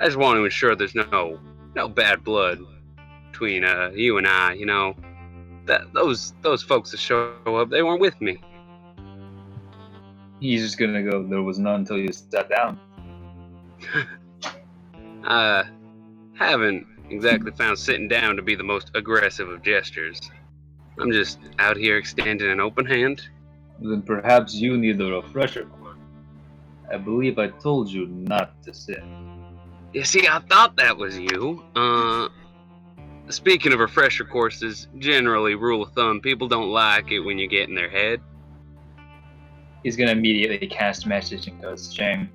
just want to ensure there's no bad blood between you and I. You know, that those folks that show up, they weren't with me. He's just gonna go, there was none until you sat down. I haven't exactly found sitting down to be the most aggressive of gestures. I'm just out here extending an open hand. Then perhaps you need a refresher course. I believe I told you not to sit. You see, I thought that was you. Speaking of refresher courses, generally, rule of thumb, people don't like it when you get in their head. He's gonna immediately cast message and goes, shame.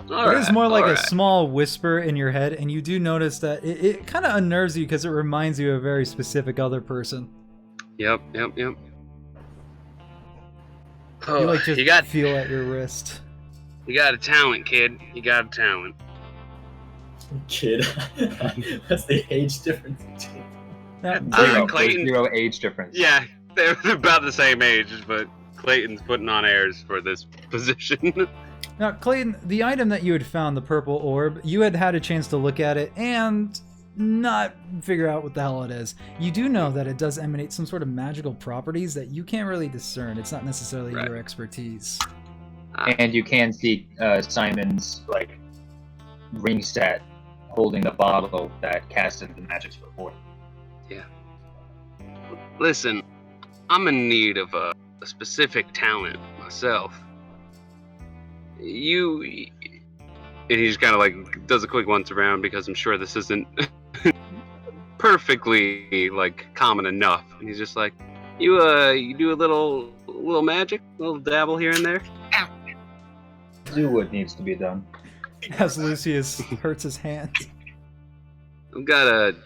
It is more like a small whisper in your head, and you do notice that it kind of unnerves you because it reminds you of a very specific other person. Yep. Oh, You like just feel at your wrist. You got a talent, kid. You got a talent. Kid. That's the age difference between. Clayton. 0 age difference. Yeah, they're about the same age, but Clayton's putting on airs for this position. Now, Clayton, the item that you had found, the purple orb, you had had a chance to look at it and not figure out what the hell it is. You do know that it does emanate some sort of magical properties that you can't really discern. It's not necessarily your expertise. And you can see Simon's ring set holding the bottle that casted the magics before. Yeah. Listen, I'm in need of a specific talent myself. And he just kind of does a quick once around because I'm sure this isn't perfectly common enough. And he's just like, you do a little magic, a little dabble here and there. do what needs to be done. As Lucius hurts his hand. I've got a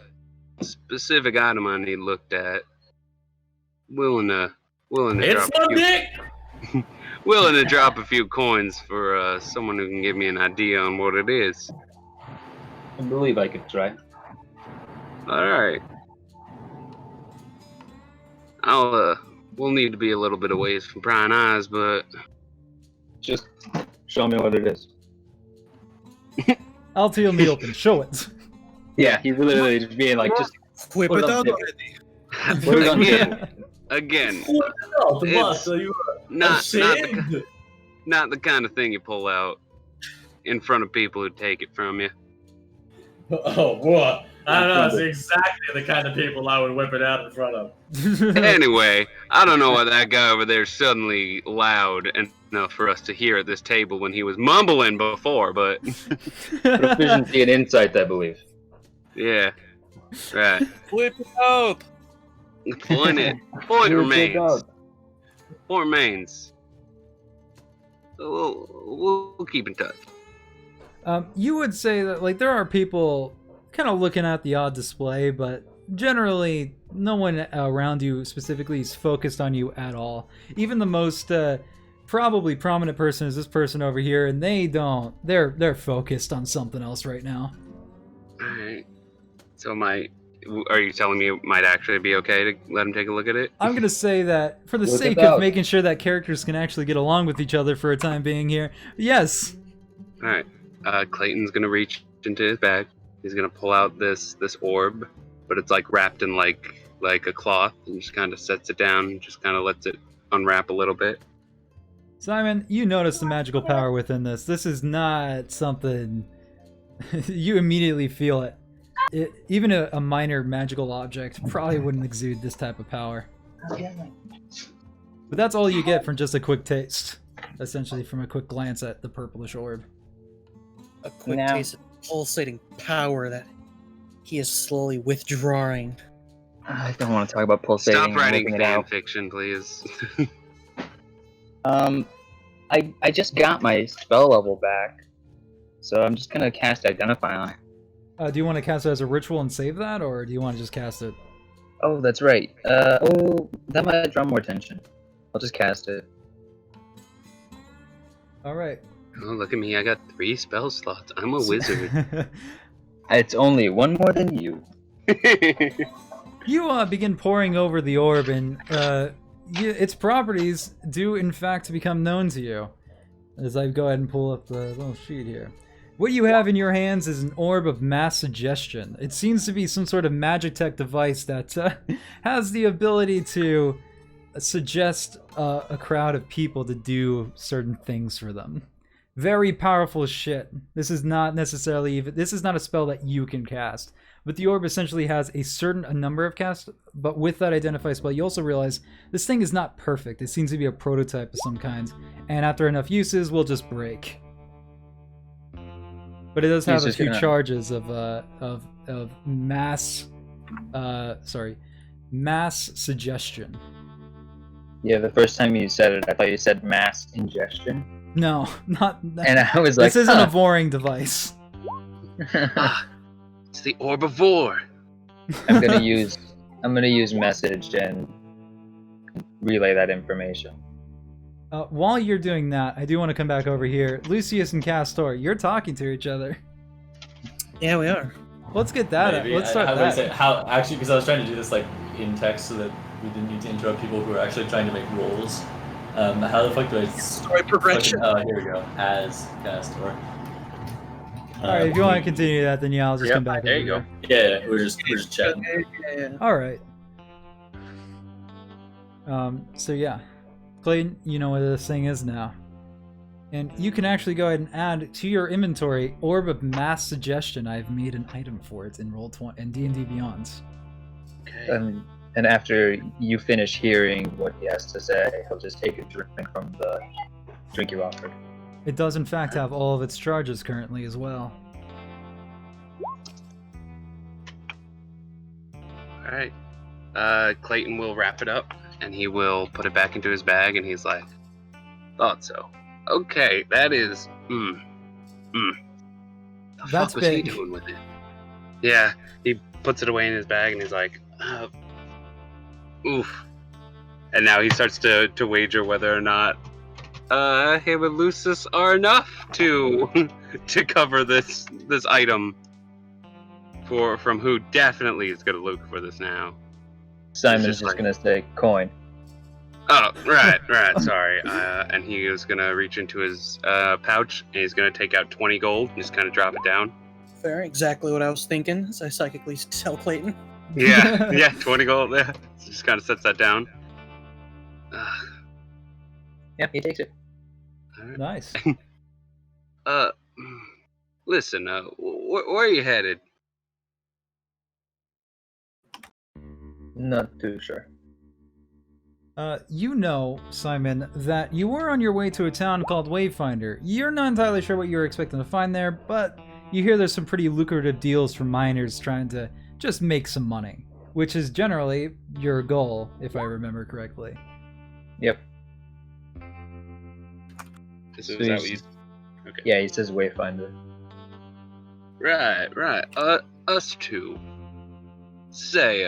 specific item I need looked at. Willing to It's drop my a dick! few, willing to drop a few coins for someone who can give me an idea on what it is. I believe I could try. All right. We'll need to be a little bit away from prying eyes, but Just show me what it is. I'll tell me open. Show it. Yeah, he's literally just being like, just Whip Put it it on out tape. already. again, What the It's boss? Are you not ashamed? not the kind of thing you pull out in front of people who take it from you. Oh, what? I don't know. That's exactly the kind of people I would whip it out in front of. Anyway, I don't know why that guy over there suddenly loud enough for us to hear at this table when he was mumbling before, but proficiency and insight, I believe. yeah, right. Whip it out. Point remains. Point remains. So we'll keep in touch. You would say that, like, there are people kind of looking at the odd display, but generally no one around you specifically is focused on you at all. Even the most probably prominent person is this person over here, and they're focused on something else right now. Alright. So are you telling me it might actually be okay to let him take a look at it? I'm gonna say that for the Look sake about. of making sure that characters can actually get along with each other for a time being here, yes. Alright. Clayton's gonna reach into his bag. He's gonna pull out this orb, but it's like wrapped in like a cloth, and just kind of sets it down and just kind of lets it unwrap a little bit. Simon, you notice the magical power within this. This is not something you immediately feel it. Even a minor magical object probably wouldn't exude this type of power. But that's all you get from just a quick taste, essentially from a quick glance at the purplish orb. A quick Now- taste of pulsating power that he is slowly withdrawing. I don't want to talk about pulsating. Stop and writing whipping it fan out. fiction, please. I just got my spell level back, so I'm just gonna cast Identify on it. Do you want to cast it as a ritual and save that, or do you want to just cast it? Oh, that's right. That might draw more attention. I'll just cast it. Alright. Oh, look at me. I got 3 spell slots. I'm a wizard. It's only one more than you. You begin poring over the orb, and its properties do in fact become known to you. As I go ahead and pull up the little sheet here. What you have in your hands is an orb of mass suggestion. It seems to be some sort of magic tech device that has the ability to suggest a crowd of people to do certain things for them. Very powerful shit. This is not necessarily this is not a spell that you can cast. But the orb essentially has a number of casts, but with that identify spell, you also realize this thing is not perfect. It seems to be a prototype of some kind, and after enough uses, will just break. But it does have a few charges of mass suggestion. Yeah, the first time you said it, I thought you said mass ingestion, No, not that. and I was like, This isn't a boring device. Ah, it's the orb of war. I'm gonna use message and relay that information. While you're doing that, I do want to come back over here. Lucius and Castor, you're talking to each other. Yeah, we are. Let's get that. Maybe. Let's start how do I that. say how actually, because I was trying to do this like in text so that we didn't need to interrupt people who are actually trying to make rolls. How the fuck do I? Story progression. Oh, here we go. As Castor. All right, if you want to continue that, then yeah, I'll just Yep, come back. there over you go. here. Yeah, we're just chatting. Yeah. All right. So yeah, Clayton, you know what this thing is now, and you can actually go ahead and add to your inventory Orb of Mass Suggestion. I've made an item for it in Roll20 and D&D Beyond. Okay. And after you finish hearing what he has to say, he'll just take a drink from the drink you offered. It does in fact have all of its charges currently as well. All right. Clayton will wrap it up, and he will put it back into his bag, and he's like, "Thought so. Okay, that is. The That's fuck was he big. doing with it? Yeah, he puts it away in his bag and he's like, oof. And now he starts to wager whether or not him and Leucis are enough to to cover this item from who definitely is gonna look for this now. Simon's just just like- gonna say coin. Oh, right, sorry. And he is gonna reach into his pouch and he's gonna take out 20 gold and just kind of drop it down. Fair, exactly what I was thinking as I psychically tell Clayton. Yeah, 20 gold. Yeah, just kind of sets that down. Yeah, he takes it. Nice. Listen, where are you headed? Not too sure. You know, Simon, that you were on your way to a town called Wayfinder. You're not entirely sure what you were expecting to find there, but you hear there's some pretty lucrative deals from miners trying to just make some money, which is generally your goal, if I remember correctly. Yep. Is that what you... Okay. Yeah, he says Wayfinder. Right. Us two. Say,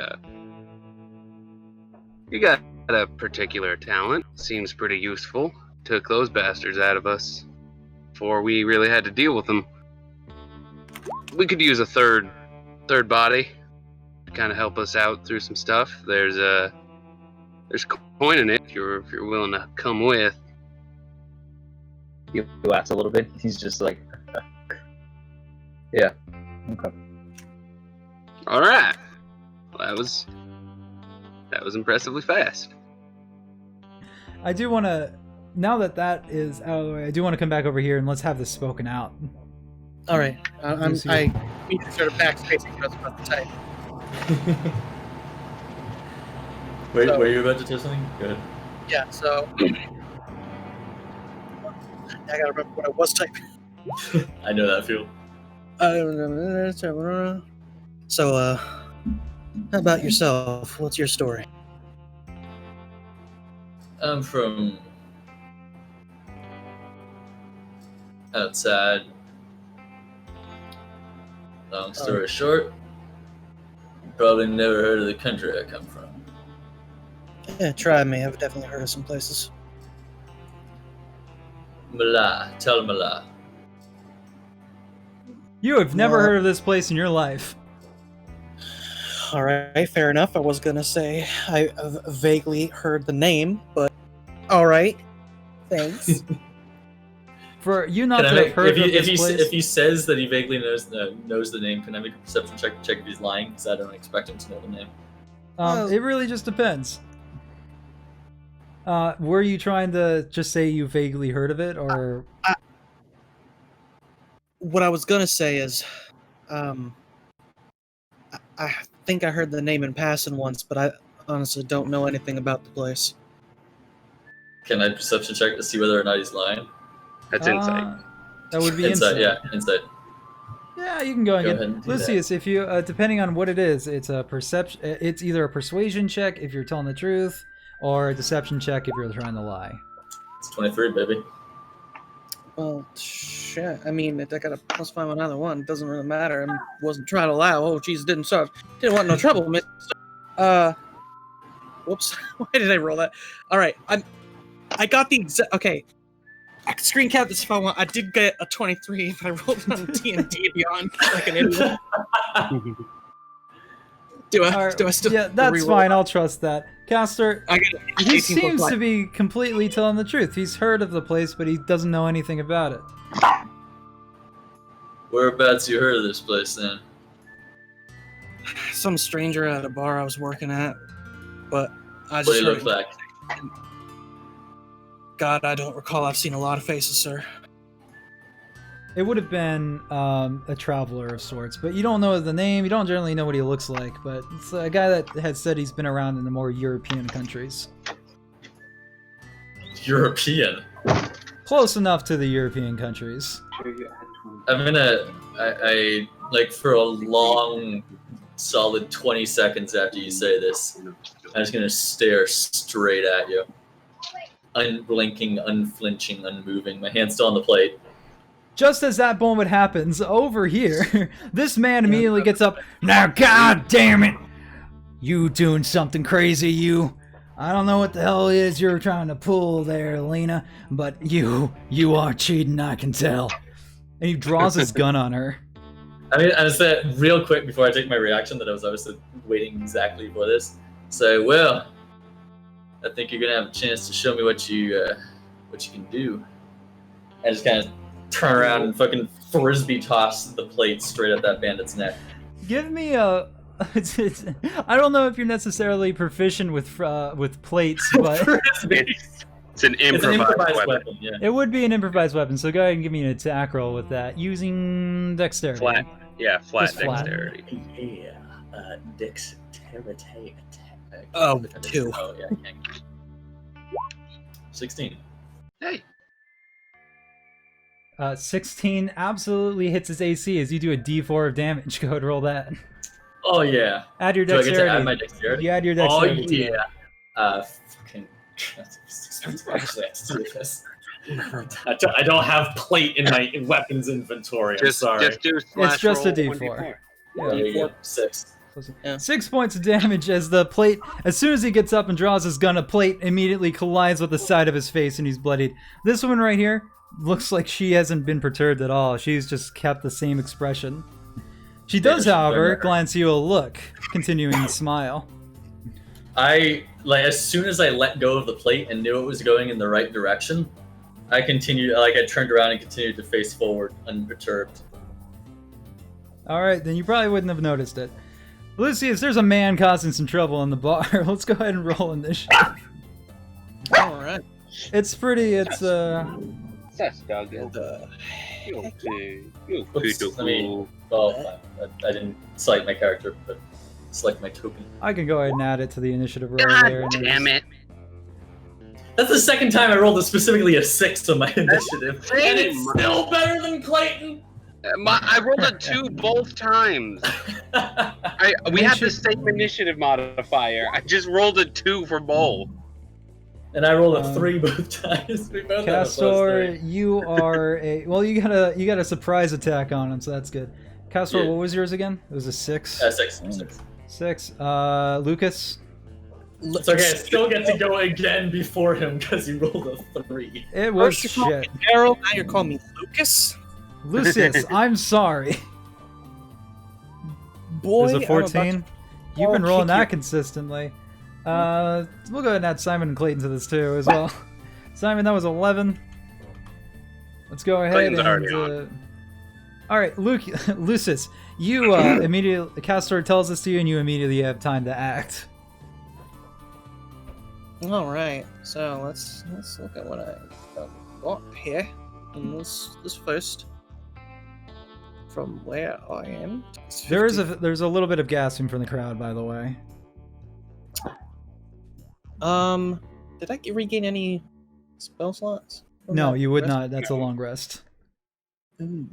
you got a particular talent. Seems pretty useful. Took those bastards out of us before we really had to deal with them. We could use a third body to kind of help us out through some stuff. There's coin in it if you're willing to come with. He laughs a little bit. He's just like, yeah. Okay. All right. Well, that was impressively fast. I do want to, now that is out of the way, I do want to come back over here and let's have this spoken out. All right, I Lucy. need to start backspacing what I was about to type. Wait, So- were you about to say something? Go ahead. Yeah, so I gotta remember what I was typing. I know that feel. So, how about yourself? What's your story? I'm from outside. Long story short, you probably never heard of the country I come from. Yeah, try me. I've definitely heard of some places. Mala, tell Mala. You have never Well- heard of this place in your life. All right, fair enough. I was gonna say I vaguely heard the name, but all right, thanks. For you not Can to I have make, heard if, he, of if, this he, place, if he says that he vaguely knows the name, can I make a perception check if he's lying? Because I don't expect him to know the name. it really just depends. Were you trying to just say you vaguely heard of it, or What I was gonna say is, I think I heard the name in passing once, but I honestly don't know anything about the place. Can I perception check to see whether or not he's lying? That's insight. That would be Insight, insight. yeah, insight. Yeah, you can go Go again. ahead and do Leucis, if you, depending on what it is, it's a perception. It's either a persuasion check if you're telling the truth, or a deception check if you're trying to lie. It's 23, baby. Well, shit. I mean, I got a +5 on either one. It doesn't really matter. I wasn't trying to lie. Oh, jeez, didn't want no trouble, miss. Whoops. Why did I roll that? All right, I got the exact. Okay, I can screen cap this if I want. I did get a 23, but I rolled it on D&D Beyond like an idiot. Do I still? Yeah, that's re-roll fine. that? I'll trust that. Castor, I get he 18 seems plus to be completely telling the truth. He's heard of the place, but he doesn't know anything about it. Whereabouts you heard of this place then? some stranger at a bar I was working at, but I What just do you heard look like? God, I don't recall. I've seen a lot of faces, sir. It would have been a traveler of sorts, but you don't know the name. You don't generally know what he looks like, but it's a guy that had said he's been around in the more European countries. European. Close enough to the European countries. I like for a long, solid 20 seconds after you say this, I'm just gonna stare straight at you. unblinking, unflinching, unmoving. My hand's still on the plate. Just as that moment happens, over here, this man immediately gets up. Now, god damn it! You doing something crazy, you. I don't know what the hell it is you're trying to pull there, Lena, but you are cheating, I can tell. And he draws his gun on her. I mean, I said real quick before I take my reaction that I was obviously waiting exactly for this. So, well, I think you're gonna have a chance to show me what you can do. I just kind of turn around and fucking frisbee toss the plate straight at that bandit's neck. Give me a. I don't know if you're necessarily proficient with plates, but It's an improvised weapon. Yeah. it would be an improvised weapon. So go ahead and give me an attack roll with that using dexterity. Flat Just flat. dexterity. Yeah. Dexterity attack. Oh, 2. Oh, yeah. I can't. 16. Hey. 16 absolutely hits his AC as you do a D4 of damage. Go ahead and roll that. Oh, yeah. add your Do I get dexterity. to add my dexterity? You add your Oh, dexterity. to it. yeah. Fucking. Actually, I have to do this. I don't have plate in my weapons inventory. I'm sorry. Just do It's just a roll D4. Yeah, you go. 6. Yeah. 6 points of damage as the plate, as soon as he gets up and draws his gun, a plate immediately collides with the side of his face and he's bloodied. This one right here looks like she hasn't been perturbed at all. She's just kept the same expression. She does, however, glance you a look, continuing to smile. As soon as I let go of the plate and knew it was going in the right direction, I turned around and continued to face forward, unperturbed. Alright, then you probably wouldn't have noticed it. Lucius, there's a man causing some trouble in the bar. Let's go ahead and roll initiative. Alright. It's That's dog. Oops, I mean, well, I didn't select my character, but select my token. I can go ahead and add it to the initiative roll there. God damn it. That's the second time I rolled specifically a 6 on my initiative, and it's still better than Clayton. I rolled a 2 both times. We have the same initiative modifier. I just rolled a 2 for both. And I rolled a 3 both times. We both had a Castor, +3. you are a you got a surprise attack on him, so that's good. Castor, Yeah. what was yours again? It was a 6. 6. 6. Lucas. It's okay. I still get to go again before him because he rolled a 3. It was First you called me shit. Gerald, now you're calling me Lucas? Lucius, I'm sorry. Boy, It was a I'm about 14. to You've been rolling kick that you. consistently. We'll go ahead and add Simon and Clayton to this too as well. Simon, that was 11. Let's go ahead Clayton's and. already on. All right, Lucius, you immediately. Castor tells this to you, and you immediately have time to act. All right, so let's look at what I got here. And this first, from where I am. it's There's 50 there's a little bit of gasping from the crowd, by the way. Did I regain any spell slots? from No, that you would rest? not. That's a long rest. Ooh.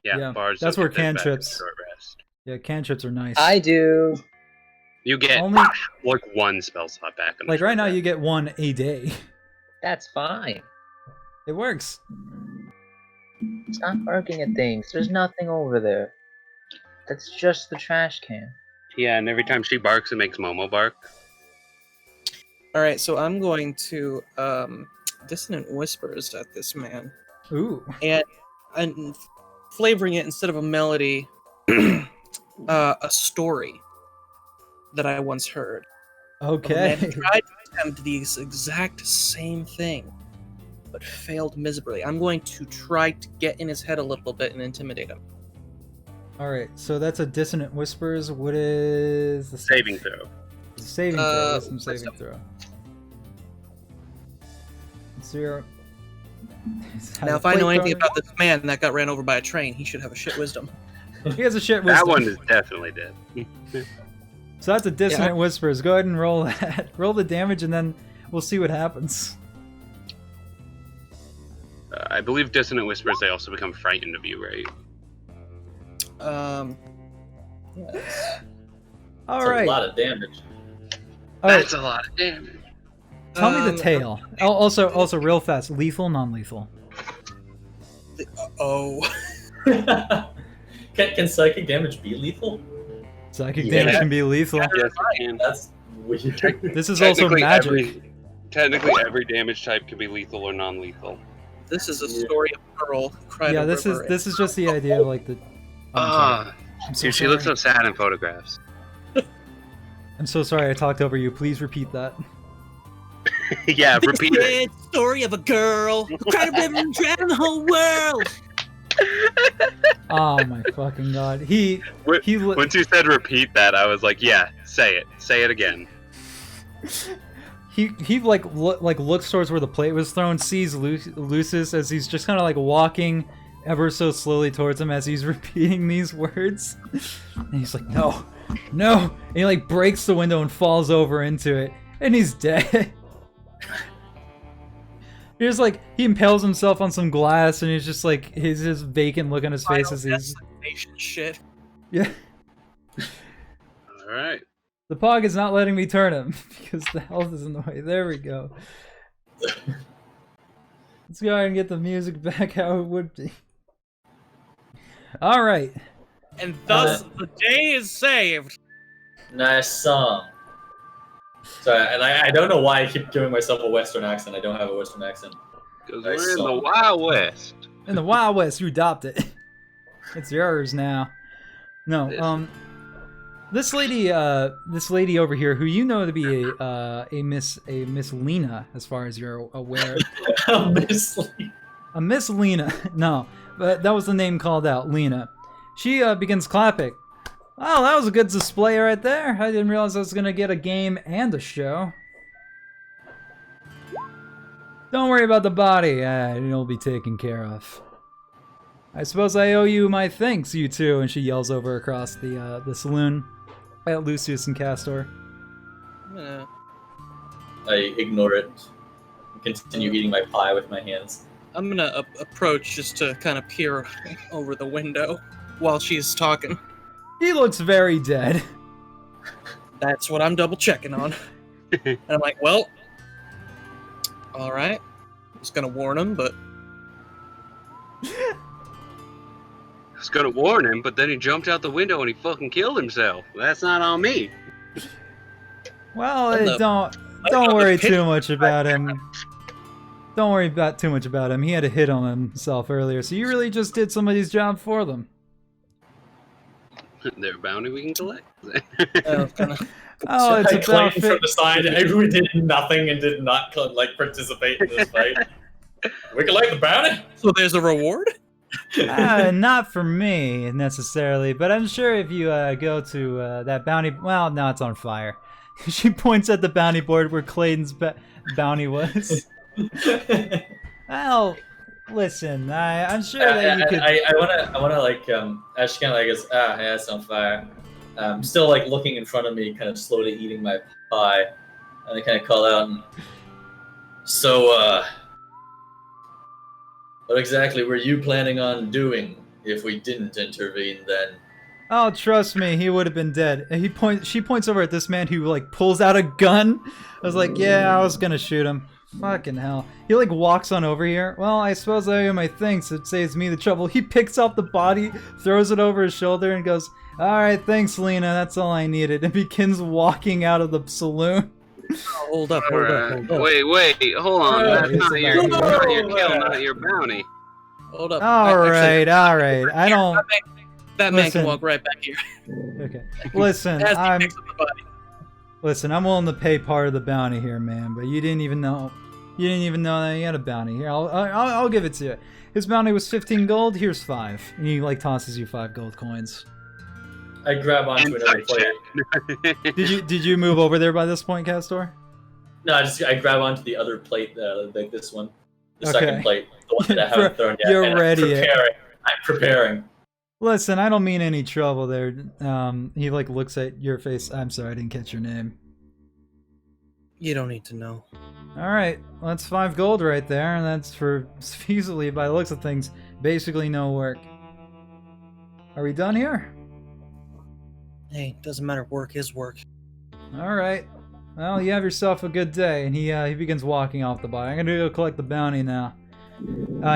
Yeah, Bars that's don't where get this back in cantrips- short rest. Yeah, cantrips are nice. I do. You get Only like 1 spell slot back. In the like right short now, rest. you get 1 a day. That's fine. It works. Stop barking at things. There's nothing over there. That's just the trash can. Yeah, and every time she barks, it makes Momo bark. All right, so I'm going to dissonant whispers at this man, Ooh. and flavoring it instead of a melody, a story that I once heard. of a man who Okay. tried to attempt the exact same thing, but failed miserably. I'm going to try to get in his head a little bit and intimidate him. All right. So that's a dissonant whispers. What is the Saving throw. saving throw? Wisdom let's saving go. throw. 0. Now, if I know anything about this man that got ran over by a train, he should have a shit wisdom. he has a shit wisdom. That one is definitely dead. So that's a dissonant whispers. Go ahead and roll that. Roll the damage, and then we'll see what happens. I believe dissonant whispers. They also become frightened of you, right? Yes. All That's right. a lot of damage. All right. That's a lot of damage. Tell me the tail. Also, real fast. Lethal, non-lethal. Oh. Can psychic damage be lethal? Psychic Yeah. damage can be lethal. Yes, it can. That's weird. This is also magic. Technically, every damage type can be lethal or non-lethal. This is a story of a girl who cried Yeah, a this river. is just the idea of like the. I'm so Dude, she looks so sorry. sad in photographs. I'm so sorry. I talked over you. Please repeat that. Yeah, repeat it. Sad story of a girl who cried a river and drowned the whole world. Oh my fucking god. He. Once you said repeat that, I was like, yeah, say it. Say it again. He looks towards where the plate was thrown, sees Leucis as he's just kind of like walking ever so slowly towards him as he's repeating these words, and he's like, no, and he like breaks the window and falls over into it, and he's dead. He's like, he impales himself on some glass, and he's just like, his vacant look on his face as he's Shit. yeah. All right. The pog is not letting me turn him because the health is in the way. There we go. Let's go ahead and get the music back how it would be. All right. And thus the day is saved. Nice song. Sorry, and I don't know why I keep giving myself a Western accent. I don't have a Western accent. Because Nice we're in the song. Wild West. In the Wild West, you adopt it. It's yours now. No, this lady over here, who you know to be a Miss Lena, as far as you're aware. A Miss Lena. No, but that was the name called out, Lena. She begins clapping. Oh, that was a good display right there. I didn't realize I was gonna get a game and a show. Don't worry about the body. It'll be taken care of. I suppose I owe you my thanks, you two. And she yells over across the saloon at Leucis and Castor. Yeah. I ignore it. Continue eating my pie with my hands. I'm gonna approach just to kind of peer over the window while she's talking. He looks very dead. That's what I'm double checking on. And I'm like, well, all right. I was gonna warn him, but I was gonna warn him, but then he jumped out the window and he fucking killed himself. That's not on me. Well, don't worry too much about him. Don't worry about too much about him. He had a hit on himself earlier, so you really just did somebody's job for them. Their bounty we can collect. Oh, it's I about Clayton from the side. Who did nothing and did not like participate in this fight. We collect the bounty. so there's a reward. Not for me necessarily, but I'm sure if you go to that bounty. Well, no, it's on fire. She points at the bounty board where Clayton's bounty was. Well, listen, I'm sure that you could. I wanna like Ash kind of like goes, yeah, it's on fire. Still like looking in front of me, kind of slowly eating my pie, and I kind of call out, so what exactly were you planning on doing if we didn't intervene then? Oh, trust me, he would have been dead. And she points over at this man who like pulls out a gun. I was like, yeah, I was gonna shoot him. Fucking hell. He like walks on over here. Well, I suppose I owe my thanks. It saves me the trouble. He picks up the body, throws it over his shoulder, and goes, alright, thanks, Lena. That's all I needed. And begins walking out of the saloon. Hold up. Wait, hold on. Alright, That's not your it's kill, not your bounty. Hold up. Alright. I don't. That man Listen. can walk right back here. Okay. Listen, As he I'm. picks up the body. Listen, I'm willing to pay part of the bounty here, man. But you didn't even know. You didn't even know that he had a bounty. Here, I'll give it to you. His bounty was 15 gold. Here's 5. And he like tosses you 5 gold coins. I grab onto another plate. Did you move over there by this point, Castor? No, I grab onto the other plate, like this one, the Okay. second plate, the one that I haven't thrown yet. You're and ready. I'm preparing. Listen, I don't mean any trouble there. He like looks at your face. I'm sorry, I didn't catch your name. You don't need to know. All right, well, that's 5 gold right there, and that's for feasibly, by the looks of things, basically no work. Are we done here? Hey, doesn't matter. Work is work. All right. Well, you have yourself a good day. And he begins walking off the bar. I'm gonna go collect the bounty now.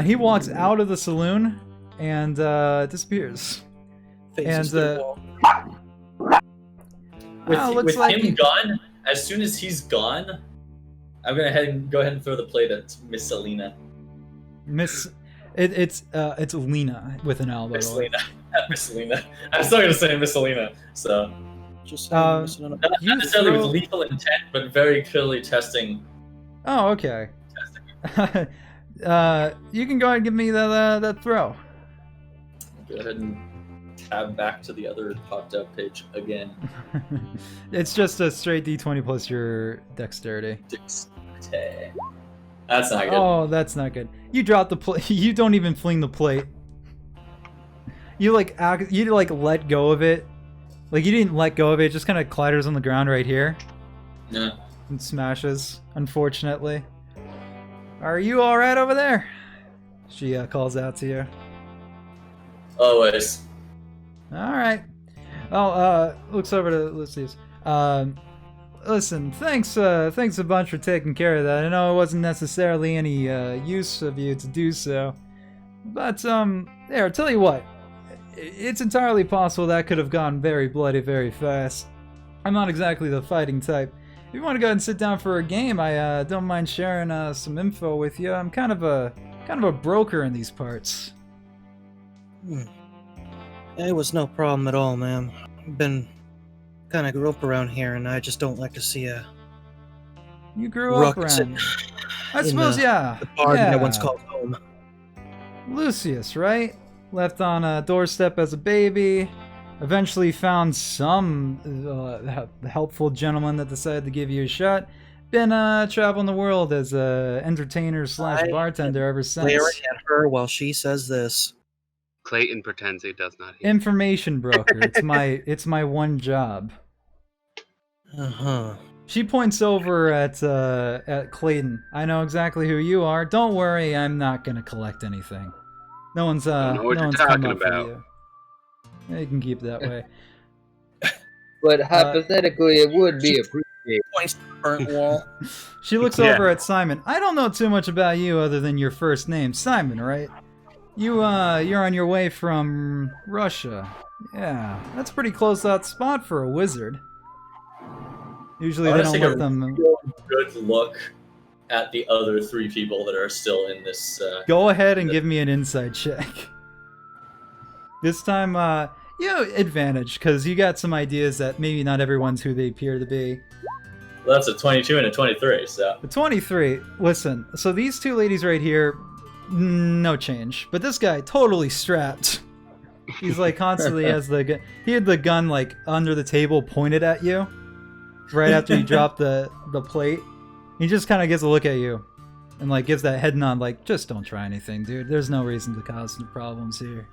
He walks out of the saloon and disappears. Faces And, the wall. looks With like him gone, as soon as he's gone, I'm gonna go ahead and throw the plate at Miss Selena. It's Lena with an L. by Miss the way. Selena. Miss Selena. I'm still gonna say Miss Selena. So Just Um, not You necessarily throw- with lethal intent, but very clearly testing. Oh, okay. You can go ahead and give me that throw. Go ahead and tab back to the other popped up page again. It's just a straight D20 plus your dexterity. Dexterity. That's not good. Oh, that's not good. You drop the plate. You don't even fling the plate. You let go of it. Like you didn't let go of it. It just kind of clatters on the ground right here Yeah. and smashes. Unfortunately. Are you all right over there? She calls out to you. Always. All right. Oh, looks over to Leucis. Listen, thanks a bunch for taking care of that. I know it wasn't necessarily any use of you to do so, but there. I'll tell you what. It's entirely possible that could have gone very bloody very fast. I'm not exactly the fighting type. If you want to go ahead and sit down for a game, I don't mind sharing some info with you. I'm kind of a broker in these parts. It was no problem at all, ma'am. Kind of grew up around here, and I just don't like to see a You grew up ruckus around. I in suppose, yeah. the bar yeah. that once called home. Lucius, right? Left on a doorstep as a baby. Eventually found some helpful gentleman that decided to give you a shot. Been traveling the world as a entertainer / bartender ever since. Glaring at her while she says this. Clayton pretends he does not hear. Information broker. It's my one job. Uh-huh. She points over at Clayton. I know exactly who you are. Don't worry, I'm not gonna collect anything. No one's know what no you're one's talking come up for about. you. Yeah, you can keep it that way. But hypothetically, it would be appreciated. Points to the burnt wall. She looks Yeah. over at Simon. I don't know too much about you other than your first name, Simon, right? You're on your way from Russia. Yeah, that's a pretty close out spot for a wizard. Usually they don't Honestly, let them. Good look at the other three people that are still in this. Go ahead and give me an insight check. This time, you have advantage because you got some ideas that maybe not everyone's who they appear to be. Well, that's a 22 and a 23, so. The 23. Listen, so these two ladies right here, no change. But this guy, totally strapped. He's like constantly has the gun. He had the gun like under the table pointed at you. Right after you drop the plate. He just kind of gives a look at you. And like gives that head nod like, just don't try anything, dude. There's no reason to cause any problems here.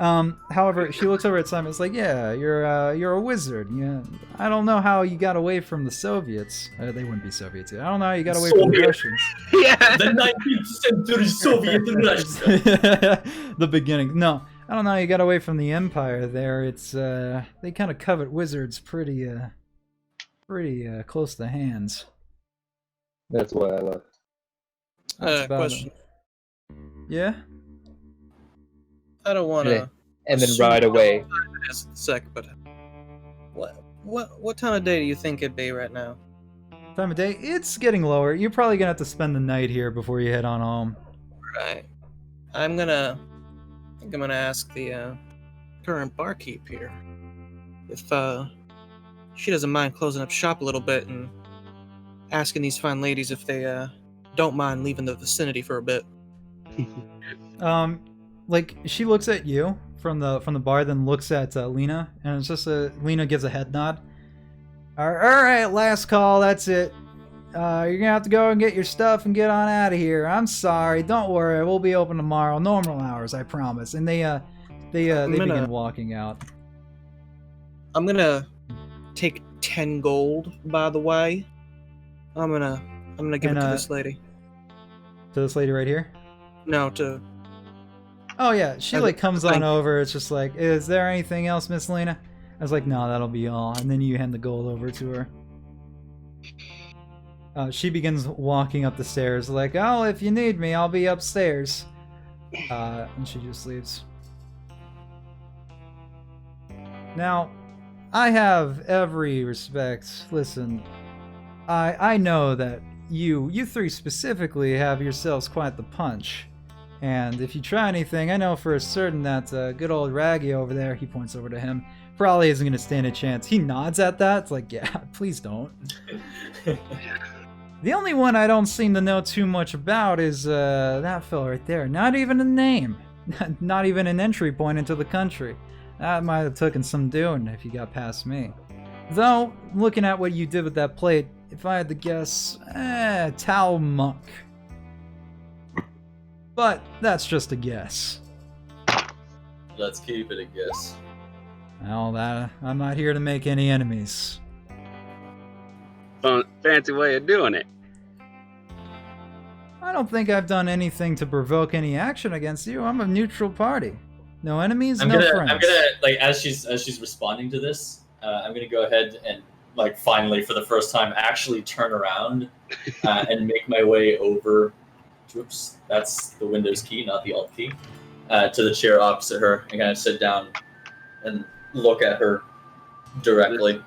However, she looks over at Simon. It's like, yeah, you're a wizard. Yeah, I don't know how you got away from the Soviets. They wouldn't be Soviets. I don't know how you got away from the Russians. Yeah. The 19th century Soviet Russia. The beginning. No, I don't know how you got away from the Empire. There, it's they kind of covet wizards pretty close to hands. That's why I left. That's about Question. it. Yeah. I don't want to. And then right away. Just a sec, but what time of day do you think it'd be right now? Time of day? It's getting lower. You're probably gonna have to spend the night here before you head on home. Right. I think I'm gonna ask the current barkeep here if she doesn't mind closing up shop a little bit and asking these fine ladies if they don't mind leaving the vicinity for a bit. Like she looks at you from the bar, then looks at Lena, and it's just Lena gives a head nod. All right, last call. That's it. You're gonna have to go and get your stuff and get on out of here. I'm sorry. Don't worry. We'll be open tomorrow, normal hours. I promise. And they begin walking out. I'm gonna take 10 gold. By the way, I'm gonna give it to this lady. To this lady right here. No, to. Oh yeah, she like comes on over. It's just like, is there anything else, Miss Lena? I was like, no, that'll be all. And then you hand the gold over to her. She begins walking up the stairs like, oh, if you need me, I'll be upstairs. And she just leaves. Now, I have every respect. Listen, I know that you three specifically have yourselves quite the punch. And if you try anything, I know for certain that good old Raggy over there, he points over to him, probably isn't going to stand a chance. He nods at that. It's like, yeah, please don't. The only one I don't seem to know too much about is that fella right there. Not even a name. Not even an entry point into the country. That might have taken some doing if you got past me. Though, looking at what you did with that plate, if I had to guess, Tau Monk. But that's just a guess. Let's keep it a guess. Well, I'm not here to make any enemies. Fancy way of doing it. I don't think I've done anything to provoke any action against you. I'm a neutral party. No enemies, no friends. I'm gonna like as she's responding to this, I'm gonna go ahead and like finally for the first time actually turn around and make my way over. Whoops, that's the Windows key, not the Alt key. To the chair opposite her and kind of sit down and look at her directly.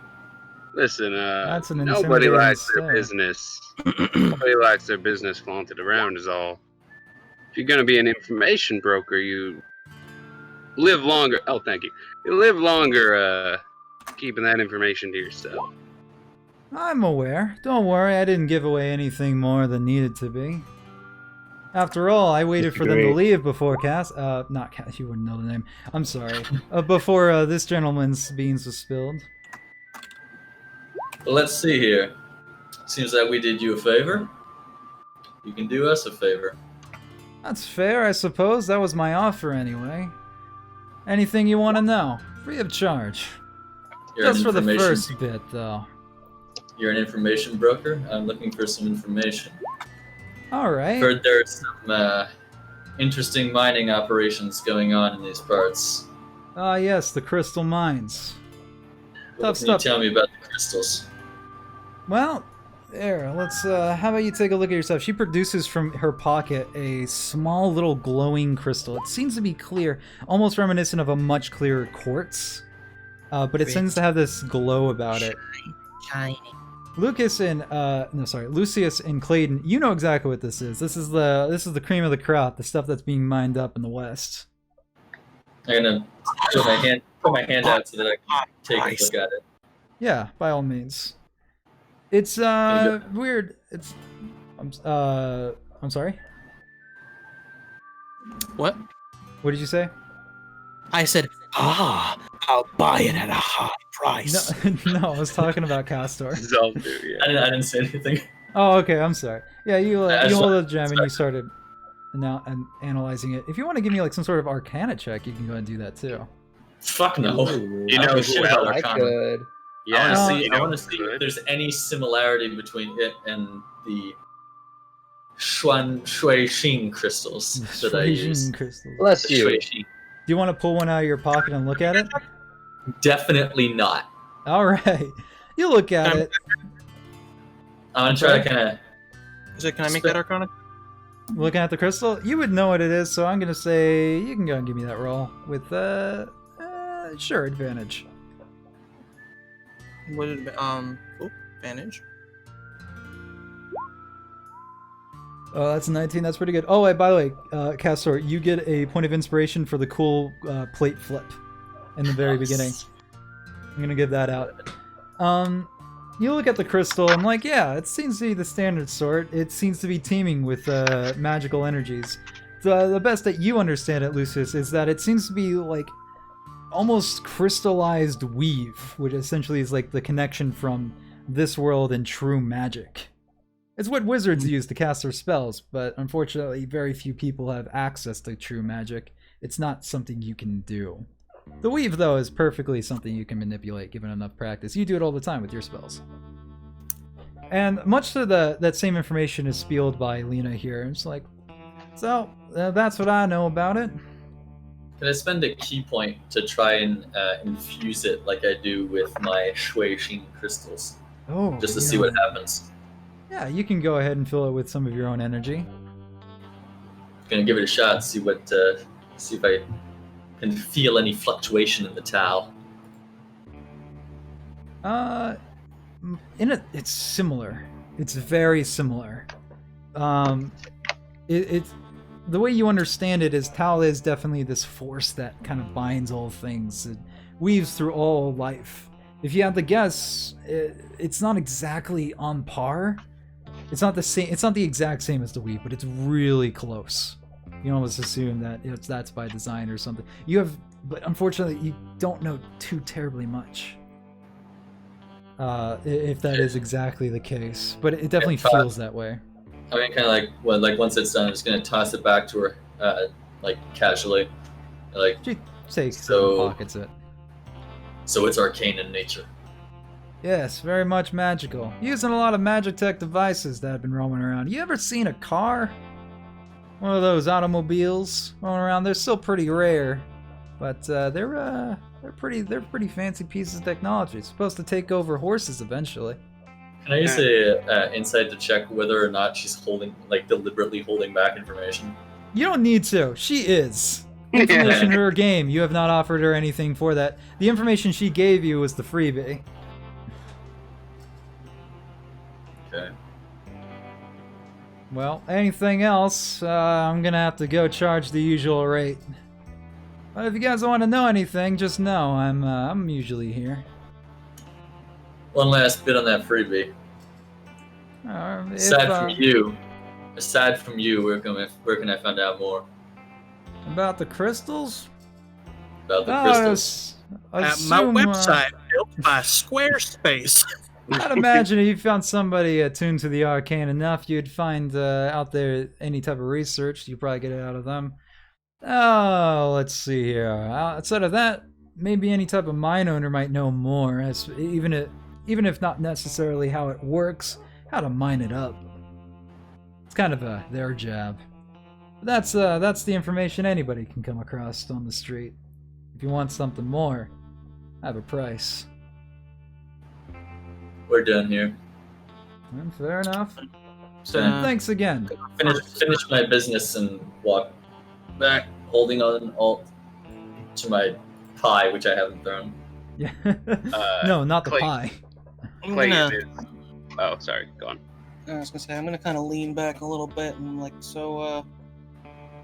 Listen, That's an nobody intimidating likes their stare. business. Nobody likes their business flaunted around is all. If you're gonna be an information broker, you live longer. Oh, thank you. You live longer keeping that information to yourself. I'm aware. Don't worry, I didn't give away anything more than needed to be. After all, I waited for them to leave before not Cass, you wouldn't know the name. I'm sorry. Before this gentleman's beans was spilled. Well, let's see here. Seems like we did you a favor. You can do us a favor. That's fair, I suppose. That was my offer anyway. Anything you want to know? Free of charge. Just for the first bit, though. You're an information broker? I'm looking for some information. Alright. Heard there's some interesting mining operations going on in these parts. Ah, yes, the crystal mines. What can you tell me about the crystals? Well, there, let's, how about you take a look at yourself? She produces from her pocket a small little glowing crystal. It seems to be clear, almost reminiscent of a much clearer quartz. But it seems to have this glow about it. Shiny. Lucius and Clayton, you know exactly what this is. This is the cream of the crop, the stuff that's being mined up in the West. I'm gonna put my hand out so that I can take a look at it. Yeah, by all means. It's weird. It's I'm sorry. What? What did you say? I said, I'll buy it at a high price. No, I was talking about Castor. Zaltu, yeah. I didn't say anything. Oh, okay. I'm sorry. Yeah, you hold the gem and you started now analyzing it. If you want to give me like some sort of Arcana check, you can go ahead and do that too. Fuck no. You know shit who about else? I Arcana. could. Yeah, I want to see if there's any similarity between it and the Shui Xin crystals that I use. Crystals. Bless you. Shui Xin. Do you want to pull one out of your pocket and look at it? Definitely not. All right. You look at it. I'm gonna try to kind of. Can I make that Arcana? Looking at the crystal, you would know what it is, so I'm gonna say you can go and give me that roll with sure, advantage. What advantage? Oh, that's a 19. That's pretty good. Oh, wait, by the way, Castor, you get a point of inspiration for the cool plate flip in the very beginning. I'm gonna give that out. You look at the crystal and like, yeah, it seems to be the standard sort. It seems to be teeming with magical energies. The best that you understand it, Leucis, is that it seems to be like almost crystallized weave, which essentially is like the connection from this world and true magic. It's what wizards use to cast their spells, but unfortunately very few people have access to true magic. It's not something you can do. The weave, though, is perfectly something you can manipulate given enough practice. You do it all the time with your spells. And much to that same information is spieled by Lena here. It's like, so, that's what I know about it. Can I spend a key point to try and infuse it like I do with my Shui Xin crystals, Oh, just to see what happens? Yeah, you can go ahead and fill it with some of your own energy. Gonna give it a shot. See if I can feel any fluctuation in the Tau. It's similar. It's very similar. It's the way you understand it is Tau is definitely this force that kind of binds all things. It weaves through all life. If you had to guess, it's not exactly on par. It's not the same. It's not the exact same as the weave, but it's really close. You almost assume that that's by design or something. But unfortunately, you don't know too terribly much. If that is exactly the case, but it definitely feels that way. I mean, kind of like once it's done, I'm just gonna toss it back to her, like casually, like. She takes it and pockets it. So it's arcane in nature. Yes, very much magical. Using a lot of magic tech devices that have been roaming around. You ever seen a car? One of those automobiles roaming around? They're still pretty rare, but they're pretty fancy pieces of technology. It's supposed to take over horses eventually. Can I use a insight to check whether or not she's deliberately holding back information? You don't need to. She is. Information in her game. You have not offered her anything for that. The information she gave you was the freebie. Okay. Well, anything else, I'm gonna have to go charge the usual rate. But if you guys want to know anything, just know I'm usually here. One last bit on that freebie. Aside from you, where can I find out more? About the crystals? About the crystals. At my website, built by Squarespace. I'd imagine if you found somebody attuned to the arcane enough, you'd find out there any type of research. You'd probably get it out of them. Oh, let's see here. Outside of that, maybe any type of mine owner might know more, even if not necessarily how it works, how to mine it up. It's kind of their jab. But that's the information anybody can come across on the street. If you want something more, I have a price. We're done here. Fair enough. So, Thanks again. Finish my business and walk back, holding on to my pie, which I haven't thrown. Yeah. No, not the pie. Oh, sorry. Go on. I was gonna say I'm gonna kind of lean back a little bit and like, so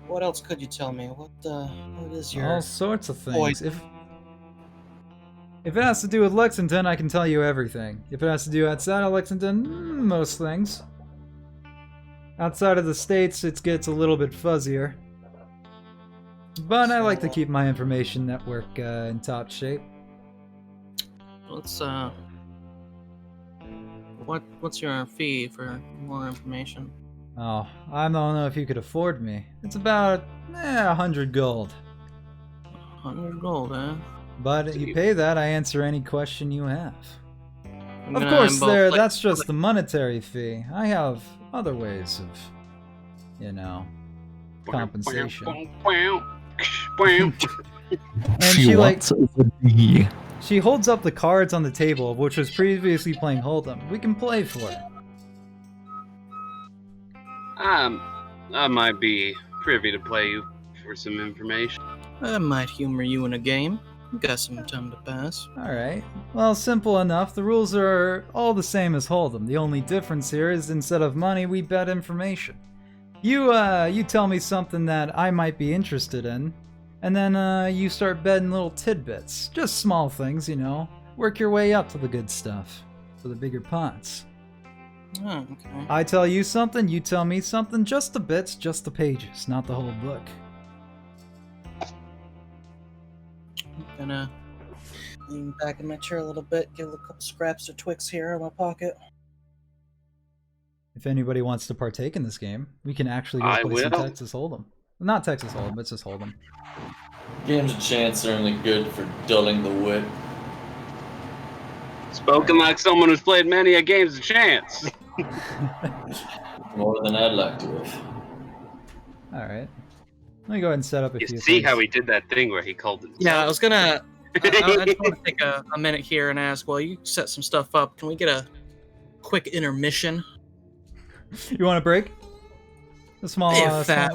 what else could you tell me? What is your all sorts of things. If it has to do with Lexington, I can tell you everything. If it has to do outside of Lexington, most things. Outside of the States, it gets a little bit fuzzier. But I like to keep my information network in top shape. Let's what's your fee for more information? Oh, I don't know if you could afford me. It's about 100 gold. 100 gold, eh? But if you pay that, I answer any question you have. I'm Of gonna course, involve, that's just the monetary fee. I have other ways of, compensation. And she holds up the cards on the table, which was previously playing Hold'em. We can play for it. I might be privy to play you for some information. I might humor you in a game. Got some time to pass. Alright. Well, simple enough. The rules are all the same as Hold'em. The only difference here is instead of money, we bet information. You tell me something that I might be interested in, and then you start betting little tidbits. Just small things, Work your way up to the good stuff. For the bigger pots. Oh, okay. I tell you something, you tell me something, just the bits, just the pages, not the whole book. I'm gonna lean back in my chair a little bit, get a couple scraps of Twix here in my pocket. If anybody wants to partake in this game, we can actually go play some Texas Hold'em. Not Texas Hold'em, it's just Hold'em. Games of chance are only good for dulling the wit. Spoken like someone who's played many a games of chance. More than I'd like to have. Alright. Let me go ahead and set up a You few see things. how he did that thing where he called it. Yeah, I was gonna. I just want to take a minute here and ask. Well, you set some stuff up. Can we get a quick intermission? You want a break? A small, If that-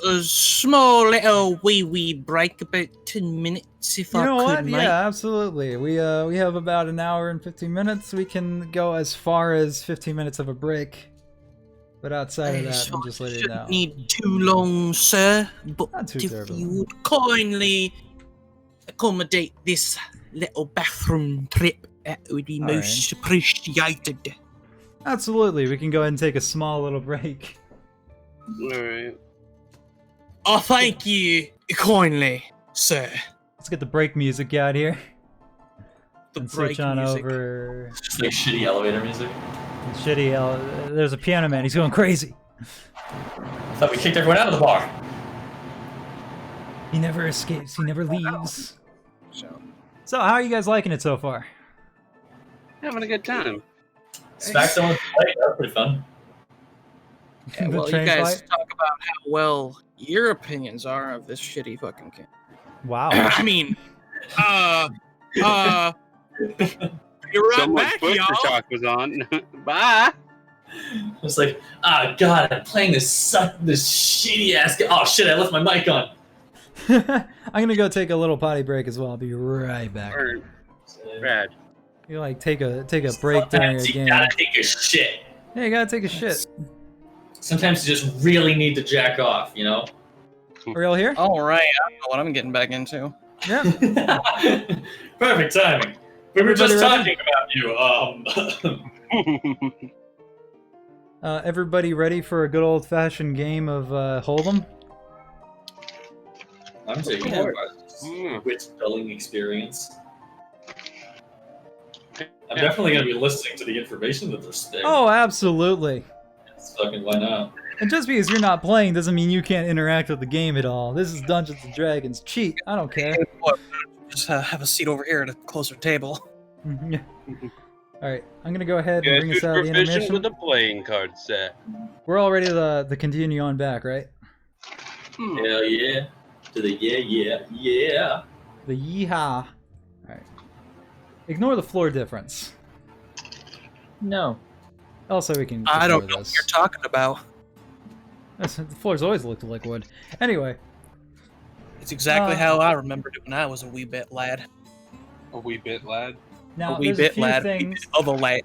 A small little wee break, about 10 minutes, if You I know could, what? mate. Yeah, absolutely. We have about an hour and 15 minutes. We can go as far as 15 minutes of a break. But outside of that, I'm just letting you Shouldn't know. need too long, sir. But Not too if terrible. you would kindly accommodate this little bathroom trip, that would be All most appreciated. Absolutely. We can go ahead and take a small little break. Alright. Oh, thank you kindly, sir. Let's get the break music out here. The And break switch on music. over. Just like shitty elevator music. Shitty. There's a piano man. He's going crazy. I thought we kicked everyone out of the bar. He never escapes. He never leaves. So, So, how are you guys liking it so far? Having a good time. Smacked someone with the plate. That was pretty fun. yeah, The well, you train guys flight? talk about how well your opinions are of this shitty fucking game. Wow. I mean, you're right So much back, Butcher y'all. Talk was on. Bye. It's like, god, I'm playing this shitty ass game. Oh shit, I left my mic on. I'm gonna go take a little potty break as well. I'll be right back. Or Brad. You like take a break during your Sometimes you game. gotta take a shit. Yeah, you gotta take a shit. Sometimes you just really need to jack off, you know? Are we all here? All right, I don't know what I'm getting back into. Yeah. Perfect timing. We were Everybody just ready? talking about you. Everybody ready for a good old-fashioned game of Hold'em? I'm taking Yeah. a wit dulling experience. I'm definitely going to be listening to the information that they're saying. Oh, absolutely. Fucking why not? And just because you're not playing doesn't mean you can't interact with the game at all. This is Dungeons and Dragons. Cheat. I don't care. Just have a seat over here at a closer table. Yeah. All right, I'm gonna go ahead and Yeah, bring us who's out of the proficient intermission. with a playing card set? We're all ready to continue on back, right? Hell yeah. To the yeah. The yeehaw. All right. Ignore the floor difference. No. Also, we can. I don't ignore know what this. you're talking about. The floors always looked like wood. Anyway, It's exactly Uh, how I remembered it when I was a wee bit lad. A wee bit, lad. now a wee there's bit a few lad, a wee things. bit of a lad.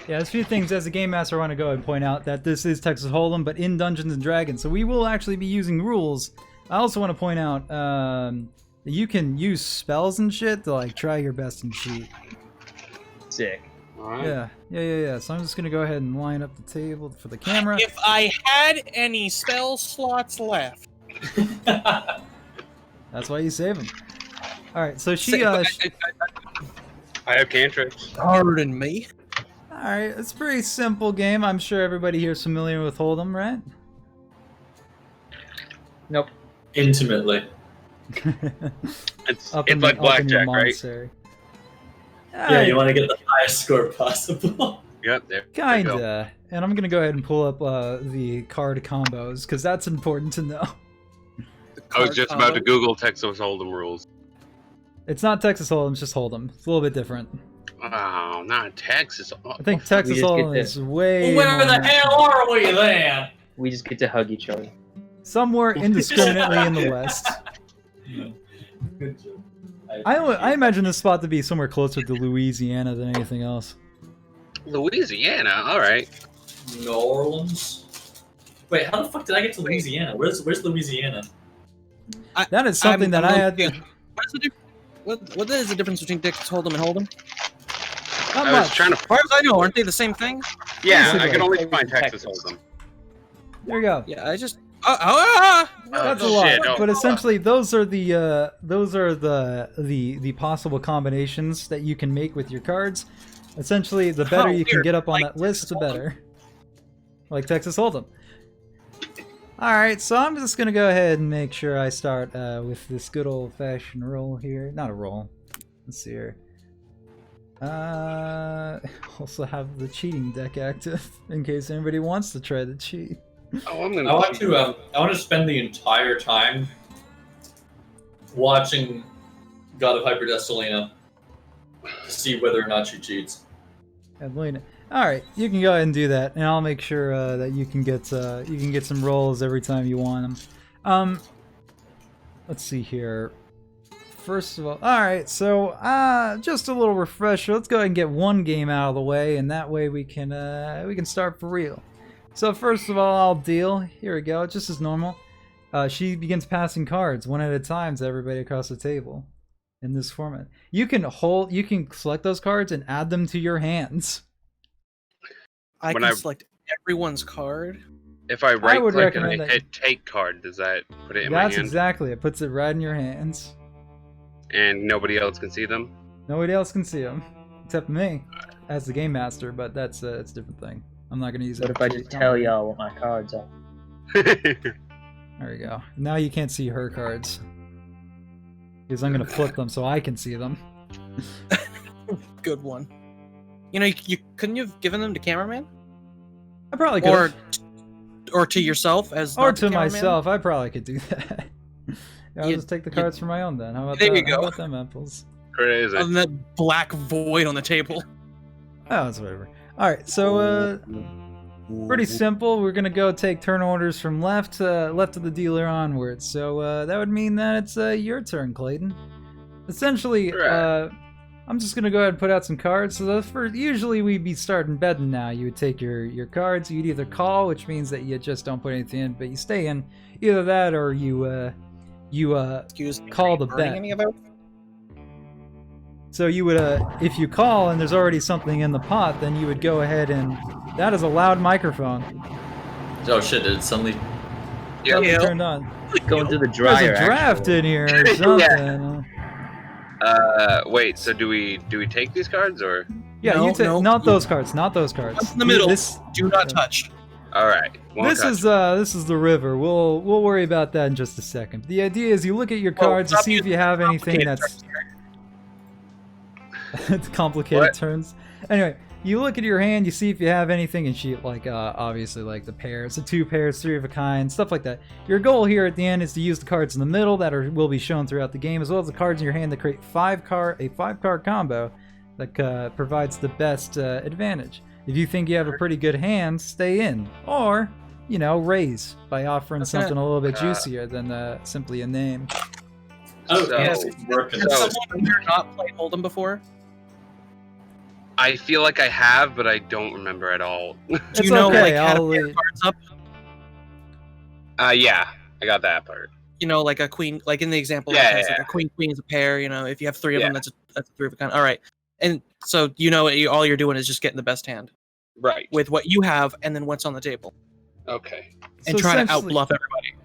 Yeah, there's a few things as a game master I want to go and point out that this is Texas Hold'em, but in Dungeons and Dragons, so we will actually be using rules. I also want to point out that you can use spells and shit to like try your best and cheat. Sick. Alright. Yeah. So I'm just gonna go ahead and line up the table for the camera. If I had any spell slots left, That's why you save them. All right, so she. say- All I have cantrips. pardon me. right, it's a pretty simple game. I'm sure everybody here is familiar with Hold'em, right? Nope. Intimately. It's Up in like the- up in your blackjack, right? monastery. Yeah, you want to get the highest score possible. Yep, there. There you go. Kinda. And I'm gonna go ahead and pull up the card combos because that's important to know. I was just about to Google Texas Hold'em rules. It's not Texas Hold'em, it's just Hold'em. It's a little bit different. Oh, not Texas. I think Texas just get Hold'em this. is way Where the more- hell are we then? We just get to hug each other. somewhere indiscriminately in the West. Good job. I imagine this spot to be somewhere closer to Louisiana than anything else. Louisiana. All right. New Orleans. Wait, how the fuck did I get to Louisiana? Where's Louisiana? That is something that I had. What's the what is the difference between Texas Hold'em and Hold'em? Not I was much. trying to. As far as I know, aren't they the same thing? Yeah, I Basically. can only find Texas Hold'em. There you go. Yeah, I just. That's a Oh, lot, shit, oh. but essentially those are the possible combinations that you can make with your cards. Essentially, the better Oh, you can weird. get up on Like that list, the Texas better. Like Texas Hold'em. All right, so I'm just gonna go ahead and make sure I start with this good old-fashioned roll here. Not a roll. Let's see here. Also have the cheating deck active in case anybody wants to try to cheat. Oh, I'm gonna. I want to spend the entire time watching God of Hyperdestilina to see whether or not she cheats. Adelina. All right, you can go ahead and do that, and I'll make sure that you can get some rolls every time you want them. Let's see here. First of all right, so just a little refresher. Let's go ahead and get one game out of the way, and that way we can start for real. So first of all, I'll deal. Here we go, just as normal. She begins passing cards one at a time to everybody across the table in this format. You can select those cards and add them to your hands. I can select everyone's card. If I right would click and recommend I that- hit take card, does that put it in my That's hand? exactly. It puts it right in your hands. And nobody else can see them? Nobody else can see them except me as the game master, but that's a different thing. I'm not gonna use it. What if I just tell y'all what my cards are? There we go. Now you can't see her cards because I'm gonna flip them so I can see them. Good one. You know, you couldn't you have given them to cameraman I probably could. or to yourself as Or not the to cameraman? myself. I probably could do that. I'll You- just take the cards for my own then. How about There that? you go. How about them apples? Crazy. Other than that black void on the table. Oh, it's whatever. All right, so pretty simple. We're gonna go take turn orders from left of the dealer onwards. So that would mean that it's your turn, Clayton. Essentially, Right. I'm just gonna go ahead and put out some cards. So usually we'd be starting betting now. You would take your cards. You'd either call, which means that you just don't put anything in, but you stay in. Either that, or you Excuse me, call are you the burning bet. any of it? So you would, if you call and there's already something in the pot, then you would go ahead and that is a loud microphone. Oh shit! Did it suddenly? Suddenly Yeah. turned on. Going through the There's dryer. a draft actually. in here or something. Wait, so do we take these cards or? Yeah, No, you take no. not those cards, not those cards. What's in the middle? This Do not touch. Alright. this is the river. We'll worry about that in just a second. The idea is you look at your cards to stop see if you have anything that's it's complicated What? terms. Anyway, you look at your hand, you see if you have anything, and she like obviously like the pairs, the two pairs, three of a kind, stuff like that. Your goal here at the end is to use the cards in the middle that will be shown throughout the game, as well as the cards in your hand that create a 5-card combo that provides the best advantage. If you think you have a pretty good hand, stay in, or raise by offering Okay. something a little bit juicier than simply a name. Oh, So- yes, working. Has So- someone here not played Hold'em before? I feel like I have, but I don't remember at all. Do It's you know okay, like how to I'll pair leave. cards up? Yeah, I got that part. You know, like a queen, like in the example, Yeah, it has, like yeah. a queen is a pair. You know, if you have three of them, Yeah. that's a three of a kind. All right, and so all you're doing is just getting the best hand Right. with what you have, and then what's on the table, Okay. and So trying to essentially- outbluff everybody.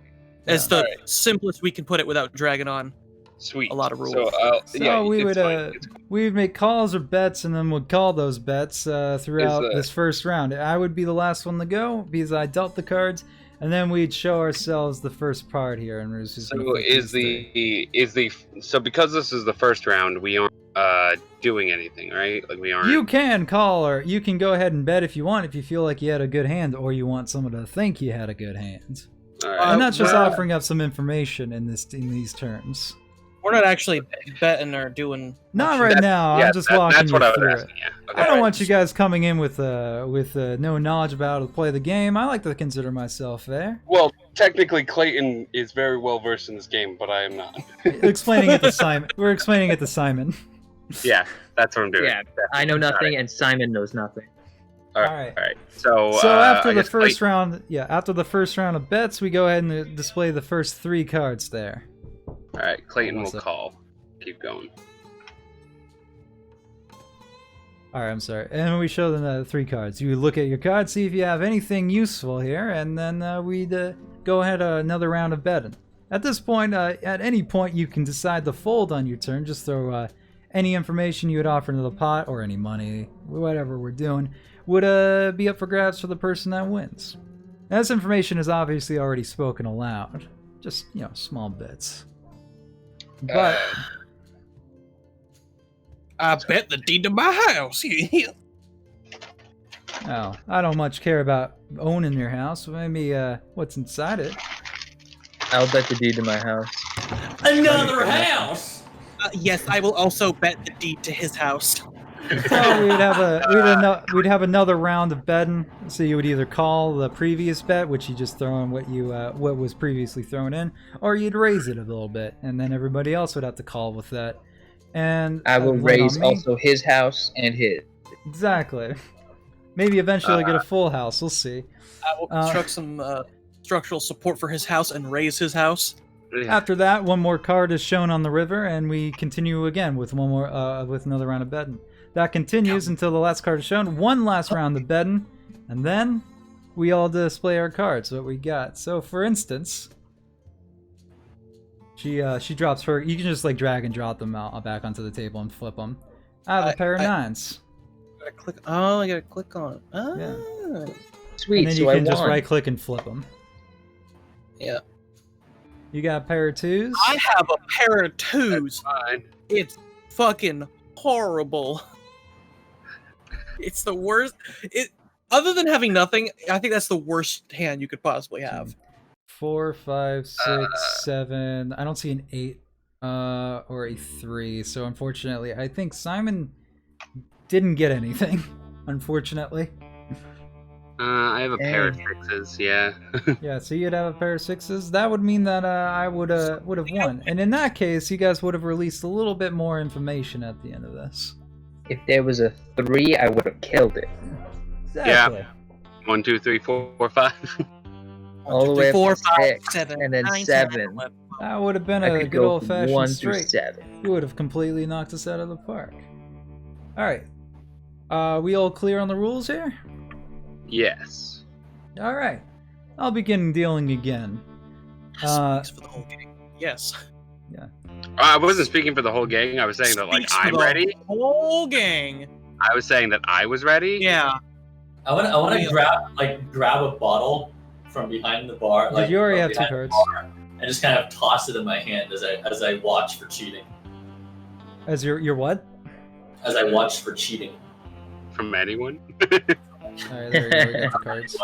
It's Yeah. the Alright. simplest we can put it without dragging on Sweet. a lot of rules. So, So yeah, we it's would fine. It's fine. we would make calls or bets, and then we'd call those bets throughout Is, this first round. I would be the last one to go because I dealt the cards, and then we'd show ourselves the first part here. And we're just gonna So flip these through. so because this is the first round, we aren't doing anything, right? Like we aren't. You can call, or you can go ahead and bet if you want, if you feel like you had a good hand, or you want someone to think you had a good hand. All right. And that's just well- offering up some information in these terms. We're not actually betting or doing. Not much. right That's- now. yeah, I'm just walking that's you what I was through asking. it. Yeah. Okay. I don't want you guys coming in with no knowledge about how to play the game. I like to consider myself fair. Well, technically, Clayton is very well versed in this game, but I am not. Explaining it to Simon. We're explaining it to Simon. Yeah, that's what I'm doing. Yeah, I know nothing, and Simon knows nothing. All right. Alright. All right. So. So after I the guess first round, after the first round of bets, we go ahead and display the first 3 cards there. All right, Clayton will What's up? call. Keep going. All right, I'm sorry. And we show them the 3 cards. You look at your cards, see if you have anything useful here, and then we'd go ahead another round of betting. At this point, at any point, you can decide to fold on your turn. Just throw any information you would offer into the pot, or any money, whatever we're doing, would be up for grabs for the person that wins. Now, this information is obviously already spoken aloud. Just, small bits. But I bet the deed to my house. Well, I don't much care about owning your house. Maybe what's inside it. I'll bet the deed to my house. Another house. Yes, I will also bet the deed to his house. So we'd have another round of betting. So you would either call the previous bet, which you just throw in what was previously thrown in, or you'd raise it a little bit, and then everybody else would have to call with that. And I will win on raise me. also his house and his. Exactly. Maybe eventually I'll get a full house. We'll see. I will construct some structural support for his house and raise his house. After that, one more card is shown on the river, and we continue again with one more with another round of betting. That continues until the last card is shown. One last round of betting, and then we all display our cards, what we got. So, for instance, she drops her. You can just like drag and drop them out back onto the table and flip them. I have a pair of nines. I gotta click on it. Yeah. Sweet, And then you so can I just won. right click and flip them. Yeah. You got a pair of twos. I have a pair of twos. Fine. It's fucking horrible. It's the worst. Other than having nothing, I think that's the worst hand you could possibly have. 4, 5, 6, 7. I don't see an 8 or a 3. So unfortunately, I think Simon didn't get anything. Unfortunately. I have a pair of sixes. Yeah. Yeah, so you'd have a pair of sixes. That would mean that I would have won. And in that case, you guys would have released a little bit more information at the end of this. If there was a 3, I would have killed it. Exactly. 1, 2, 3, 4, 5. All the way up 4, to 5, 6, 7, and then 9, 10, 7. 11. That would have been I a could good go old-fashioned 1 through straight. 7. You would have completely knocked us out of the park. Alright. We all clear on the rules here? Yes. Alright. I'll begin dealing again. Speaks for the whole game. Yes. I wasn't speaking for the whole gang. I was saying that, like, Speaks for I'm the ready. Whole gang. I was saying that I was ready. Yeah. I want to grab a bottle from behind the bar. Like, you already from have 2 behind the cards. bar, and just kind of toss it in my hand as I watch for cheating. As your what? As I watch for cheating. From anyone. Alright, there we go. We got the cards.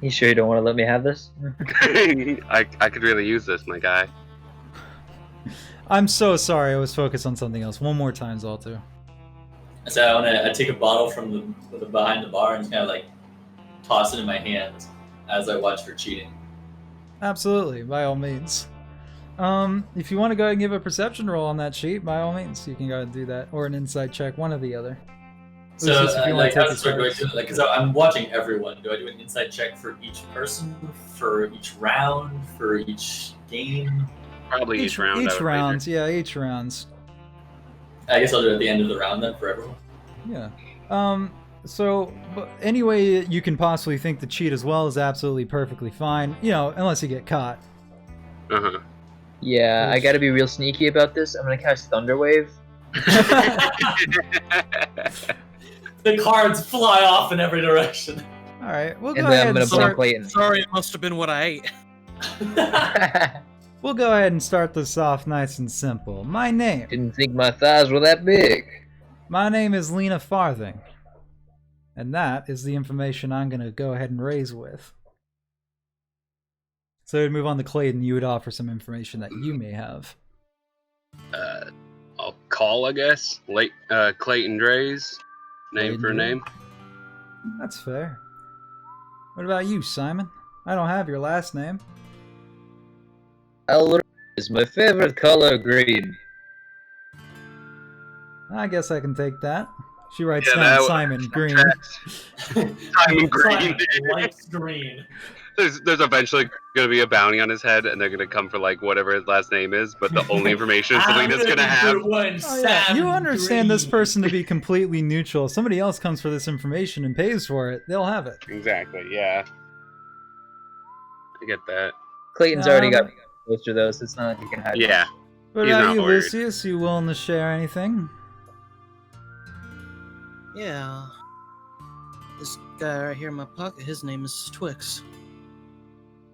You sure you don't want to let me have this? I could really use this, my guy. I'm so sorry. I was focused on something else. One more time, Zaltu. So I take a bottle from the behind the bar and just kind of like toss it in my hand as I watch for cheating. Absolutely, by all means. If you want to go ahead and give a perception roll on that sheet, by all means, you can go ahead and do that, or an insight check, one or the other. So, Leucis, if you wanna like, take how this do I do first. it? Like, because I'm watching everyone. Do I do an insight check for each person, for each round, for each game? Probably each round. I Each would round, yeah, each rounds. I guess I'll do it at the end of the round then for everyone. Yeah. So, but any way you can possibly think to cheat as well is absolutely perfectly fine. You know, unless you get caught. Uh-huh. Yeah, I gotta be real sneaky about this. I'm gonna cast Thunderwave. The cards fly off in every direction. All right, we'll go And then ahead I'm gonna and blame start. Clayton. Sorry, it must have been what I ate. We'll go ahead and start this off nice and simple. My name. Didn't think my thighs were that big. My name is Lena Farthing. And that is the information I'm going to go ahead and raise with. So to move on to Clayton, you would offer some information that you may have. I'll call, I guess. Clayton Draze. Name for a name. That's fair. What about you, Simon? I don't have your last name. Color is my favorite color, green. I guess I can take that. She writes Yeah, down that Simon Green. Simon Green. Likes green. There's eventually going to be a bounty on his head, and they're going to come for, like, whatever his last name is, but the only information Selena's going to have... Oh, yeah. You understand this person to be completely neutral. If somebody else comes for this information and pays for it, they'll have it. Exactly, yeah. I get that. Clayton's already got most of those. It's not like you can hide. Yeah. What He's about not you, worried. Lucius? You willing to share anything? Yeah. This guy right here in my pocket, his name is Twix.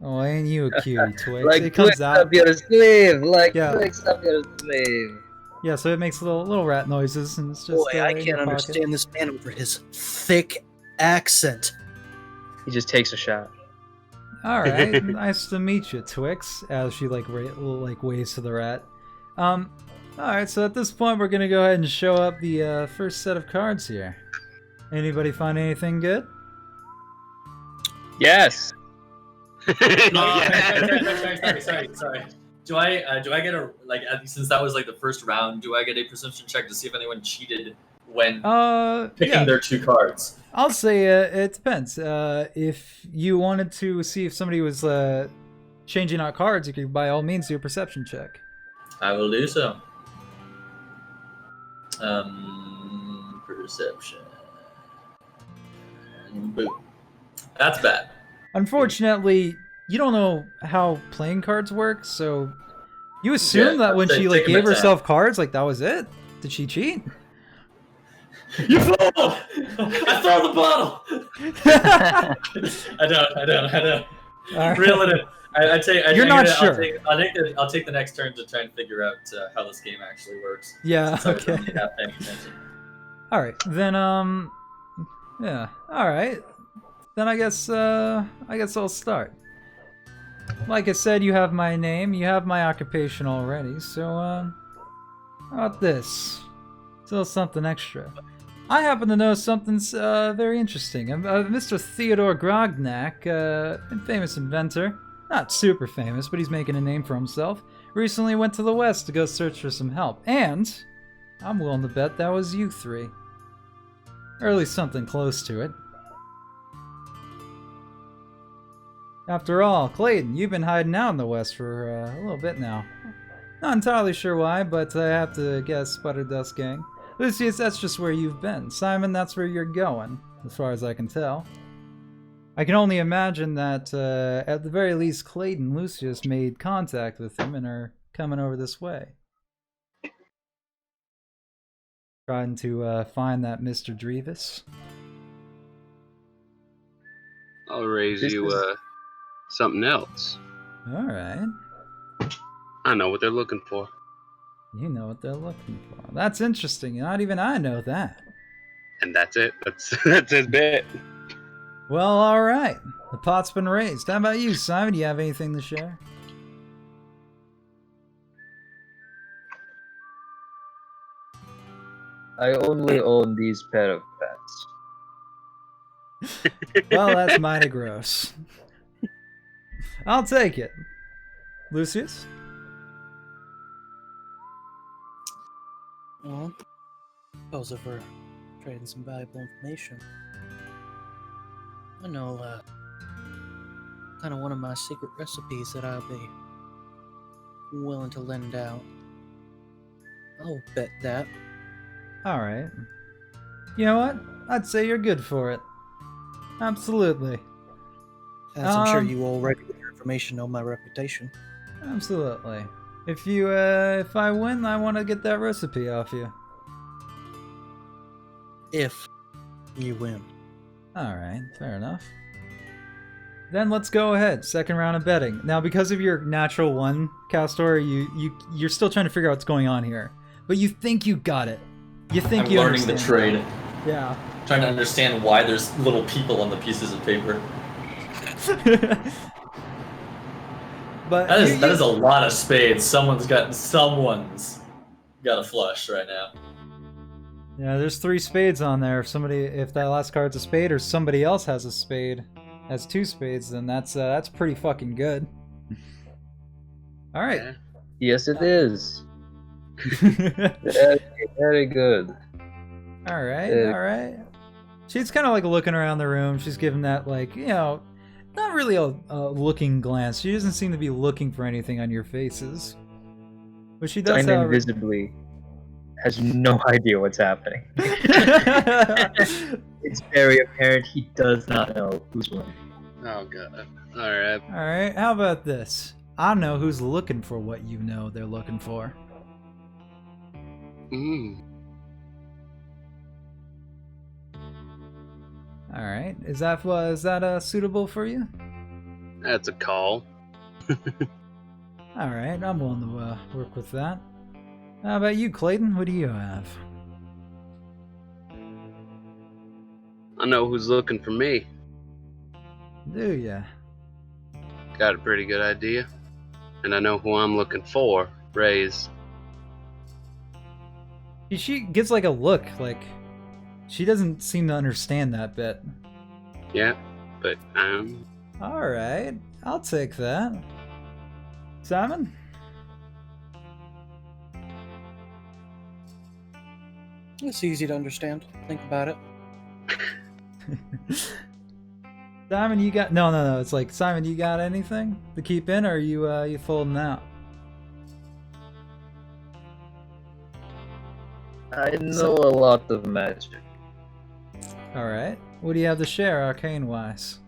Oh, ain't you a cutie, Twix? Like It comes Twix out. up your sleeve, like Yeah. Twix up your sleeve. Yeah, so it makes little rat noises, and it's just. Boy, I in your can't pocket. understand this man over his thick accent. He just takes a shot. All right, nice to meet you, Twix. As she like waves to the rat. All right, so at this point, we're gonna go ahead and show up the first set of cards here. Anybody find anything good? Yes. Sorry. Do I get a since that was like the first round? Do I get a perception check to see if anyone cheated when picking their 2 cards? I'll say it depends. If you wanted to see if somebody was changing out cards, you could by all means do a perception check. I will do so. Perception. Boom. That's bad. Unfortunately, you don't know how playing cards work, so you assume Yeah, that when she like take gave my herself cards, like that was it. Did she cheat? You fool! I throw the bottle. I don't. All right. Reel it in. You're not sure. I'll take the next turn to try and figure out how this game actually works. Yeah. since I was Okay. really half paying attention. All right. Then yeah. All right. Then I guess I'll start. Like I said, you have my name, you have my occupation already. So how about this? Still something extra. I happen to know something very interesting. Mr. Theodore Grognak, a famous inventor. Not super famous, but he's making a name for himself. Recently went to the west to go search for some help. And I'm willing to bet that was you 3. Or at least something close to it. After all, Clayton, you've been hiding out in the west for a little bit now. Not entirely sure why, but I have to guess Sputter Dust Gang. Leucis, that's just where you've been. Simon, that's where you're going, as far as I can tell. I can only imagine that, at the very least, Clayton and Leucis made contact with him and are coming over this way. Trying to find that Mr. Drevis. I'll raise you something else. Alright. I know what they're looking for. You know what they're looking for. That's interesting. Not even I know that. And that's it. That's his bit. Well, alright. The pot's been raised. How about you, Simon? Do you have anything to share? I only own these pair of pants. Well, that's mighty gross. I'll take it. Lucius? Well, suppose if we're trading some valuable information, I know kind of one of my secret recipes that I'll be willing to lend out. I'll bet that. Alright. You know what? I'd say you're good for it. Absolutely. As I'm sure you already, with your information, know my reputation. Absolutely. If I win, I want to get that recipe off you. If you win. Alright, fair enough. Then let's go ahead. Second round of betting. Now, because of your natural 1, Castor, you're still trying to figure out what's going on here. But you think you got it. You think I'm learning the trade. Yeah. Trying to understand why there's little people on the pieces of paper. But that is a lot of spades. Someone's got a flush right now. Yeah, there's 3 spades on there. If that last card's a spade, or somebody else has a spade, has 2 spades, then that's pretty fucking good. All right. Yes, it is. Very good. All right. She's kind of like looking around the room. She's giving that not really a looking glance. She doesn't seem to be looking for anything on your faces. But she does Simon visibly has no idea what's happening. It's very apparent he does not know who's winning. Oh god. Alright. Alright, how about this? I know who's looking for what you know they're looking for. Alright, is that suitable for you? That's a call. Alright, I'm willing to work with that. How about you, Clayton? What do you have? I know who's looking for me. Do ya? Got a pretty good idea. And I know who I'm looking for. Raze. She gives like a look, like she doesn't seem to understand that bit. Yeah, but Alright, I'll take that. Simon? It's easy to understand. Think about it. Simon, you got no. It's like Simon, you got anything to keep in, or are you folding out? I know a lot of magic. All right. What do you have to share, arcane wise?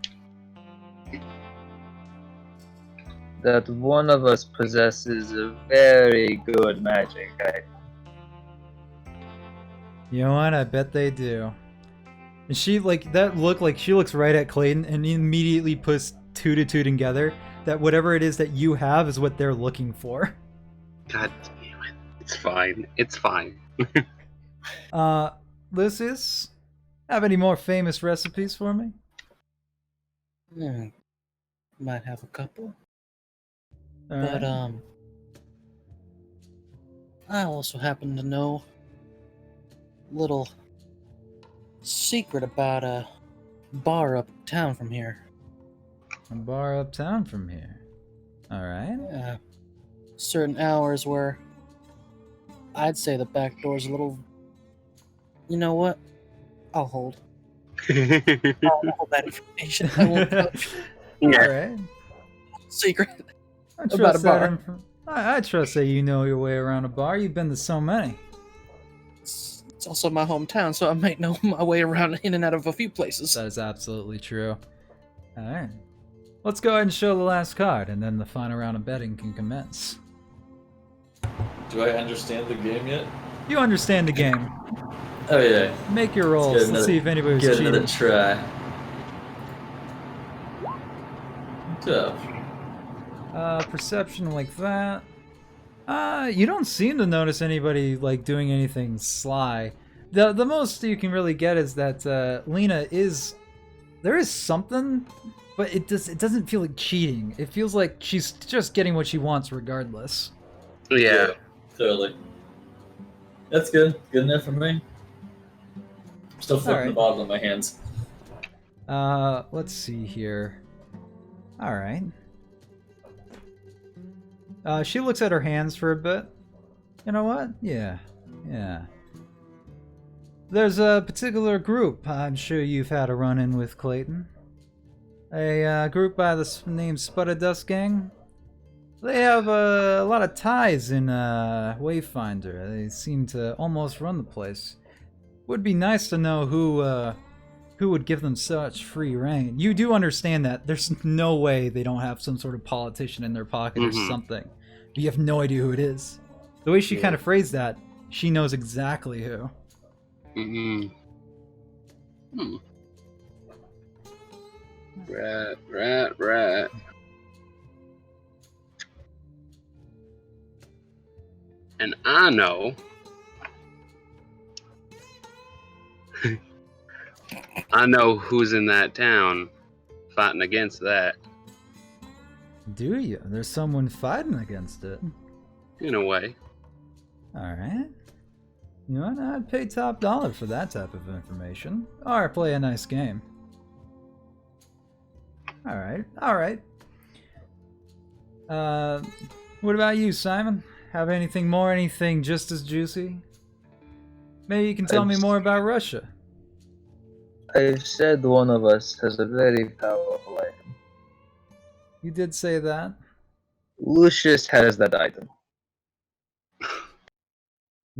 That one of us possesses a very good magic item. You know what? I bet they do. And she like that look like she looks right at Clayton and immediately puts two to two together. That whatever it is that you have is what they're looking for. God damn it. It's fine. It's fine. Leucis, have any more famous recipes for me? Might have a couple. All But right. I also happen to know a little secret about a bar uptown from here. A bar uptown from here. All right. Certain hours where I'd say the back door's a little. You know what? I'll hold. I'll hold that information. I won't tell you. All right. Secret. I About trust a bar. that. I trust that you know your way around a bar. You've been to so many. It's also my hometown, so I might know my way around in and out of a few places. That is absolutely true. All right. Let's go ahead and show the last card, and then the final round of betting can commence. Do I understand the game yet? You understand the game. Oh yeah. Make your rolls. Let's see if anybody was Get cheating. another try. 12. Perception like that. You don't seem to notice anybody like doing anything sly. The most you can really get is that Lena is there is something, but it doesn't feel like cheating. It feels like she's just getting what she wants regardless. Yeah. Totally. That's good. Good enough for me. I'm still flipping Alright. the bottle in my hands. Let's see here. All right. She looks at her hands for a bit. You know what? Yeah. There's a particular group I'm sure you've had a run-in with, Clayton. A group by the name Sputted Dust Gang. They have a lot of ties in Wayfinder. They seem to almost run the place. Would be nice to know who would give them such free reign. You do understand that there's no way they don't have some sort of politician in their pocket or something. But you have no idea who it is. The way she kind of phrased that, she knows exactly who. Right. And I know. I know who's in that town fighting against that. Do you? There's someone fighting against it. In a way. Alright. You know what? I'd pay top dollar for that type of information. Or play a nice game. Alright. What about you, Simon? Have anything just as juicy? Maybe you can tell me more about Russia. I've said one of us has a very powerful item. You did say that. Leucis has that item.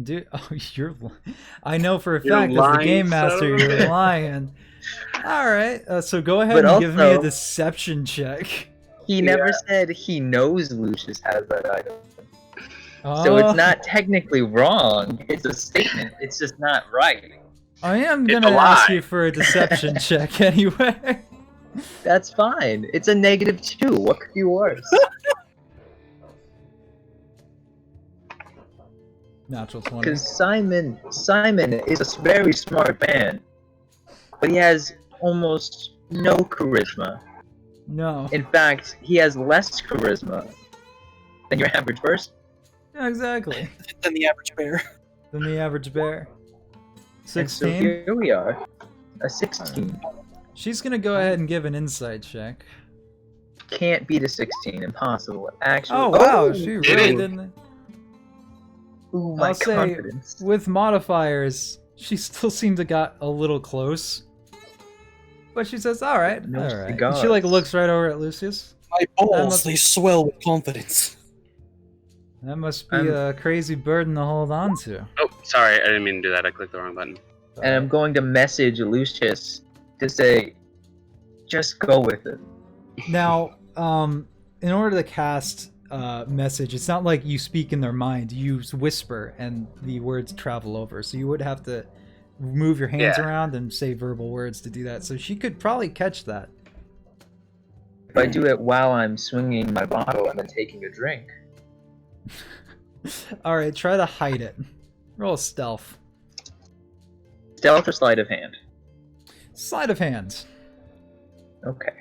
Dude, I know for a You're fact as the lying, game master son of a you're bitch. lying. Alright, so go ahead But and give me a also- deception check. He never said he knows Leucis has that item. Oh, So it's not technically wrong. It's a statement. It's just not right. I am It's gonna a ask lie. you for a deception check anyway. That's fine. It's a -2. What could be worse? Natural 20. Because Simon is a very smart man, but he has almost no charisma. No. In fact, he has less charisma than your average person. Yeah, exactly. Than the average bear. Than the average bear. And so 16? here we are, a 16. She's gonna go ahead and give an insight check. Can't beat a 16, impossible. Actually, Oh wow, she really didn't. didn't. Ooh, my I'll say, confidence. with modifiers, she still seemed to got a little close. But she says, alright, No alright. And cigars. she like looks right over at Lucius. My balls, they swell with confidence. That must be a crazy burden to hold on to. Oh, sorry, I didn't mean to do that. I clicked the wrong button. And I'm going to message Leucis to say, just go with it. Now, in order to cast message, it's not like you speak in their mind. You whisper and the words travel over. So you would have to move your hands around and say verbal words to do that. So she could probably catch that. If I do it while I'm swinging my bottle and then taking a drink. Alright, try to hide it. Roll stealth. Stealth or sleight of hand? Sleight of hand. Okay.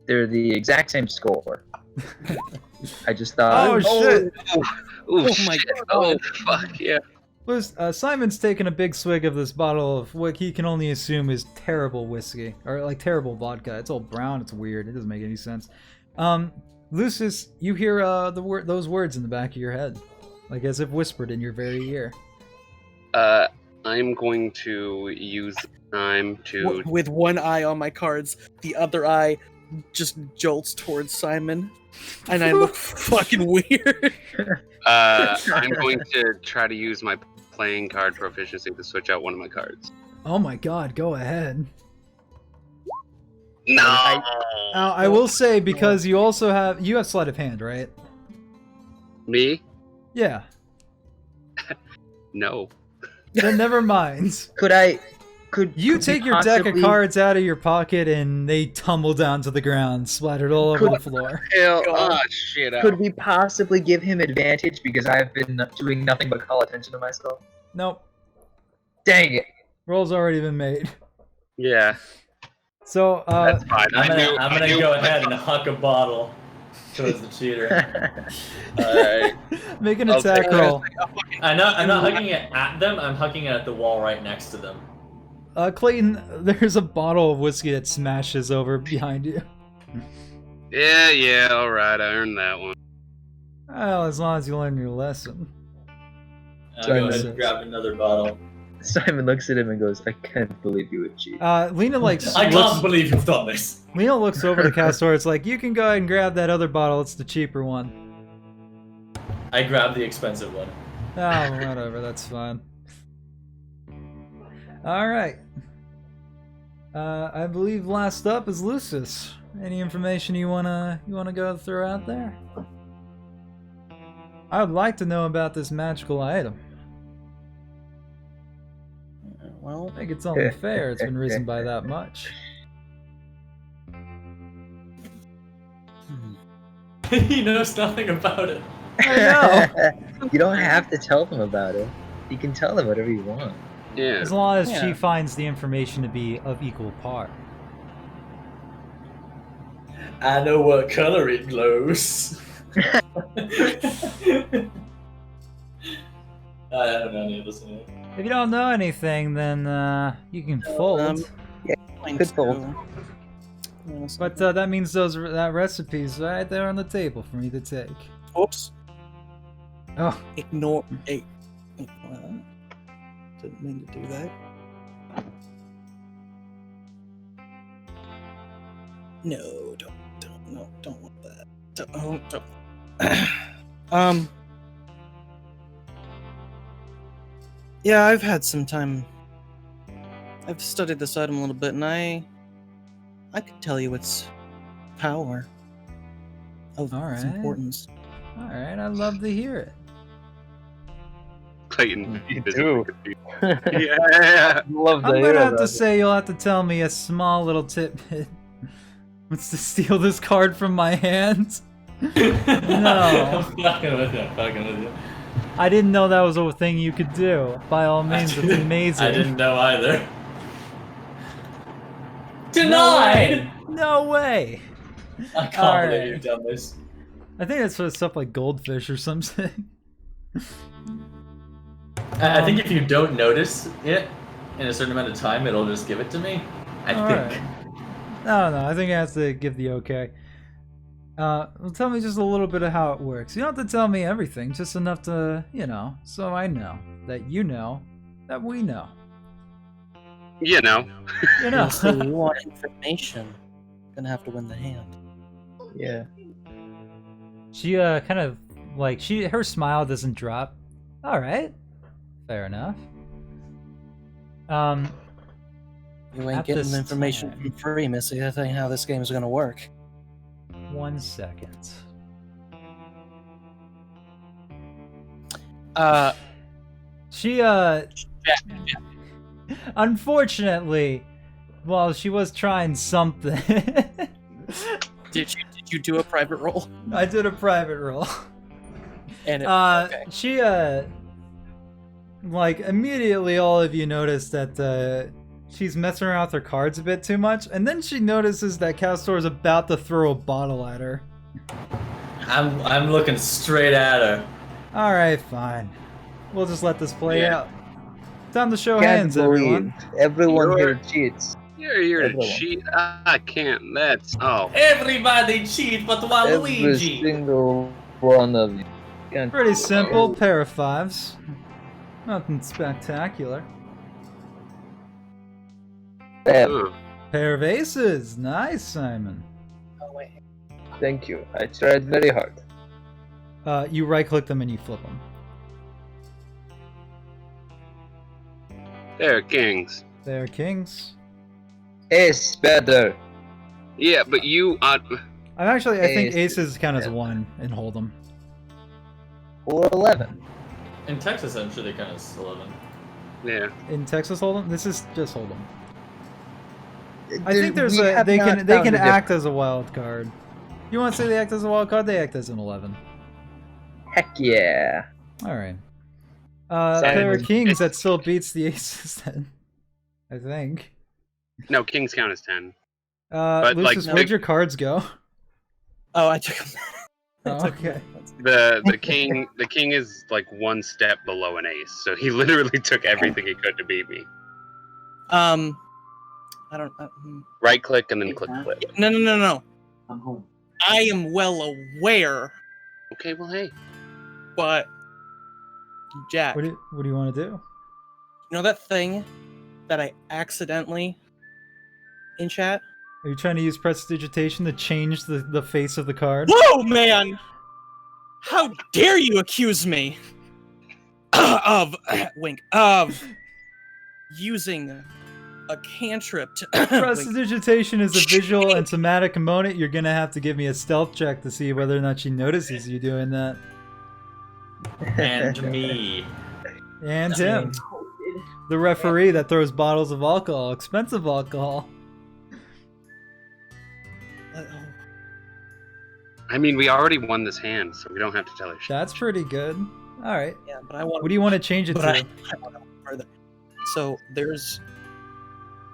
They're the exact same score. I just thought. Oh, shit! Oh my shit. God. Oh fuck yeah. Simon's taking a big swig of this bottle of what he can only assume is terrible whiskey. Or, like, terrible vodka. It's all brown, it's weird, it doesn't make any sense. Lucius, you hear those words in the back of your head. Like, as if whispered in your very ear. I'm going to use time to. With one eye on my cards, the other eye just jolts towards Simon, and I look fucking weird. I'm going to try to use my playing card proficiency to switch out one of my cards. Oh my god, go ahead. No. Now, I will say, because you also have sleight of hand, right? Me? Yeah. No. Then never mind. Could You we take your deck of possibly- cards out of your pocket and they tumble down to the ground, splattered all over the floor. Hell, shit out. Could we possibly give him advantage because I've been doing nothing but call attention to myself? Nope. Dang it! Roll's already been made. Yeah, So, that's fine. I'm gonna go ahead and huck a bottle towards the cheater. Alright. make an I'll attack take roll. I'm not hucking it at them. I'm hucking it at the wall right next to them. Clayton, there's a bottle of whiskey that smashes over behind you. Yeah, alright, I earned that one. Well, as long as you learn your lesson. I'll go ahead and grab another bottle. Simon looks at him and goes, "I can't believe you would cheat." Lena I can't believe you've done this. Lena looks over to Castor. It's like, you can go ahead and grab that other bottle. It's the cheaper one. I grabbed the expensive one. Oh, whatever. That's fine. All right. I believe last up is Leucis. Any information you wanna go throw out there? I would like to know about this magical item. Well, I think it's only fair it's been risen by that much. He knows nothing about it. I know. You don't have to tell them about it. You can tell them whatever you want. Yeah. As long as Yeah. she finds the information to be of equal par. I know what color it glows. I don't know any of this. If you don't know anything, then you can fold. Good fold. But that means that recipe's right there on the table for me to take. Oops. Oh, Ignore. Hey. Didn't mean to do that. No, don't want that. Don't. Yeah, I've had some time. I've studied this item a little bit, and I could tell you its power of its Alright. importance. alright, I'd love to hear it. Clayton. You is do. Yeah. Love I'm gonna have to say you'll have to tell me a small little tidbit. Wants to steal this card from my hand. No. I'm fucking with you. I'm fucking with you. I didn't know that was a thing you could do. By all means, it's amazing. I didn't know either. No Denied! way! No way! I can't Alright. believe you've done this. I think it's for stuff like goldfish or something. I think if you don't notice it in a certain amount of time, it'll just give it to me. I think. No, I think it has to give the okay. Well, tell me just a little bit of how it works. You don't have to tell me everything, just enough to, so I know that you know that we know. You know. You know. So you want information, gonna have to win the hand. Yeah. She kind of like her smile doesn't drop. All right, fair enough. You ain't At getting this information time. for free, Missy. That ain't how this game is gonna work. 1 second. She unfortunately, well, she was trying something. Did you do a private roll? I did a private roll. And it, She like immediately all of you notice that she's messing around with her cards a bit too much, and then she notices that Castor is about to throw a bottle at her. I'm looking straight at her. All right, fine. We'll just let this play Yeah. out. Time to show Can't hands, everyone. believe everyone You're- here cheats. You're here to Everyone. cheat. I can't. That's Everybody cheat but Every Waluigi. single one of you. Can't Pretty simple. Pair of fives. Nothing spectacular. Bam. Ugh. Pair of aces. Nice, Simon. oh wait. Thank you. I tried very hard. You right-click them and you flip them. They're kings. They're kings. Ace better. Yeah, but you. I think Aces. aces count as one and hold them. Or 11. In Texas, I'm sure they count as 11. Yeah. In Texas, hold them. This is just hold them. I There- think there's we a have they not can found a act difference. as a wild card. You want to say they act as a wild card? They act as an 11. Heck yeah. All right. Simon. Pair of kings that still beats the aces then. I think. No, kings count as 10. But, like, Leucis, where'd your cards go? Oh, I took him. Oh, okay. The king is like one step below an ace, so he literally took everything he could to beat me. I don't. Right click and then click flip. No. I'm home. I am well aware, Okay, well hey. but Jack, What you do you want to do? know that thing that I accidentally in chat? Are you trying to use prestidigitation to change the face of the card? Whoa, man! How dare you accuse me of using a cantrip to wink. Prestidigitation is a visual and somatic component. You're gonna have to give me a stealth check to see whether or not she notices you doing that. And me. And him, the referee that throws bottles of alcohol, expensive alcohol. I mean, we already won this hand, so we don't have to tell her shit. That's pretty good. All right. Yeah, but I want. What do you want to change it But to? I want to go further. So there's.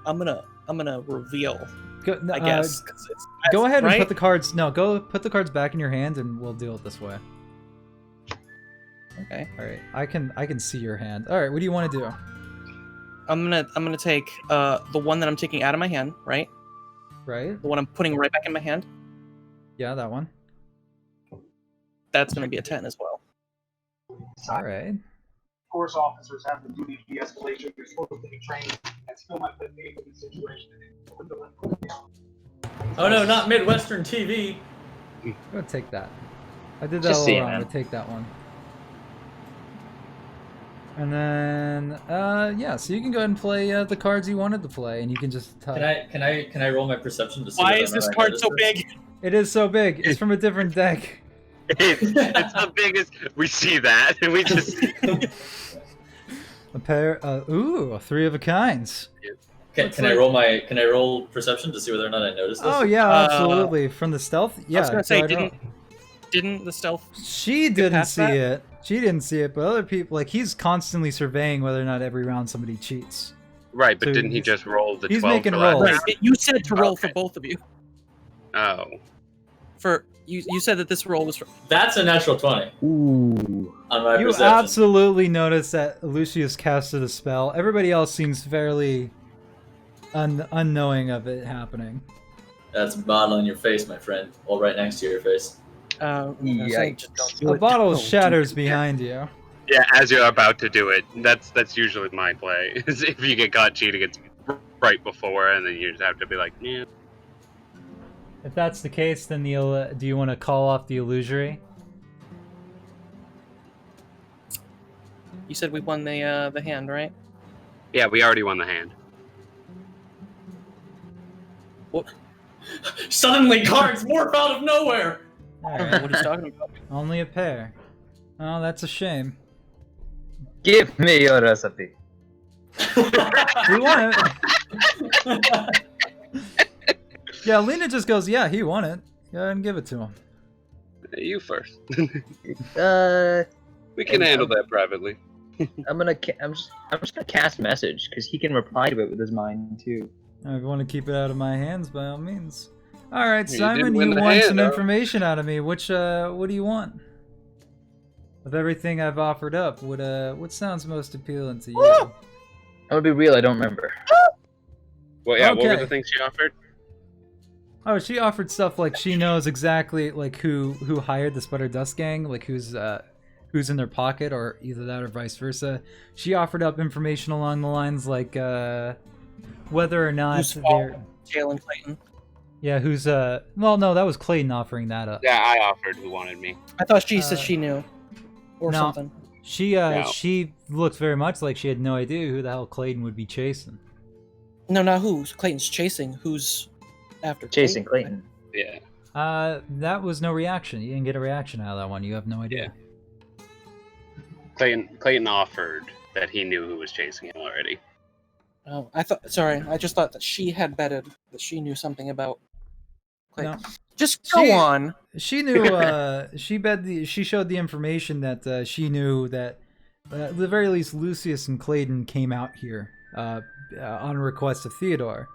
I'm gonna reveal. Go, I guess. 'cause it's, Go ahead and right? put the cards. No, go put the cards back in your hand, and we'll deal it this way. Okay. All right. I can see your hand. All right. What do you want to do? I'm gonna take the one that I'm taking out of my hand, right? Right. The one I'm putting right back in my hand. Yeah, that one. That's gonna be a 10 as well. All right. Course officers have the duty of de-escalation. They're supposed to be trained and still might put me in a situation. Oh no, not Midwestern TV. Go take that. I did that Just all see it, wrong. man. But take that one. And then, yeah. So you can go ahead and play the cards you wanted to play, and you can just. Can I roll my perception to see? Why whether is or this not I card noticed so this? big? It is so big. It's from a different deck. It's the biggest. We see that, and we just. A pair. Ooh, 3 of a kinds. Can I roll perception to see whether or not I noticed this? Oh yeah, absolutely. From the stealth. Yeah. I was gonna say, go ahead and didn't didn't the stealth? She didn't past see that? it. She didn't see it, but other people, like, he's constantly surveying whether or not every round somebody cheats. Right, but So didn't he he's- just roll the 12 he's making for last rolls. Right. round? You said to roll Okay. for both of you. Oh. For you said that this roll was for. That's a natural 20 Ooh. on my You perception. absolutely notice that Lucius casted a spell. Everybody else seems fairly unknowing of it happening. That's a bottle in your face, my friend. All right next to your face. Yikes. Just don't do A it. bottle Don't do shatters it. behind you. Yeah, as you're about to do it. That's usually my play. Is if you get caught cheating, it's right before, and then you just have to be like, yeah. If that's the case, then do you want to call off the illusory? You said we won the hand, right? Yeah, we already won the hand. Suddenly, cards morph out of nowhere. I don't know Alright, what he's talking about. only a pair. Oh, that's a shame. Give me your recipe. We won it. Yeah, Lena just goes, yeah, he won it. Go ahead and give it to him. You first. Uh, We can And, handle that privately. I'm just gonna cast message because he can reply to it with his mind too. If you want to keep it out of my hands, by all means. All right, You Simon, didn't win you the want hand, some though. information out of me. What do you want? Of everything I've offered up, what sounds most appealing to you? I'm gonna be real. I don't remember. Well, yeah, what were Okay. the things she offered? Oh, she offered stuff like she knows exactly like who hired the Sputter Dust Gang, like who's in their pocket, or either that or vice versa. She offered up information along the lines like whether or not Who's they're Tail and Clayton. who's well, no, that was Clayton offering that up. Yeah, I offered who wanted me. I thought she said she knew, or no. something. She she looked very much like she had no idea who the hell Clayton would be chasing. No, not who. Clayton's chasing. Who's after Chasing Clayton. Yeah. That was no reaction. You didn't get a reaction out of that one. You have no idea. Clayton offered that he knew who was chasing him already. Oh, I just thought that she had betted that she knew something about Clayton. No. Just go on. She knew. She showed the information that she knew that at the very least Lucius and Clayton came out here on request of Theodore.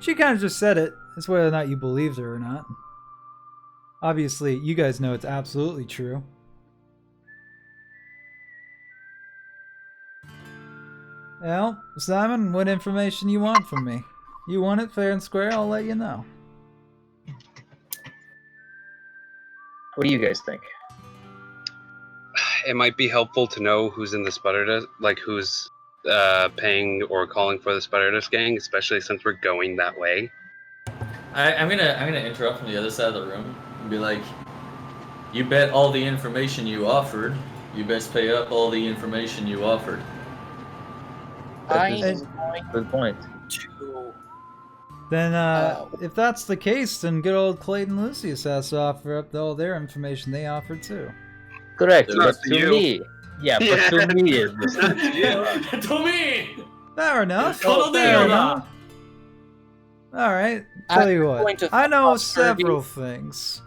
She kind of just said it. It's whether or not you believed her or not. Obviously, you guys know it's absolutely true. Well, Simon, what information you want from me? You want it fair and square, I'll let you know. What do you guys think? It might be helpful to know who's in the Sputter Dust, like who's paying or calling for the Sputter Dust Gang, especially since we're going that way. I'm gonna interrupt from the other side of the room and be like, you bet all the information you offered. You best pay up all the information you offered. I Good am going Good point. to. Then, if that's the case, then good old Clayton Lucius has to offer up all their information they offered too. Correct. Not But to to you. me, yeah, but to me is this. To me! Fair enough. Total Fair deal. enough. All right. Tell I'm you going what, to I know toss her several things.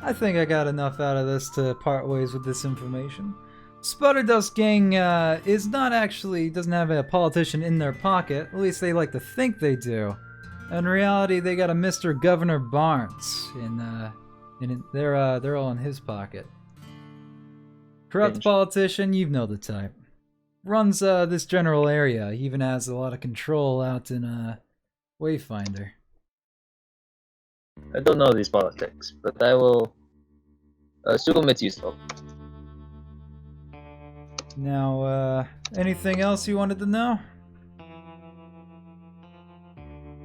I think I got enough out of this to part ways with this information. Sputterdust Gang doesn't have a politician in their pocket. At least they like to think they do. In reality, they got a Mr. Governor Barnes, they're all in his pocket. Corrupt Binge. politician, you know the type. Runs this general area. He even has a lot of control out in Wayfinder. I don't know these politics, but I will assume it's useful. Now, anything else you wanted to know?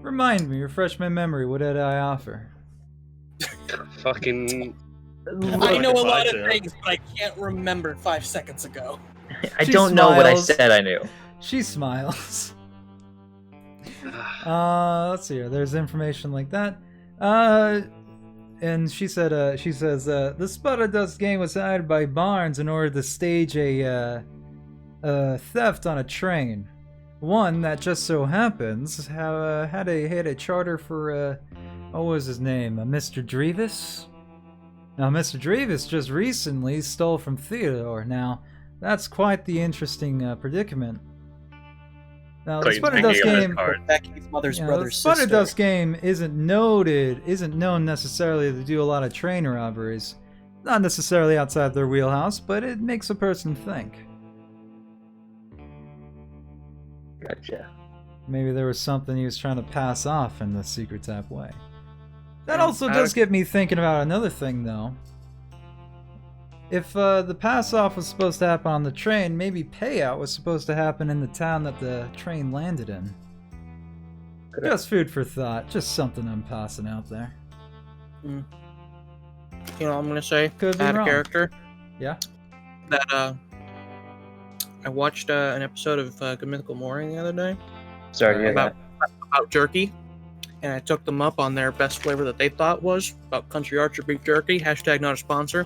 Remind me, refresh my memory. What did I offer? Fucking. I know a lot of Advisor. things, but I can't remember 5 seconds ago. I She don't know what I smiles. said I knew. She smiles. Let's see here. There's information like that. And she says, the Sputterdust Gang was hired by Barnes in order to stage a theft on a train. One that just so happens had a charter for what was his name? Mr. Drevis? Now, Mr. Dravis just recently stole from Theodore. Now, that's quite the interesting predicament. Now, the Clayton's Splinter Dust picking up his game, card. Becky's mother's the brother's Splinter sister. Dust game isn't known necessarily to do a lot of train robberies. Not necessarily outside their wheelhouse, but it makes a person think. Gotcha. Maybe there was something he was trying to pass off in the secret type way. That Yeah, also does get me thinking about another thing, though. If the pass-off was supposed to happen on the train, maybe payout was supposed to happen in the town that the train landed in. Just food for thought. Just something I'm passing out there. You know what I'm gonna say? Could be Out of wrong. character. Yeah? That I watched an episode of Good Mythical Morning the other day Sorry to hear about jerky, and I took them up on their best flavor that they thought was about Country Archer beef jerky. # not a sponsor.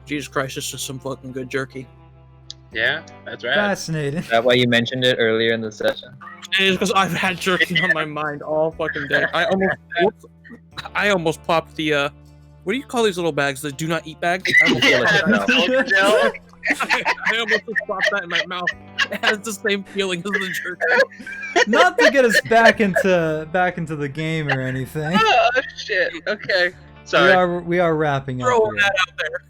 Jesus Christ, this is some fucking good jerky. Yeah, that's right. Fascinating. Is that why you mentioned it earlier in the session? It is because I've had jerky on my mind all fucking day. I almost popped the what do you call these little bags? The do not eat bags? I almost, Gel. I almost just popped that in my mouth. It has the same feeling as the jerky. Not to get us back into the game or anything. Oh shit. Okay. Sorry. We are wrapping up Throwing here. that out there.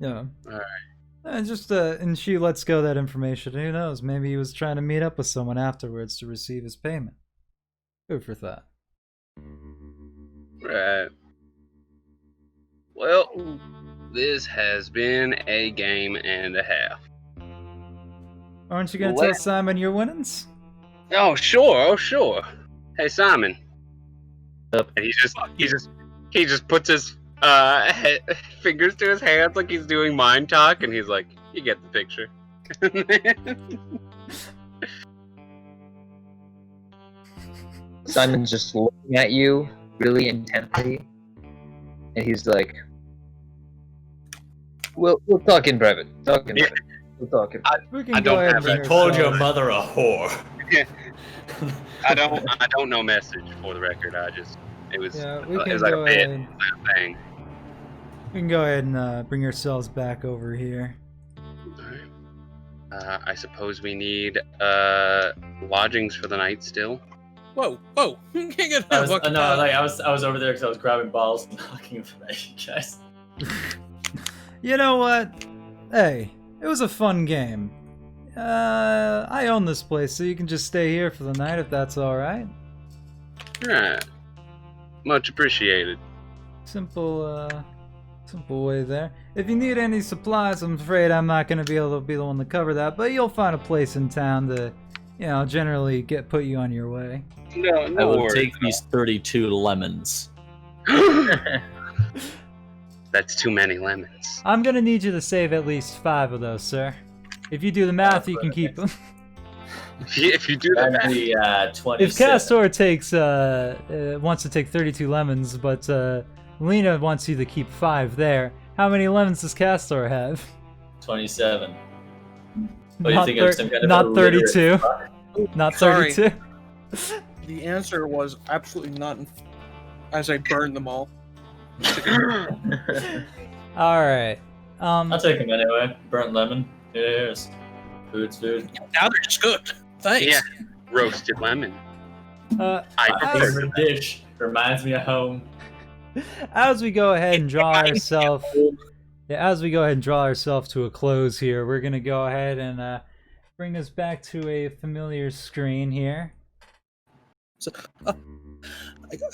Yeah. Alright. And she lets go that information. Who knows? Maybe he was trying to meet up with someone afterwards to receive his payment. Food for thought. Right. Well, this has been a game and a half. Aren't you gonna tell Simon your winnings? Oh sure. Hey Simon. Up. And he just puts his fingers to his hands like he's doing mind talk, and he's like, "You get the picture." Simon's just looking at you really intently, and he's like, "We'll talk in private. We'll talk in private." We can I go don't ahead have and I bring called her your song. mother a whore. I don't know message for the record. It was We it can was like go a bit ahead. thing. We can go ahead and bring yourselves back over here. Alright. I suppose we need lodgings for the night still. Whoa. You can't get I that was, fucking no, time. like I was over there because I was grabbing bottles and knocking them at you guys. You know what? Hey, it was a fun game. I own this place, so you can just stay here for the night if that's alright. Right. Much appreciated. Simple way there. If you need any supplies, I'm afraid I'm not going to be able to be the one to cover that, but you'll find a place in town to, generally put you on your way. No I will worries. take these 32 lemons. That's too many lemons. I'm going to need you to save at least 5 of those, sir. If you do the math, you can keep them. If you do that, That'd be 27. If Castor takes wants to take 32 lemons, but Lena wants you to keep 5 there, how many lemons does Castor have? 27. What do you Not think thir- of some kind of not illiterate 32. fuck? Not Sorry. 32. The answer was absolutely none. As I burned them all. All right. I'll take them anyway. Burnt lemon. Yes. Food's food. Now they're just good. Thanks. yeah, roasted lemon. Uh, I My prefer favorite dish. Reminds me of home. as we go ahead and draw ourselves, to a close here, we're gonna go ahead and bring us back to a familiar screen here. So,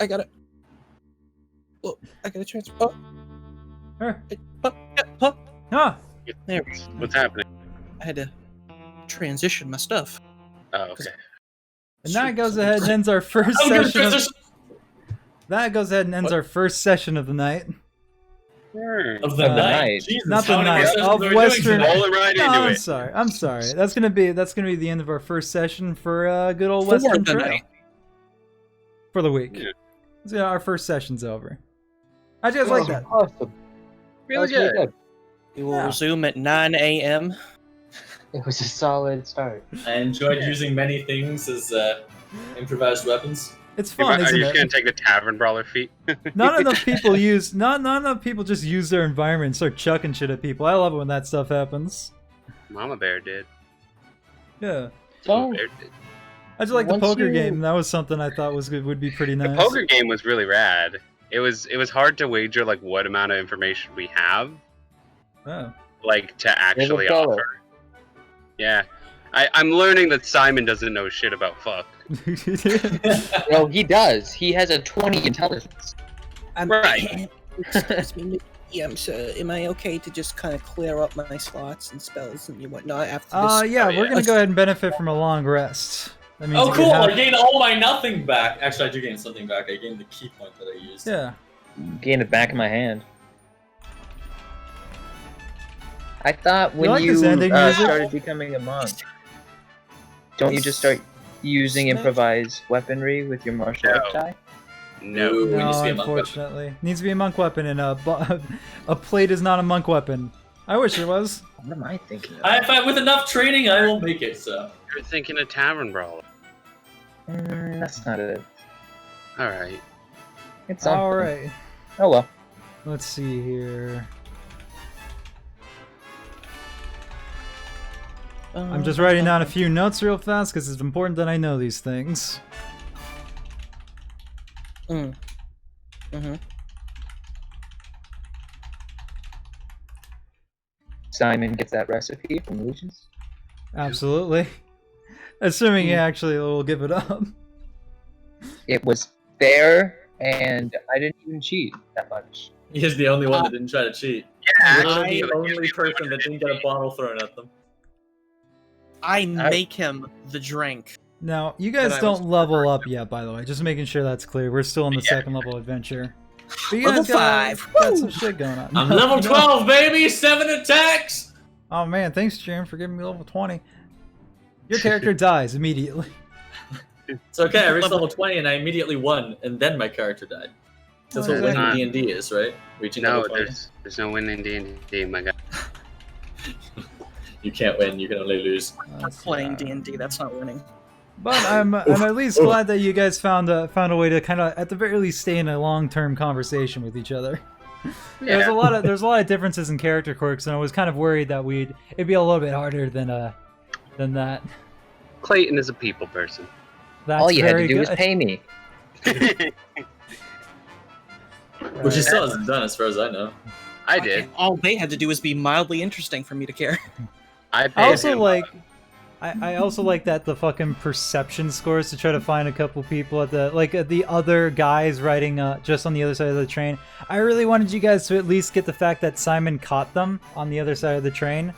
I got it. Well, I got a chance. Oh, Her. oh. Ah, There we go. What's happening? I had to transition my stuff. Oh, okay. and that goes ahead and ends our first session. That goes ahead and ends our first session of the night. Of the night. Jesus, Not the how many night, sessions of are we doing Western- today? Rolling right No, into I'm it. sorry. I'm sorry. That's gonna be the end of our first session for good old For Western the Trail night. for the week. Yeah. So yeah, our first session's over. How'd you guys like that? Awesome. Really That was good. We will Yeah. resume at 9 a.m. It was a solid start. I enjoyed using many things as improvised weapons. It's fun, Are isn't you just it? gonna take the tavern brawler feat? Not enough people not enough people just use their environment and start chucking shit at people. I love it when that stuff happens. Mama Bear did. Yeah. So, Mama Bear did. I just like the Once poker you- game. That was something I thought was good, would be pretty nice. The poker game was really rad. It was hard to wager like what amount of information we have, Oh. like to actually fellow. offer. Yeah. I'm learning that Simon doesn't know shit about fuck. well, he does. He has a 20 intelligence. Right. Excuse me, sir. Am I okay to just kind of clear up my slots and spells and whatnot after this? Yeah, Oh, we're yeah. gonna go ahead and benefit from a long rest. That means Oh, you cool! can I have- gained all my nothing back. Actually, I do gain something back. I gained the key point that I used. Yeah. Gain it back in my hand. I thought when like you this ending music? started becoming a monk, don't you just start using improvised weaponry with your martial art die? No. Ooh, it No, needs to be a monk weapon. unfortunately. Needs to be a monk weapon, and a plate is not a monk weapon. I wish it was. What am I thinking of? If I, with enough training, I will make it. So. You're thinking a tavern brawler. That's not it. Alright. It's something. Alright. Oh well. Let's see here. I'm just writing down a few notes real fast because it's important that I know these things. Mm-hmm. Simon gets that recipe from Leucis. Absolutely. Assuming he actually will give it up. It was fair, and I didn't even cheat that much. He's the only one that didn't try to cheat. Yeah, You're actually, the only person that didn't get a bottle thrown at them. I make him the drink. Now, you guys I don't was level up yet, by the way. Just making sure that's clear. We're still in the second level adventure. But you Level guys got 5. got some shit going on. I'm No, level no. 12, baby! 7 attacks! Oh man, thanks, Jim, for giving me level 20. Your character dies immediately. It's okay, I reached level 20 and I immediately won, and then my character died. That's what Exactly. winning D&D is, right? Reaching No, level 20. there's no win in D&D, my god. You can't win, you can only lose. We're playing D&D. That's not winning. But I'm at least glad that you guys found a way to kind of, at the very least, stay in a long-term conversation with each other. There's a lot of differences in character quirks, and I was kind of worried that it'd be a little bit harder than that. Clayton is a people person. That's All you had to very do good. was pay me. Which he still hasn't done, as far as I know. I did. All they had to do was be mildly interesting for me to care. I I paid also him. like. I also like that the fucking perception scores to try to find a couple people at the other guys riding just on the other side of the train. I really wanted you guys to at least get the fact that Simon caught them on the other side of the train.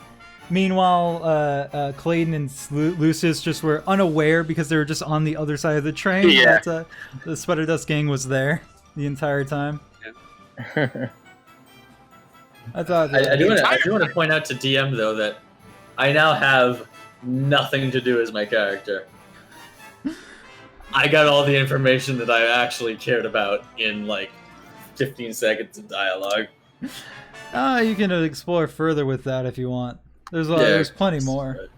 Meanwhile, Clayton and Leucis just were unaware because they were just on the other side of the train. Yeah. That the Spider Dust gang was there the entire time. I thought I do want to point out to DM, though, that I now have nothing to do as my character. I got all the information that I actually cared about in, like, 15 seconds of dialogue. You can explore further with that if you want. There's plenty more.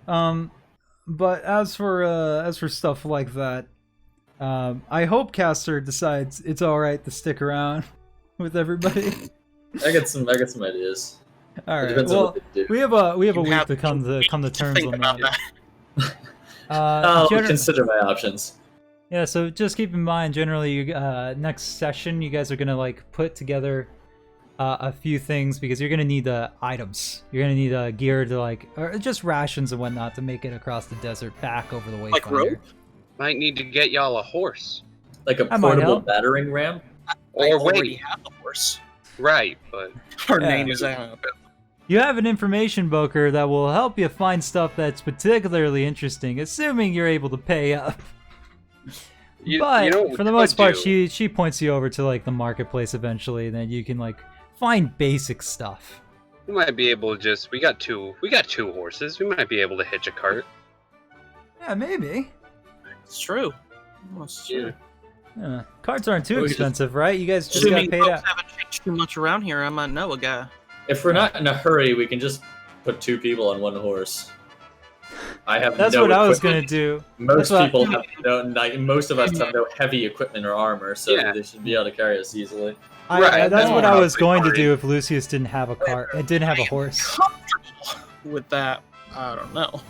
But as for stuff like that, I hope Castor decides it's all right to stick around with everybody. I got some ideas. All It right. depends on Well, what they do. we have a You week have to come to terms Think on about that. that. I'll Gener- consider my options. yeah. So just keep in mind, generally, next session, you guys are gonna like put together a few things because you're gonna need items. You're gonna need gear to or just rations and whatnot to make it across the desert back over the Wayfinder. Like rope? Might need to get y'all a horse. Like a That might portable help. battering ram. I Or already wait. have the horse. Right, but Her Yeah. name is You have an information broker that will help you find stuff that's particularly interesting, assuming you're able to pay up. But you know what for the we most could part, do? she points you over to like the marketplace eventually, and then you can like find basic stuff. We might be able to just we got two horses. We might be able to hitch a cart. Yeah, maybe. It's true. Oh, it's true. Yeah. Cards aren't too We just- expensive, right? You guys just Assuming got paid folks out. haven't changed too much around here, I might know a guy. If we're not in a hurry, we can just put 2 people on 1 horse. I have. That's no what I was gonna equipment. do. Most That's people have no. Like, most of us have no heavy equipment or armor, so Yeah. they should be able to carry us easily. That's what I was going to Fine. do if Lucius didn't have a car. It didn't have a horse. With that, I don't know.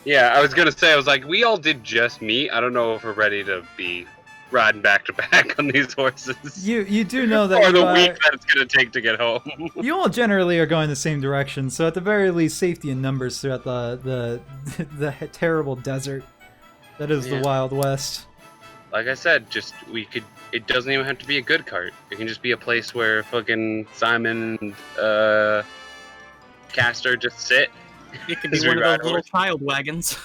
Yeah, I was gonna say, I was like, we all did just meet. I don't know if we're ready to be riding back to back on these horses. You do know that or the you, week that it's gonna take to get home. you all generally are going the same direction, so at the very least, safety in numbers throughout the terrible desert that is the Yeah. Wild West. Like I said, it doesn't even have to be a good cart. It can just be a place where fucking Simon and Castor just sit. It could be As one we of ride those little horse. child wagons.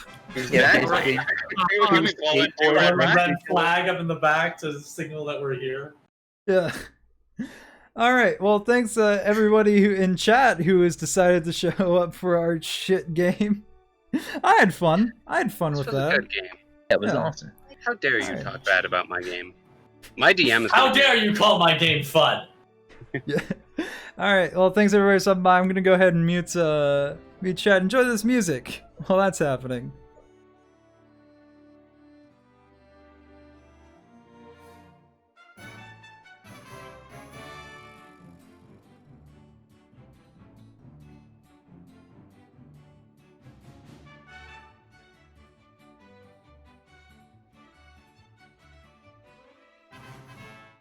Yeah, Right. On. We call it too, Or right? a red flag up in the back to signal that we're here. Yeah. All right. Well, thanks everybody who in chat who has decided to show up for our shit game. I had fun. This with was a that. good game. that was Yeah. awesome. How dare you Alright. talk bad about my game? My DM is. How gonna be- dare you call my game fun? Yeah. All right. Well, thanks everybody for stopping by. I'm gonna go ahead and mute chat. Enjoy this music while that's happening.